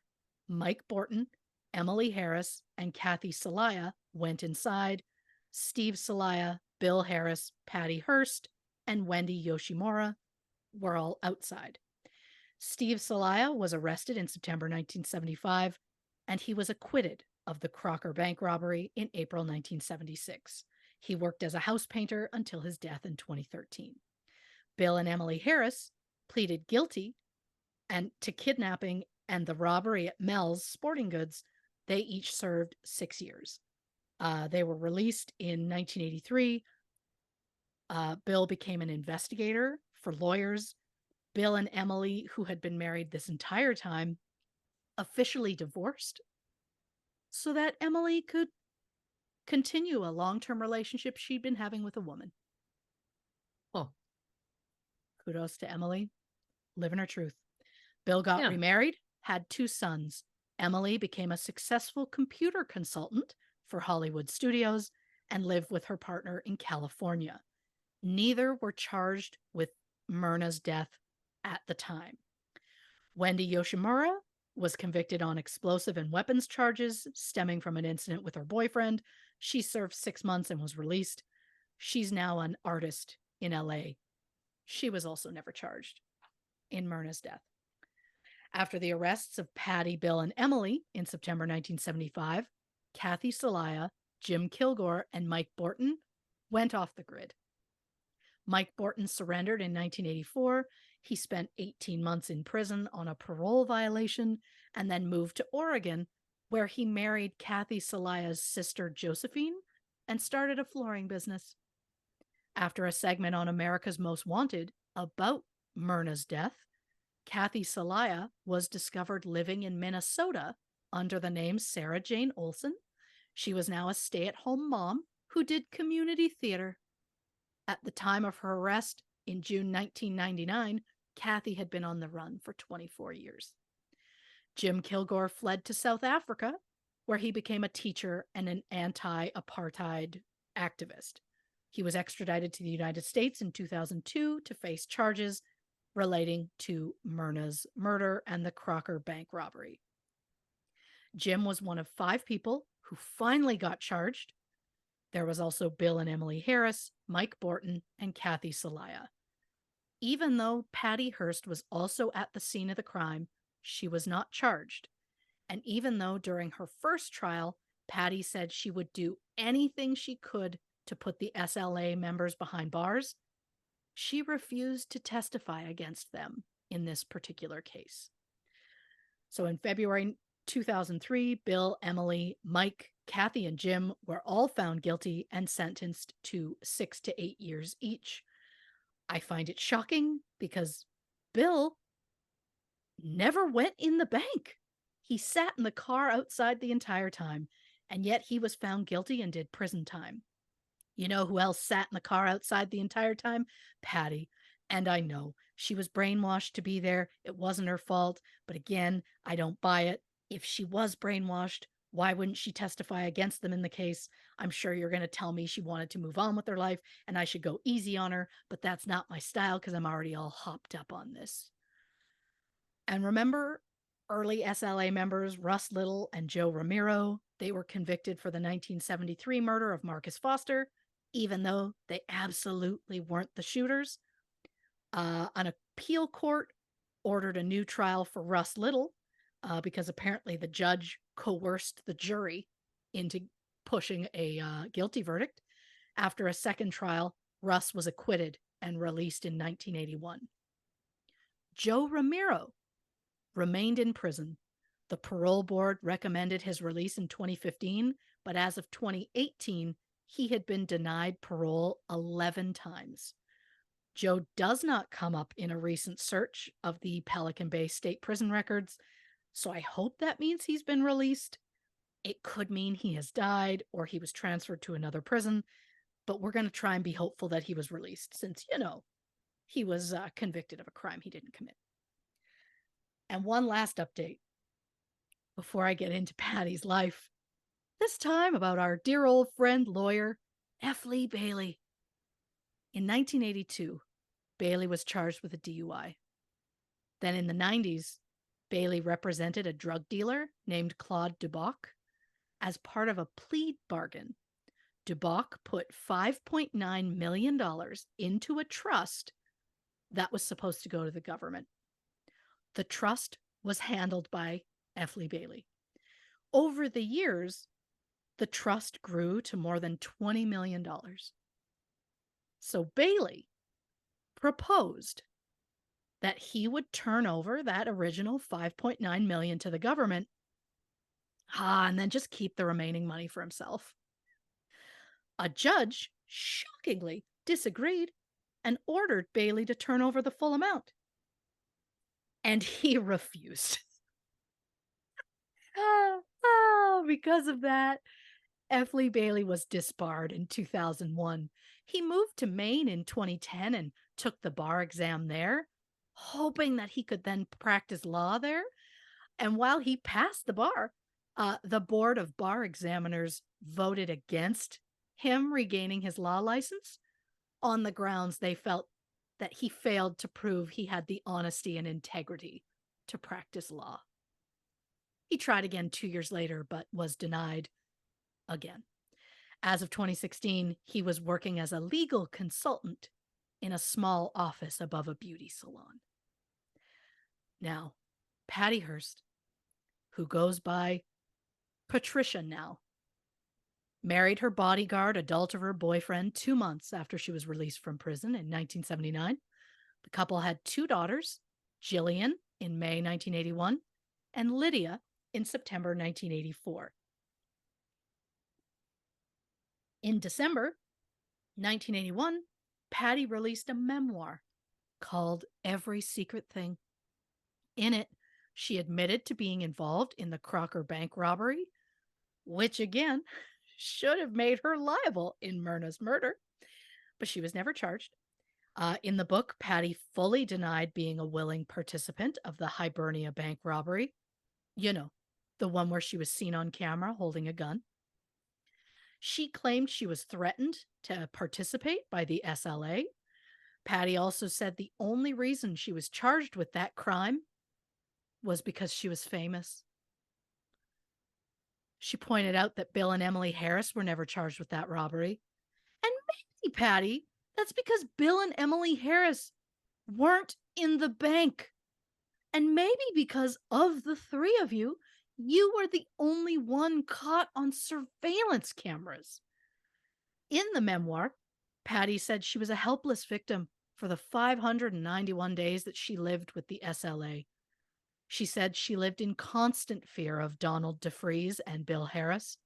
Mike Borton, Emily Harris, and Kathy Celaya went inside. Steve Celaya, Bill Harris, Patty Hearst, and Wendy Yoshimura were all outside. Steve Celaya was arrested in September 1975, and he was acquitted of the Crocker bank robbery in April 1976. He worked as a house painter until his death in 2013. Bill and Emily Harris pleaded guilty to kidnapping and the robbery at Mel's Sporting Goods. They each served 6 years. They were released in 1983. Bill became an investigator for lawyers. Bill and Emily, who had been married this entire time, officially divorced so that Emily could continue a long-term relationship she'd been having with a woman. Oh. Kudos to Emily, living her truth. Bill got remarried, had 2 sons. Emily became a successful computer consultant for Hollywood studios and lived with her partner in California. Neither were charged with Myrna's death at the time. Wendy Yoshimura was convicted on explosive and weapons charges stemming from an incident with her boyfriend. She served 6 months and was released. She's now an artist in LA. She was also never charged in Myrna's death. After the arrests of Patty, Bill, and Emily in September 1975, Kathy Salaya, Jim Kilgore, and Mike Borton went off the grid. Mike Borton surrendered in 1984. He spent 18 months in prison on a parole violation and then moved to Oregon, where he married Kathy Salaya's sister Josephine and started a flooring business. After a segment on America's Most Wanted about Myrna's death, Kathy Salaya was discovered living in Minnesota under the name Sarah Jane Olson. She was now a stay-at-home mom who did community theater. At the time of her arrest in June 1999, Kathy had been on the run for 24 years. Jim Kilgore fled to South Africa, where he became a teacher and an anti-apartheid activist. He was extradited to the United States in 2002 to face charges relating to Myrna's murder and the Crocker bank robbery. Jim was one of 5 people who finally got charged. There was also Bill and Emily Harris, Mike Borton, and Kathy Salaya. Even though Patty Hearst was also at the scene of the crime, she was not charged. And even though during her first trial, Patty said she would do anything she could to put the SLA members behind bars, she refused to testify against them in this particular case. So in February 2003, Bill, Emily, Mike, Kathy, and Jim were all found guilty and sentenced to 6 to 8 years each. I find it shocking because Bill never went in the bank. He sat in the car outside the entire time, and yet he was found guilty and did prison time. You know who else sat in the car outside the entire time? Patty. And I know she was brainwashed to be there. It wasn't her fault. But again, I don't buy it. If she was brainwashed, why wouldn't she testify against them in the case? I'm sure you're going to tell me she wanted to move on with her life and I should go easy on her, but that's not my style because I'm already all hopped up on this. And remember, early SLA members Russ Little and Joe Ramiro, they were convicted for the 1973 murder of Marcus Foster, even though they absolutely weren't the shooters. An appeal court ordered a new trial for Russ Little because apparently the judge coerced the jury into pushing a guilty verdict. After a second trial, Russ was acquitted and released in 1981. Joe Ramiro remained in prison. The parole board recommended his release in 2015, but as of 2018, he had been denied parole 11 times. Joe does not come up in a recent search of the Pelican Bay State Prison records, so I hope that means he's been released. It could mean he has died or he was transferred to another prison, but we're going to try and be hopeful that he was released since, he was convicted of a crime he didn't commit. And one last update before I get into Patty's life. This time about our dear old friend, lawyer, F. Lee Bailey. In 1982, Bailey was charged with a DUI. Then in the 90s, Bailey represented a drug dealer named Claude Duboc. As part of a plea bargain, Duboc put $5.9 million into a trust that was supposed to go to the government. The trust was handled by F. Lee Bailey. Over the years, the trust grew to more than $20 million. So Bailey proposed that he would turn over that original $5.9 million to the government, and then just keep the remaining money for himself. A judge shockingly disagreed and ordered Bailey to turn over the full amount. And he refused. Because of that, F. Lee Bailey was disbarred in 2001. He moved to Maine in 2010 and took the bar exam there, hoping that he could then practice law there. And while he passed the bar, the board of bar examiners voted against him regaining his law license on the grounds they felt that he failed to prove he had the honesty and integrity to practice law. He tried again 2 years later, but was denied again. As of 2016, he was working as a legal consultant in a small office above a beauty salon. Now, Patty Hearst, who goes by Patricia now, married her bodyguard adulterer boyfriend 2 months after she was released from prison in 1979. The couple had 2 daughters, Jillian in May 1981 and Lydia in September 1984. In December 1981, Patty released a memoir called Every Secret Thing. In it, she admitted to being involved in the Crocker bank robbery, which again should have made her liable in Myrna's murder, but she was never charged. In the book, Patty fully denied being a willing participant of the Hibernia bank robbery. You know, the one where she was seen on camera holding a gun. She claimed she was threatened to participate by the SLA. Patty also said the only reason she was charged with that crime was because she was famous. She pointed out that Bill and Emily Harris were never charged with that robbery. And maybe, Patty, that's because Bill and Emily Harris weren't in the bank. And maybe because of the 3 of you, you were the only one caught on surveillance cameras. In the memoir, Patty said she was a helpless victim for the 591 days that she lived with the SLA. She said she lived in constant fear of Donald DeFreeze and Bill Harris.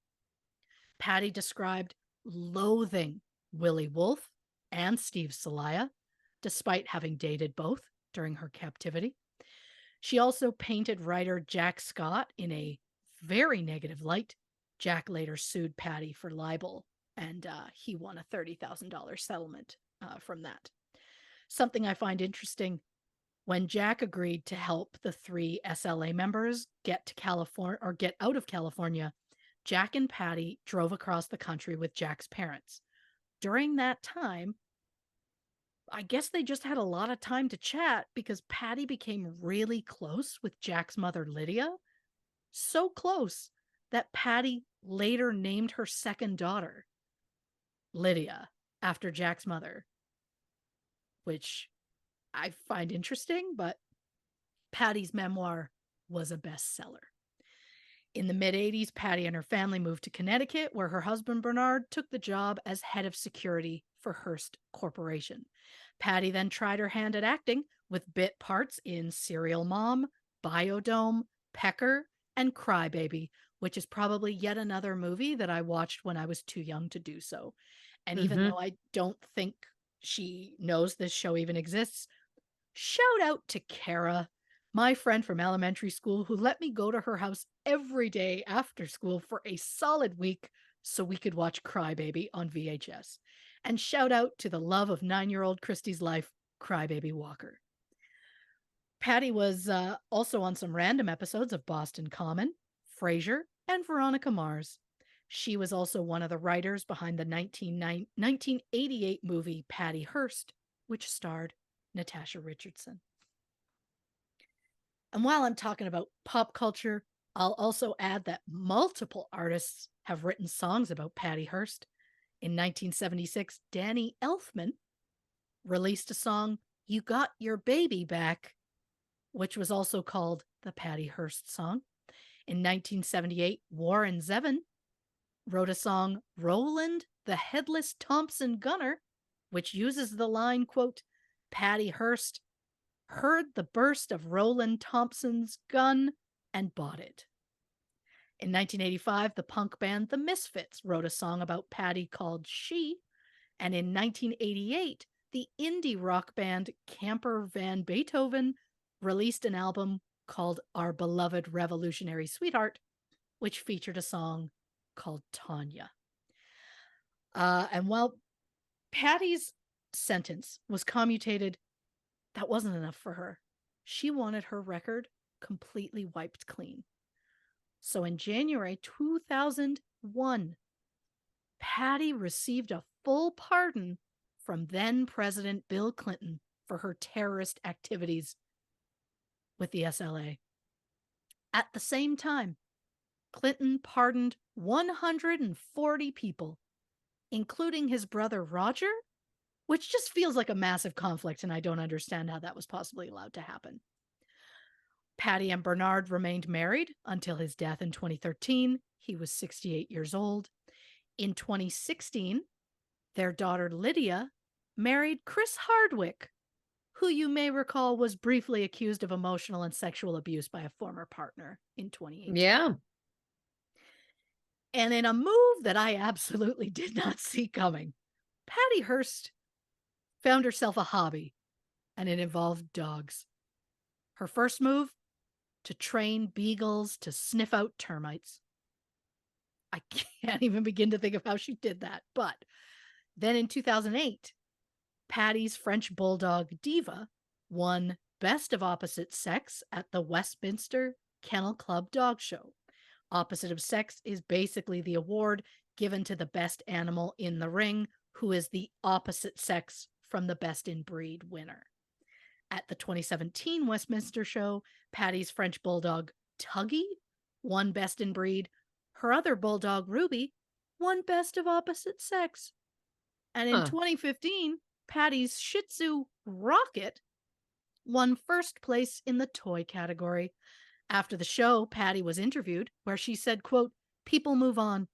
Patty described loathing Willie Wolfe and Steve Salaya, despite having dated both during her captivity. She also painted writer Jack Scott in a very negative light. Jack later sued Patty for libel, and he won a $30,000 settlement from that. Something I find interesting, when Jack agreed to help the 3 SLA members get to California or get out of California, Jack and Patty drove across the country with Jack's parents. During that time, I guess they just had a lot of time to chat because Patty became really close with Jack's mother, Lydia. So close that Patty later named her second daughter Lydia after Jack's mother, which I find interesting, but Patty's memoir was a bestseller. In the mid-'80s, Patty and her family moved to Connecticut, where her husband Bernard took the job as head of security for Hearst Corporation. Patty then tried her hand at acting with bit parts in Serial Mom, Biodome, Pecker, and Crybaby, which is probably yet another movie that I watched when I was too young to do so. And even though I don't think she knows this show even exists, shout out to Kara, my friend from elementary school, who let me go to her house every day after school for a solid week so we could watch Crybaby on VHS. And shout out to the love of 9-year-old Christy's life, Crybaby Walker. Patty was also on some random episodes of Boston Common, Frasier, and Veronica Mars. She was also one of the writers behind the 1988 movie Patty Hearst, which starred Natasha Richardson. And while I'm talking about pop culture, I'll also add that multiple artists have written songs about Patty Hearst. In 1976, Danny Elfman released a song, You Got Your Baby Back, which was also called the Patty Hearst song. In 1978, Warren Zevon wrote a song, Roland the Headless Thompson Gunner, which uses the line, quote, Patty Hearst heard the burst of Roland Thompson's gun and bought it. In 1985, the punk band The Misfits wrote a song about Patty called She, and in 1988, the indie rock band Camper Van Beethoven released an album called Our Beloved Revolutionary Sweetheart, which featured a song called Tanya. And while Patty's sentence was commutated that wasn't enough for her. She wanted her record completely wiped clean. So in January 2001, Patty received a full pardon from then President Bill Clinton for her terrorist activities with the SLA. At the same time, Clinton pardoned 140 people, including his brother Roger, which just feels like a massive conflict, and I don't understand how that was possibly allowed to happen. Patty and Bernard remained married until his death in 2013. He was 68 years old. In 2016, their daughter Lydia married Chris Hardwick, who you may recall was briefly accused of emotional and sexual abuse by a former partner in 2018. Yeah. And in a move that I absolutely did not see coming, Patty Hearst found herself a hobby, and it involved dogs. Her first move, to train beagles to sniff out termites. I can't even begin to think of how she did that. But then in 2008, Patty's French bulldog Diva won Best of Opposite Sex at the Westminster Kennel Club Dog Show. Opposite of Sex is basically the award given to the best animal in the ring, who is the opposite sex from the best in breed winner. At the 2017 Westminster show, Patty's French bulldog Tuggy won Best in Breed. Her other bulldog Ruby won Best of Opposite Sex. And in 2015, Patty's Shih Tzu Rocket won first place in the toy category. After the show, Patty was interviewed where she said, quote, "People move on.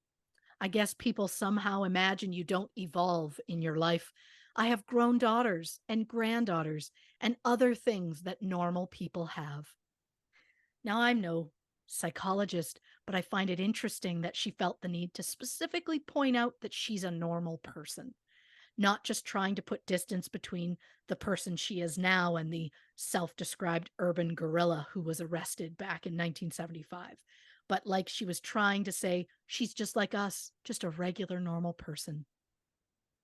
I guess people somehow imagine you don't evolve in your life. I have grown daughters and granddaughters and other things that normal people have." Now, I'm no psychologist, but I find it interesting that she felt the need to specifically point out that she's a normal person, not just trying to put distance between the person she is now and the self-described urban gorilla who was arrested back in 1975. But like she was trying to say, she's just like us, just a regular normal person.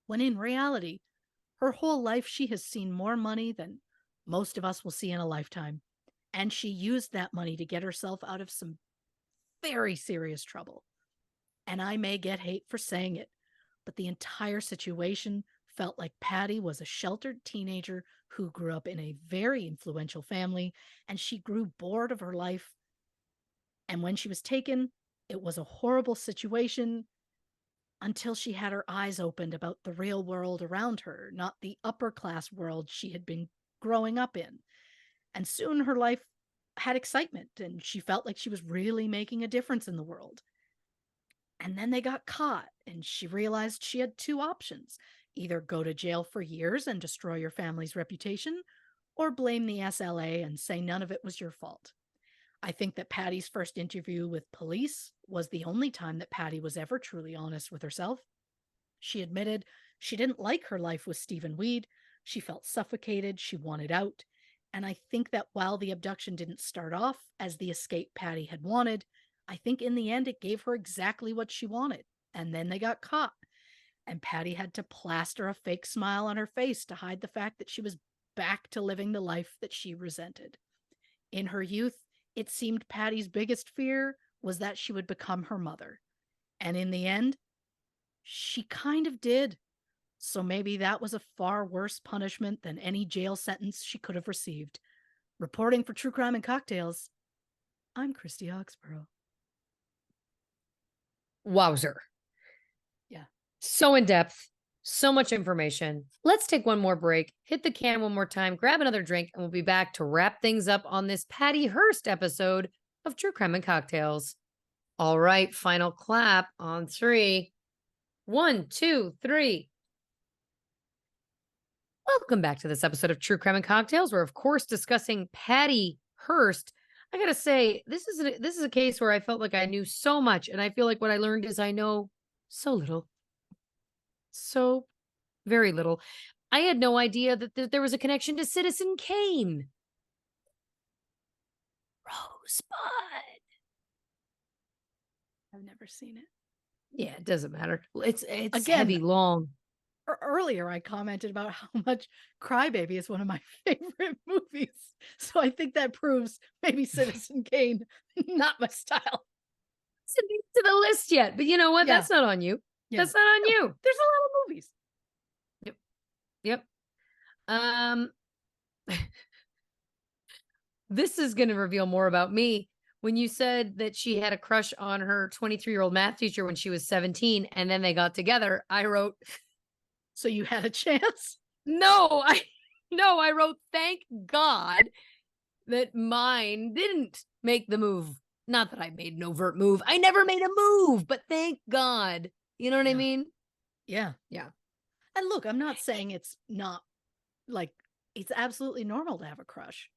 When in reality, her whole life she has seen more money than most of us will see in a lifetime. And she used that money to get herself out of some very serious trouble. And I may get hate for saying it, but the entire situation felt like Patty was a sheltered teenager who grew up in a very influential family, and she grew bored of her life. And when she was taken, it was a horrible situation until she had her eyes opened about the real world around her, not the upper class world she had been growing up in. And soon her life had excitement, and she felt like she was really making a difference in the world. And then they got caught, and she realized she had two options: either go to jail for years and destroy your family's reputation, or blame the SLA and say none of it was your fault. I think that Patty's first interview with police was the only time that Patty was ever truly honest with herself. She admitted she didn't like her life with Stephen Weed. She felt suffocated. She wanted out. And I think that while the abduction didn't start off as the escape Patty had wanted, I think in the end it gave her exactly what she wanted. And then they got caught. And Patty had to plaster a fake smile on her face to hide the fact that she was back to living the life that she resented. In her youth, it seemed Patty's biggest fear was that she would become her mother. And in the end, she kind of did. So maybe that was a far worse punishment than any jail sentence she could have received. Reporting for True Crime and Cocktails, I'm Christy Oxborrow. Wowzer. Yeah. So in depth, so much information. Let's take one more break, hit the can one more time, grab another drink, and we'll be back to wrap things up on this Patty Hearst episode of True Crime and Cocktails. All right, final clap on 3. 1, 2, 3. Welcome back to this episode of True Crime and Cocktails. We're, of course, discussing Patty Hearst. I gotta say, this is a case where I felt like I knew so much, and I feel like what I learned is I know so little. So very little. I had no idea that there was a connection to Citizen Kane. Rosebud. I've never seen it. Yeah, it doesn't matter. It's Again, heavy, long. earlier I commented about how much Crybaby is one of my favorite movies. So I think that proves maybe Citizen Kane, not my style. To the list yet, but you know what? Yeah. That's not on you. Yeah. That's not on No, you. there's a lot of movies. Yep. Yep. Um, this is going to reveal more about me. When you said that she had a crush on her 23-year-old math teacher when she was 17 and then they got together, I wrote, So you had a chance? I wrote, thank God that mine didn't make the move. Not that I made an overt move. I never made a move, but thank God. You know what I mean? Yeah. Yeah. And look, I'm not saying it's not like it's absolutely normal to have a crush.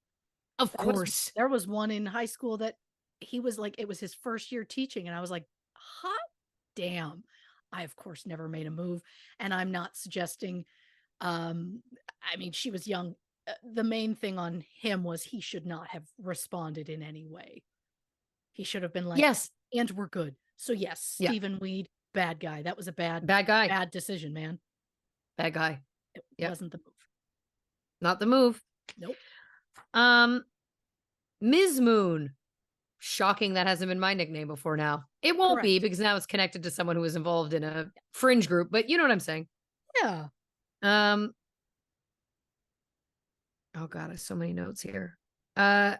Of course. There was one in high school that he was like, it was his first year teaching, and I was like, hot damn. I of course never made a move, and I'm not suggesting I mean, she was young. The main thing on him was he should not have responded in any way. He should have been like, Yes. and we're good. So yes, Yeah. Stephen Weed, bad guy. That was a bad guy. bad decision, man. Bad guy. It wasn't the move. Not the move. Nope. Ms. Moon. Shocking that hasn't been my nickname before now. It won't be because now it's connected to someone who was involved in a fringe group, but you know what I'm saying? Yeah. Oh God, I have so many notes here. The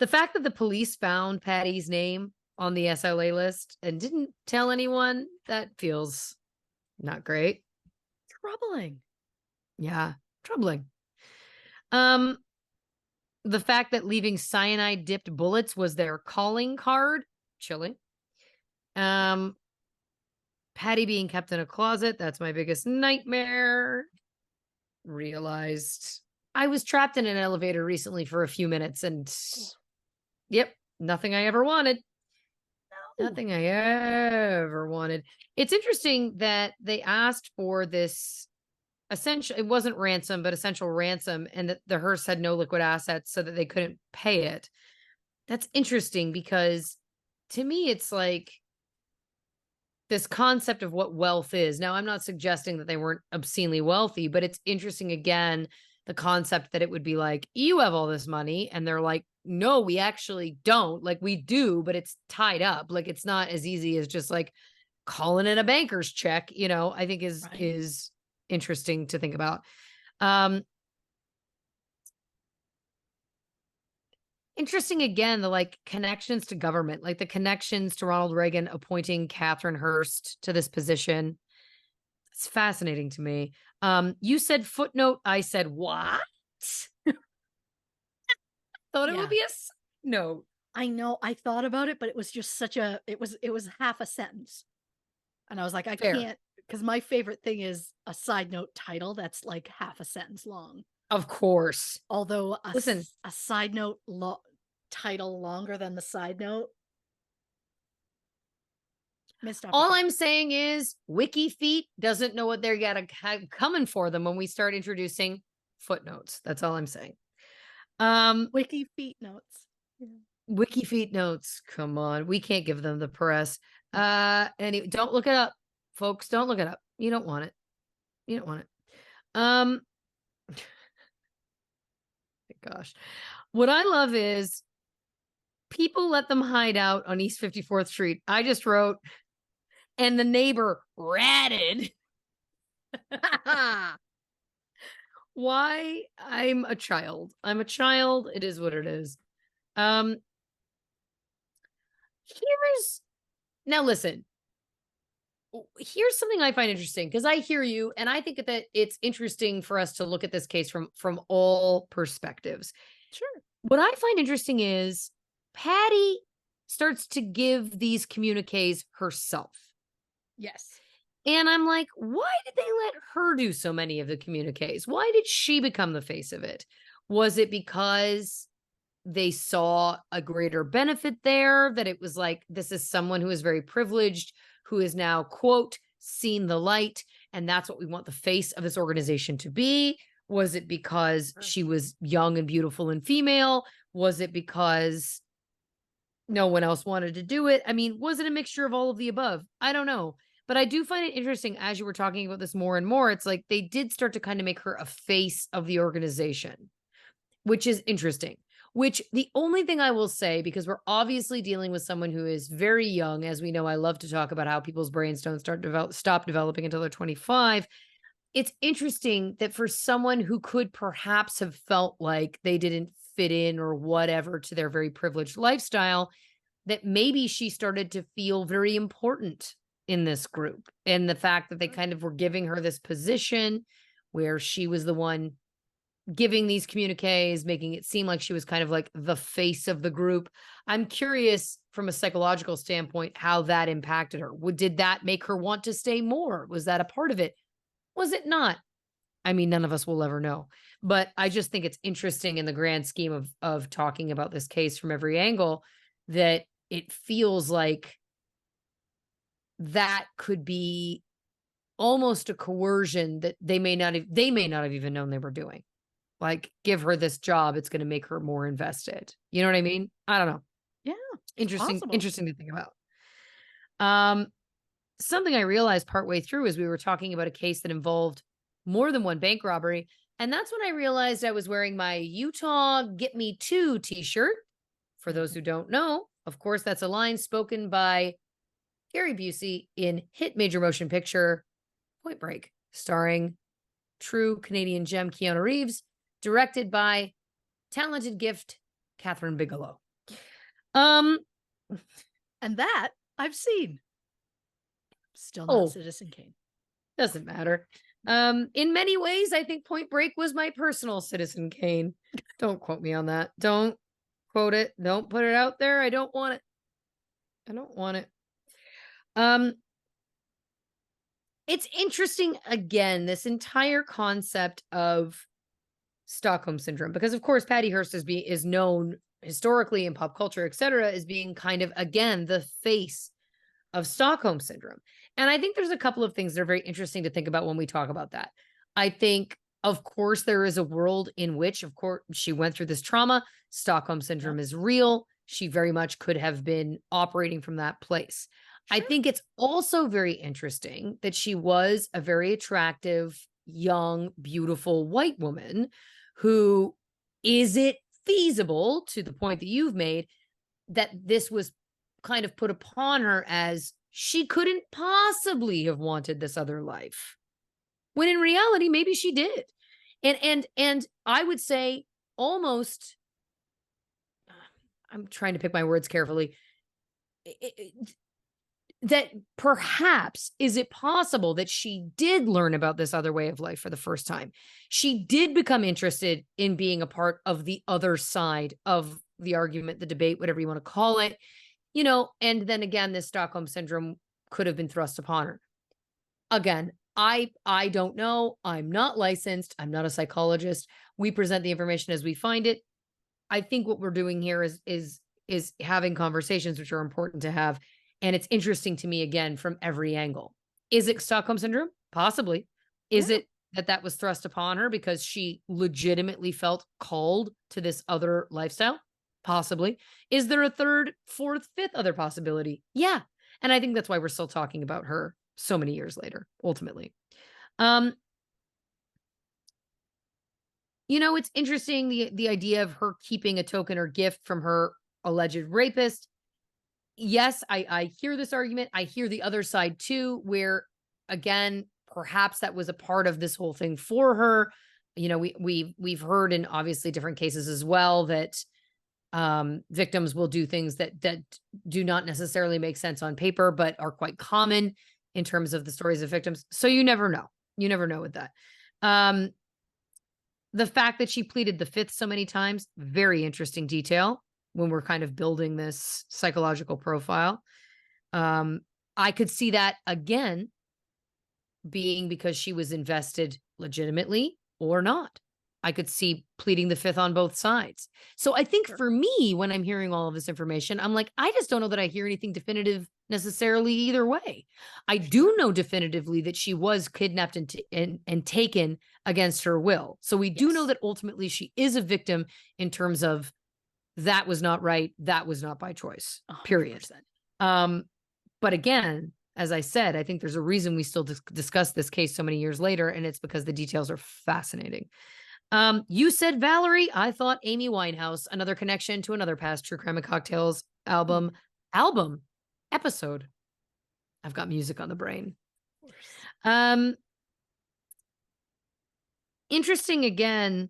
fact that the police found Patty's name on the SLA list and didn't tell anyone, that feels not great. Troubling. Yeah, troubling. The fact that leaving cyanide dipped bullets was their calling card, chilling. Patty being kept in a closet, that's my biggest nightmare. Realized I was trapped in an elevator recently for a few minutes and yep, nothing I ever wanted. Nothing I ever wanted. It's interesting that they asked for this essential, it wasn't ransom, but essential ransom, and that the Hearst had no liquid assets so that they couldn't pay it. That's interesting because to me, it's like this concept of what wealth is. Now, I'm not suggesting that they weren't obscenely wealthy, but it's interesting again, the concept that it would be like, you have all this money. And they're like, no, we actually don't. Like we do, but it's tied up. Like it's not as easy as just like calling in a banker's check, you know, I think is interesting to think about. Interesting again, the like connections to government, like the connections to Ronald Reagan appointing Catherine Hearst to this position. It's fascinating to me. You said footnote. I said what? Thought it would be a note. I know. I thought about it, but it was just such a. It was half a sentence, and I was like, I can't, because my favorite thing is a side note title that's like half a sentence long. Of course. Although a side note title longer than the side note. All I'm saying is Wiki Feet doesn't know what they're coming for them when we start introducing footnotes. That's all I'm saying. Wiki Feet notes. Yeah. Wiki Feet notes. Come on. We can't give them the press. Anyway, don't look it up, folks. Don't look it up. You don't want it. You don't want it. Gosh. What I love is people let them hide out on East 54th Street. I just wrote, and the neighbor ratted. Why? I'm a child. I'm a child. It is what it is. Now listen. Here's something I find interesting because I hear you and I think that it's interesting for us to look at this case from all perspectives. Sure. What I find interesting is Patty starts to give these communiques herself. Yes. And I'm like, why did they let her do so many of the communiques? Why did she become the face of it? Was it because they saw a greater benefit there, that it was like, this is someone who is very privileged, who is now, quote, seen the light, and that's what we want the face of this organization to be? Was it because she was young and beautiful and female? Was it because no one else wanted to do it? I mean, was it a mixture of all of the above? I don't know. But I do find it interesting as you were talking about this more and more. It's like they did start to kind of make her a face of the organization, which is interesting. Which the only thing I will say, because we're obviously dealing with someone who is very young, as we know, I love to talk about how people's brains don't stop developing until they're 25. It's interesting that for someone who could perhaps have felt like they didn't fit in or whatever to their very privileged lifestyle, that maybe she started to feel very important in this group. And the fact that they kind of were giving her this position where she was the one giving these communiques, making it seem like she was kind of like the face of the group. I'm curious from a psychological standpoint how that impacted her. Did that make her want to stay more? Was that a part of it? Was it not? I mean, none of us will ever know. But I just think it's interesting in the grand scheme of talking about this case from every angle that it feels like that could be almost a coercion that they may not have even known they were doing. Like, give her this job, it's going to make her more invested. You know what I mean? I don't know. Yeah. Interesting to think about. Something I realized partway through as we were talking about a case that involved more than one bank robbery. And that's when I realized I was wearing my Utah Get Me Too t-shirt. For those who don't know, of course, that's a line spoken by Gary Busey in hit major motion picture Point Break, starring true Canadian gem Keanu Reeves, directed by talented gift Catherine Bigelow. And that I've seen. Still not Citizen Kane. Doesn't matter. In many ways, I think Point Break was my personal Citizen Kane. Don't quote me on that. Don't quote it. Don't put it out there. I don't want it. I don't want it. It's interesting, again, this entire concept of Stockholm Syndrome, because of course, Patty Hearst is known historically in pop culture, et cetera, as being kind of, again, the face of Stockholm Syndrome. And I think there's a couple of things that are very interesting to think about when we talk about that. I think, of course, there is a world in which, of course, she went through this trauma. Stockholm Syndrome is real. She very much could have been operating from that place. Sure. I think it's also very interesting that she was a very attractive, young, beautiful white woman who, is it feasible, to the point that you've made, that this was kind of put upon her as she couldn't possibly have wanted this other life, when in reality, maybe she did. And I would say almost, I'm trying to pick my words carefully, that perhaps, is it possible that she did learn about this other way of life for the first time? She did become interested in being a part of the other side of the argument, the debate, whatever you want to call it, you know, and then again, this Stockholm Syndrome could have been thrust upon her. Again, I don't know. I'm not licensed. I'm not a psychologist. We present the information as we find it. I think what we're doing here is having conversations, which are important to have. And it's interesting to me, again, from every angle. Is it Stockholm Syndrome? Possibly. Is it that was thrust upon her because she legitimately felt called to this other lifestyle? Possibly. Is there a third, fourth, fifth other possibility? Yeah. And I think that's why we're still talking about her so many years later, ultimately. You know, it's interesting, the idea of her keeping a token or gift from her alleged rapist. Yes, I hear this argument. I hear the other side too, where, again, perhaps that was a part of this whole thing for her. You know, we've heard in obviously different cases as well that victims will do things that do not necessarily make sense on paper, but are quite common in terms of the stories of victims. So you never know. You never know with that. The fact that she pleaded the fifth so many times, very interesting detail when we're kind of building this psychological profile. I could see that again being because she was invested legitimately or not. I could see pleading the fifth on both sides. So I think for me, when I'm hearing all of this information, I'm like, I just don't know that I hear anything definitive necessarily either way. I do know definitively that she was kidnapped and taken against her will. So we do know that ultimately she is a victim in terms of that was not right. That was not by choice, period. 100%. But again, as I said, I think there's a reason we still discuss this case so many years later, and it's because the details are fascinating. You said Valerie. I thought Amy Winehouse. Another connection to another past True Crime and Cocktails album episode. I've got music on the brain. Interesting again.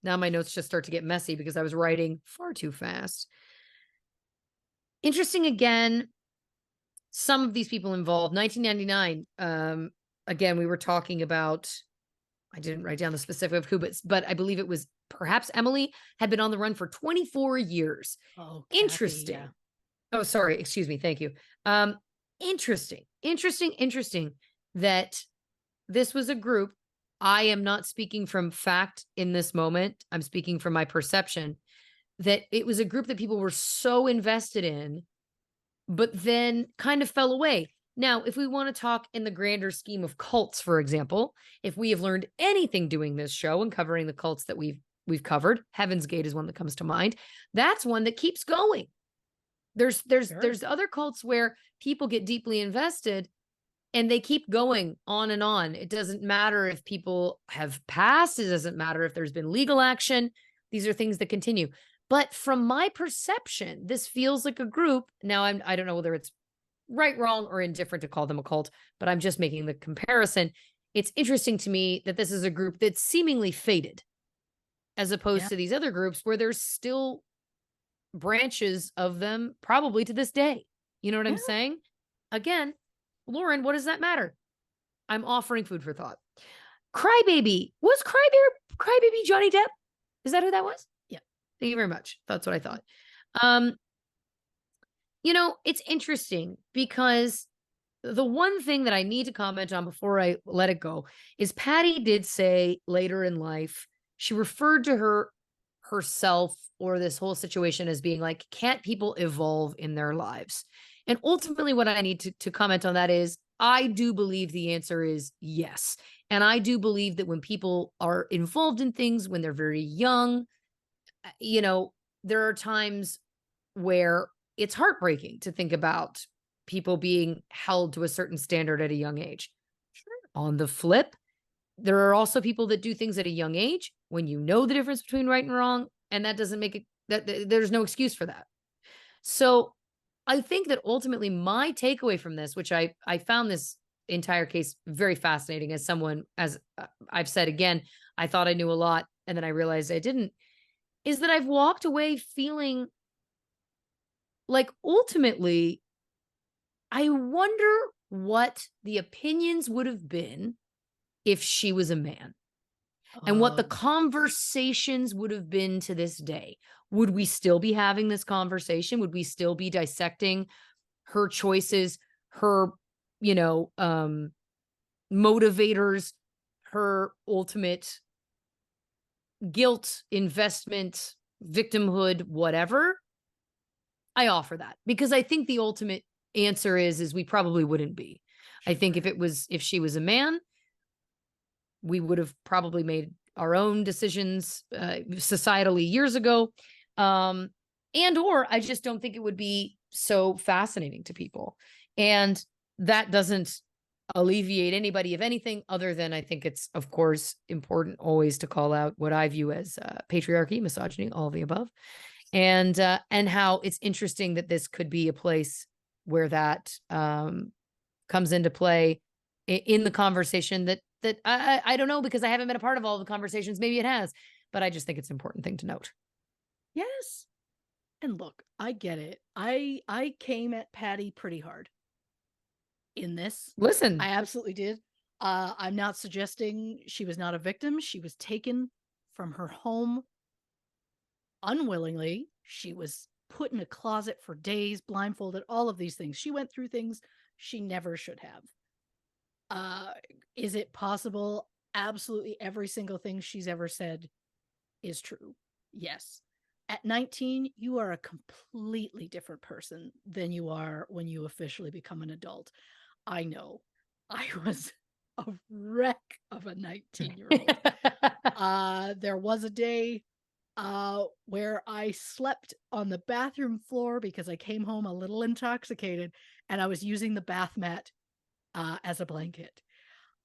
Now my notes just start to get messy because I was writing far too fast. Interesting again. Some of these people involved. 1999. Again, we were talking about. I didn't write down the specific of who, but I believe it was perhaps Emily had been on the run for 24 years. Oh, interesting. Kathy, yeah. Oh, sorry. Excuse me. Thank you. Interesting that this was a group. I am not speaking from fact in this moment. I'm speaking from my perception that it was a group that people were so invested in, but then kind of fell away. Now, if we want to talk in the grander scheme of cults, for example, if we have learned anything doing this show and covering the cults that we've covered, Heaven's Gate is one that comes to mind. That's one that keeps going. There's other cults where people get deeply invested and they keep going on and on. It doesn't matter if people have passed. It doesn't matter if there's been legal action. These are things that continue. But from my perception, this feels like a group. Now, I don't know whether it's right, wrong, or indifferent to call them a cult, but I'm just making the comparison. It's interesting to me that this is a group that's seemingly faded as opposed to these other groups where there's still branches of them probably to this day. You know what I'm saying? Again, Lauren, what does that matter? I'm offering food for thought. Crybaby. Was Crybaby Johnny Depp? Is that who that was? Yeah. Thank you very much. That's what I thought. It's interesting because the one thing that I need to comment on before I let it go is Patty did say later in life, she referred to herself or this whole situation as being like, can't people evolve in their lives? And ultimately what I need to comment on that is I do believe the answer is yes. And I do believe that when people are involved in things, when they're very young, there are times where it's heartbreaking to think about people being held to a certain standard at a young age. Sure. On the flip, there are also people that do things at a young age when you know the difference between right and wrong, and that doesn't make it that there's no excuse for that. So I think that ultimately my takeaway from this, which I found this entire case very fascinating as someone, as I've said again, I thought I knew a lot and then I realized I didn't, is that I've walked away feeling like ultimately, I wonder what the opinions would have been if she was a man and what the conversations would have been to this day. Would we still be having this conversation? Would we still be dissecting her choices, her, motivators, her ultimate guilt, investment, victimhood, whatever? I offer that because I think the ultimate answer is we probably wouldn't be. I think if she was a man, we would have probably made our own decisions societally years ago. Or I just don't think it would be so fascinating to people. And that doesn't alleviate anybody of anything other than I think it's, of course, important always to call out what I view as patriarchy, misogyny, all of the above. And how it's interesting that this could be a place where that comes into play in the conversation that I don't know because I haven't been a part of all the conversations. Maybe it has, but I just think it's an important thing to note. Yes. And look, I get it. I came at Patty pretty hard in this. Listen, I absolutely did. I'm not suggesting she was not a victim. She was taken from her home unwillingly. She was put in a closet for days, blindfolded, all of these things. She went through things she never should have. Is it possible? Absolutely every single thing she's ever said is true. Yes. At 19, you are a completely different person than you are when you officially become an adult. I know. I was a wreck of a 19-year-old. There was a day where I slept on the bathroom floor because I came home a little intoxicated and I was using the bath mat as a blanket.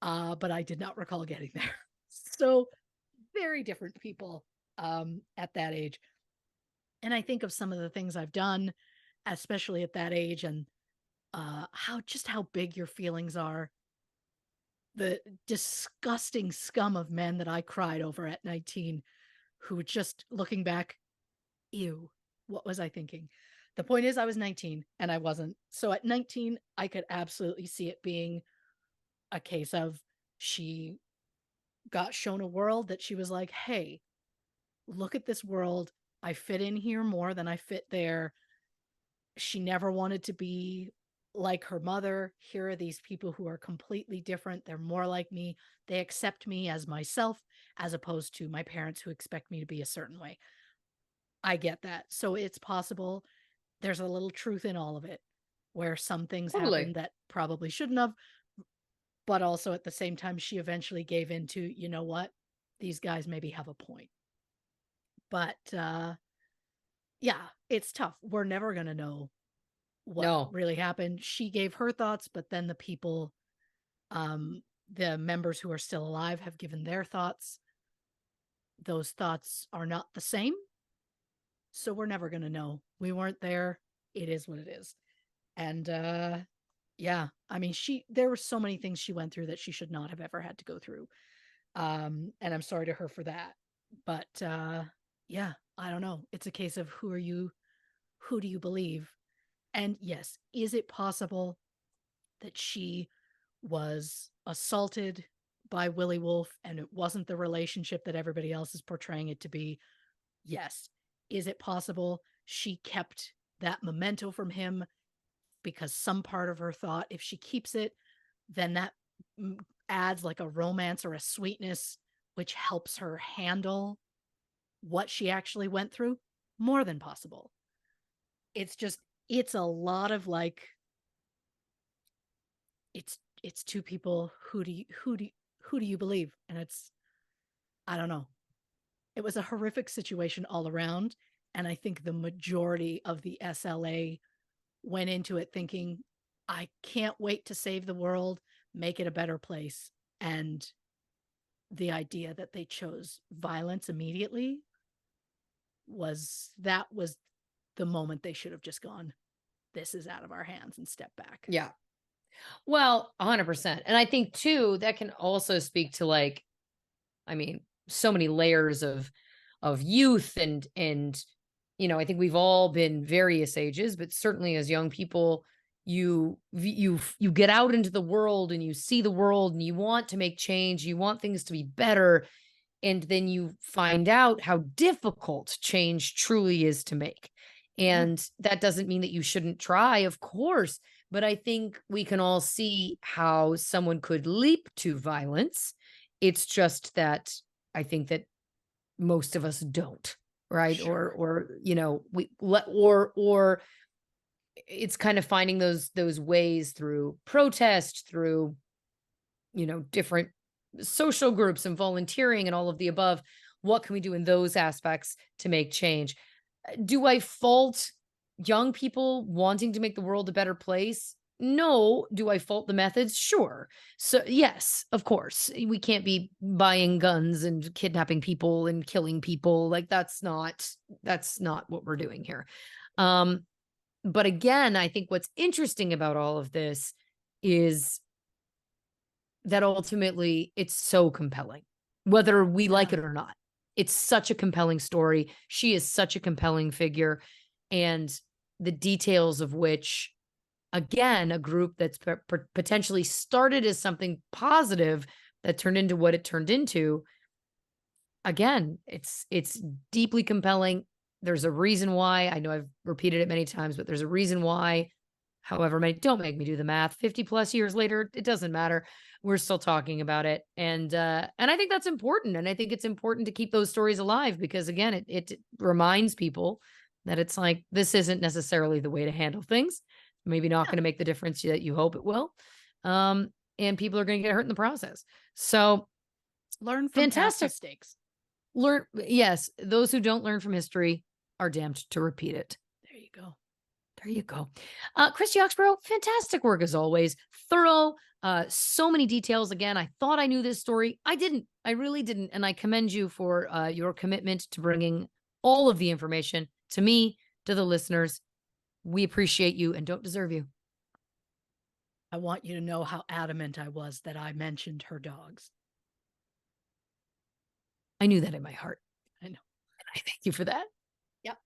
But I did not recall getting there. So very different people at that age. And I think of some of the things I've done, especially at that age, and how big your feelings are. The disgusting scum of men that I cried over at 19, who just looking back, ew, what was I thinking? The point is, I was 19 and I wasn't. So at 19, I could absolutely see it being a case of she got shown a world that she was like, hey, look at this world. I fit in here more than I fit there. She never wanted to be like her mother. Here are these people who are completely different. They're more like me. They accept me as myself, as opposed to my parents who expect me to be a certain way. I get that. So it's possible there's a little truth in all of it, where some things Totally. happened that probably shouldn't have, but also at the same time, she eventually gave into, you know what? These guys maybe have a point. But yeah, it's tough. We're never going to know what No. really happened. She gave her thoughts, but then the people, the members who are still alive have given their thoughts. Those thoughts are not the same. So we're never going to know. We weren't there. It is what it is. And yeah, I mean, there were so many things she went through that she should not have ever had to go through. And I'm sorry to her for that. But yeah, I don't know. It's a case of who do you believe? And yes, is it possible that she was assaulted by Willie Wolf and it wasn't the relationship that everybody else is portraying it to be? Yes. Is it possible she kept that memento from him because some part of her thought if she keeps it, then that adds like a romance or a sweetness, which helps her handle what she actually went through? More than possible. It's a lot of like, it's two people. Who do you believe? And I don't know. It was a horrific situation all around. And I think the majority of the SLA went into it thinking, I can't wait to save the world, make it a better place. And the idea that they chose violence immediately was the moment they should have just gone, this is out of our hands, and step back. Yeah. Well, 100%. And I think too, that can also speak to like, I mean, so many layers of youth and I think we've all been various ages, but certainly as young people, you get out into the world and you see the world and you want to make change, you want things to be better, and then you find out how difficult change truly is to make. And that doesn't mean that you shouldn't try, of course, but I think we can all see how someone could leap to violence. It's just that I think that most of us don't, right? Sure. Or it's kind of finding those ways through protest, through different social groups and volunteering and all of the above. What can we do in those aspects to make change? Do I fault young people wanting to make the world a better place? No. Do I fault the methods? Sure. So yes, of course. We can't be buying guns and kidnapping people and killing people. Like that's not what we're doing here. But again, I think what's interesting about all of this is that ultimately it's so compelling, whether we like it or not. It's such a compelling story. She is such a compelling figure, and the details of which, again, a group that's potentially started as something positive that turned into what it turned into. Again, it's deeply compelling. There's a reason why. I know I've repeated it many times, but there's a reason why. However many, don't make me do the math. 50 plus years later, it doesn't matter. We're still talking about it. And I think that's important. And I think it's important to keep those stories alive because again, it reminds people that it's like, this isn't necessarily the way to handle things. Maybe not going to make the difference that you hope it will. And people are going to get hurt in the process. So learn from past mistakes. Yes. Those who don't learn from history are damned to repeat it. There you go. There you go. Christy Oxborrow, fantastic work as always. Thorough, so many details. Again, I thought I knew this story. I didn't. I really didn't. And I commend you for your commitment to bringing all of the information to me, to the listeners. We appreciate you and don't deserve you. I want you to know how adamant I was that I mentioned her dogs. I knew that in my heart. I know. And I thank you for that. Yep.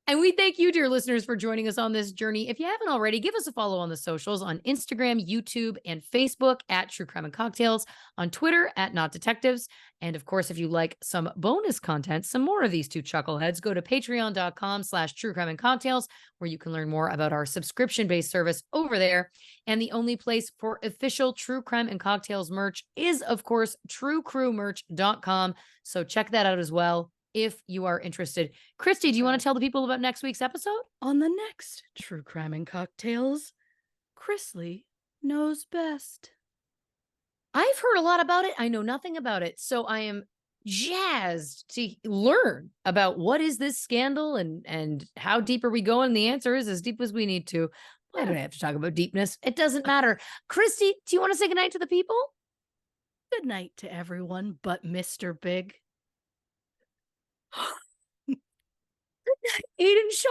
And we thank you, dear listeners, for joining us on this journey. If you haven't already, give us a follow on the socials on Instagram, YouTube, and Facebook at True Crime and Cocktails, on Twitter at Not Detectives. And of course, if you like some bonus content, some more of these two chuckleheads, go to patreon.com/True Crime and Cocktails, where you can learn more about our subscription-based service over there. And the only place for official True Crime and Cocktails merch is, of course, truecrewmerch.com. So check that out as well if you are interested. Christy, do you want to tell the people about next week's episode? On the next True Crime and Cocktails, Chrisley knows best. I've heard a lot about it. I know nothing about it. So I am jazzed to learn about what is this scandal and how deep are we going? The answer is as deep as we need to. I don't have to talk about deepness. It doesn't matter. Christy, do you want to say goodnight to the people? Good night to everyone but Mr. Big. Aiden Shaw,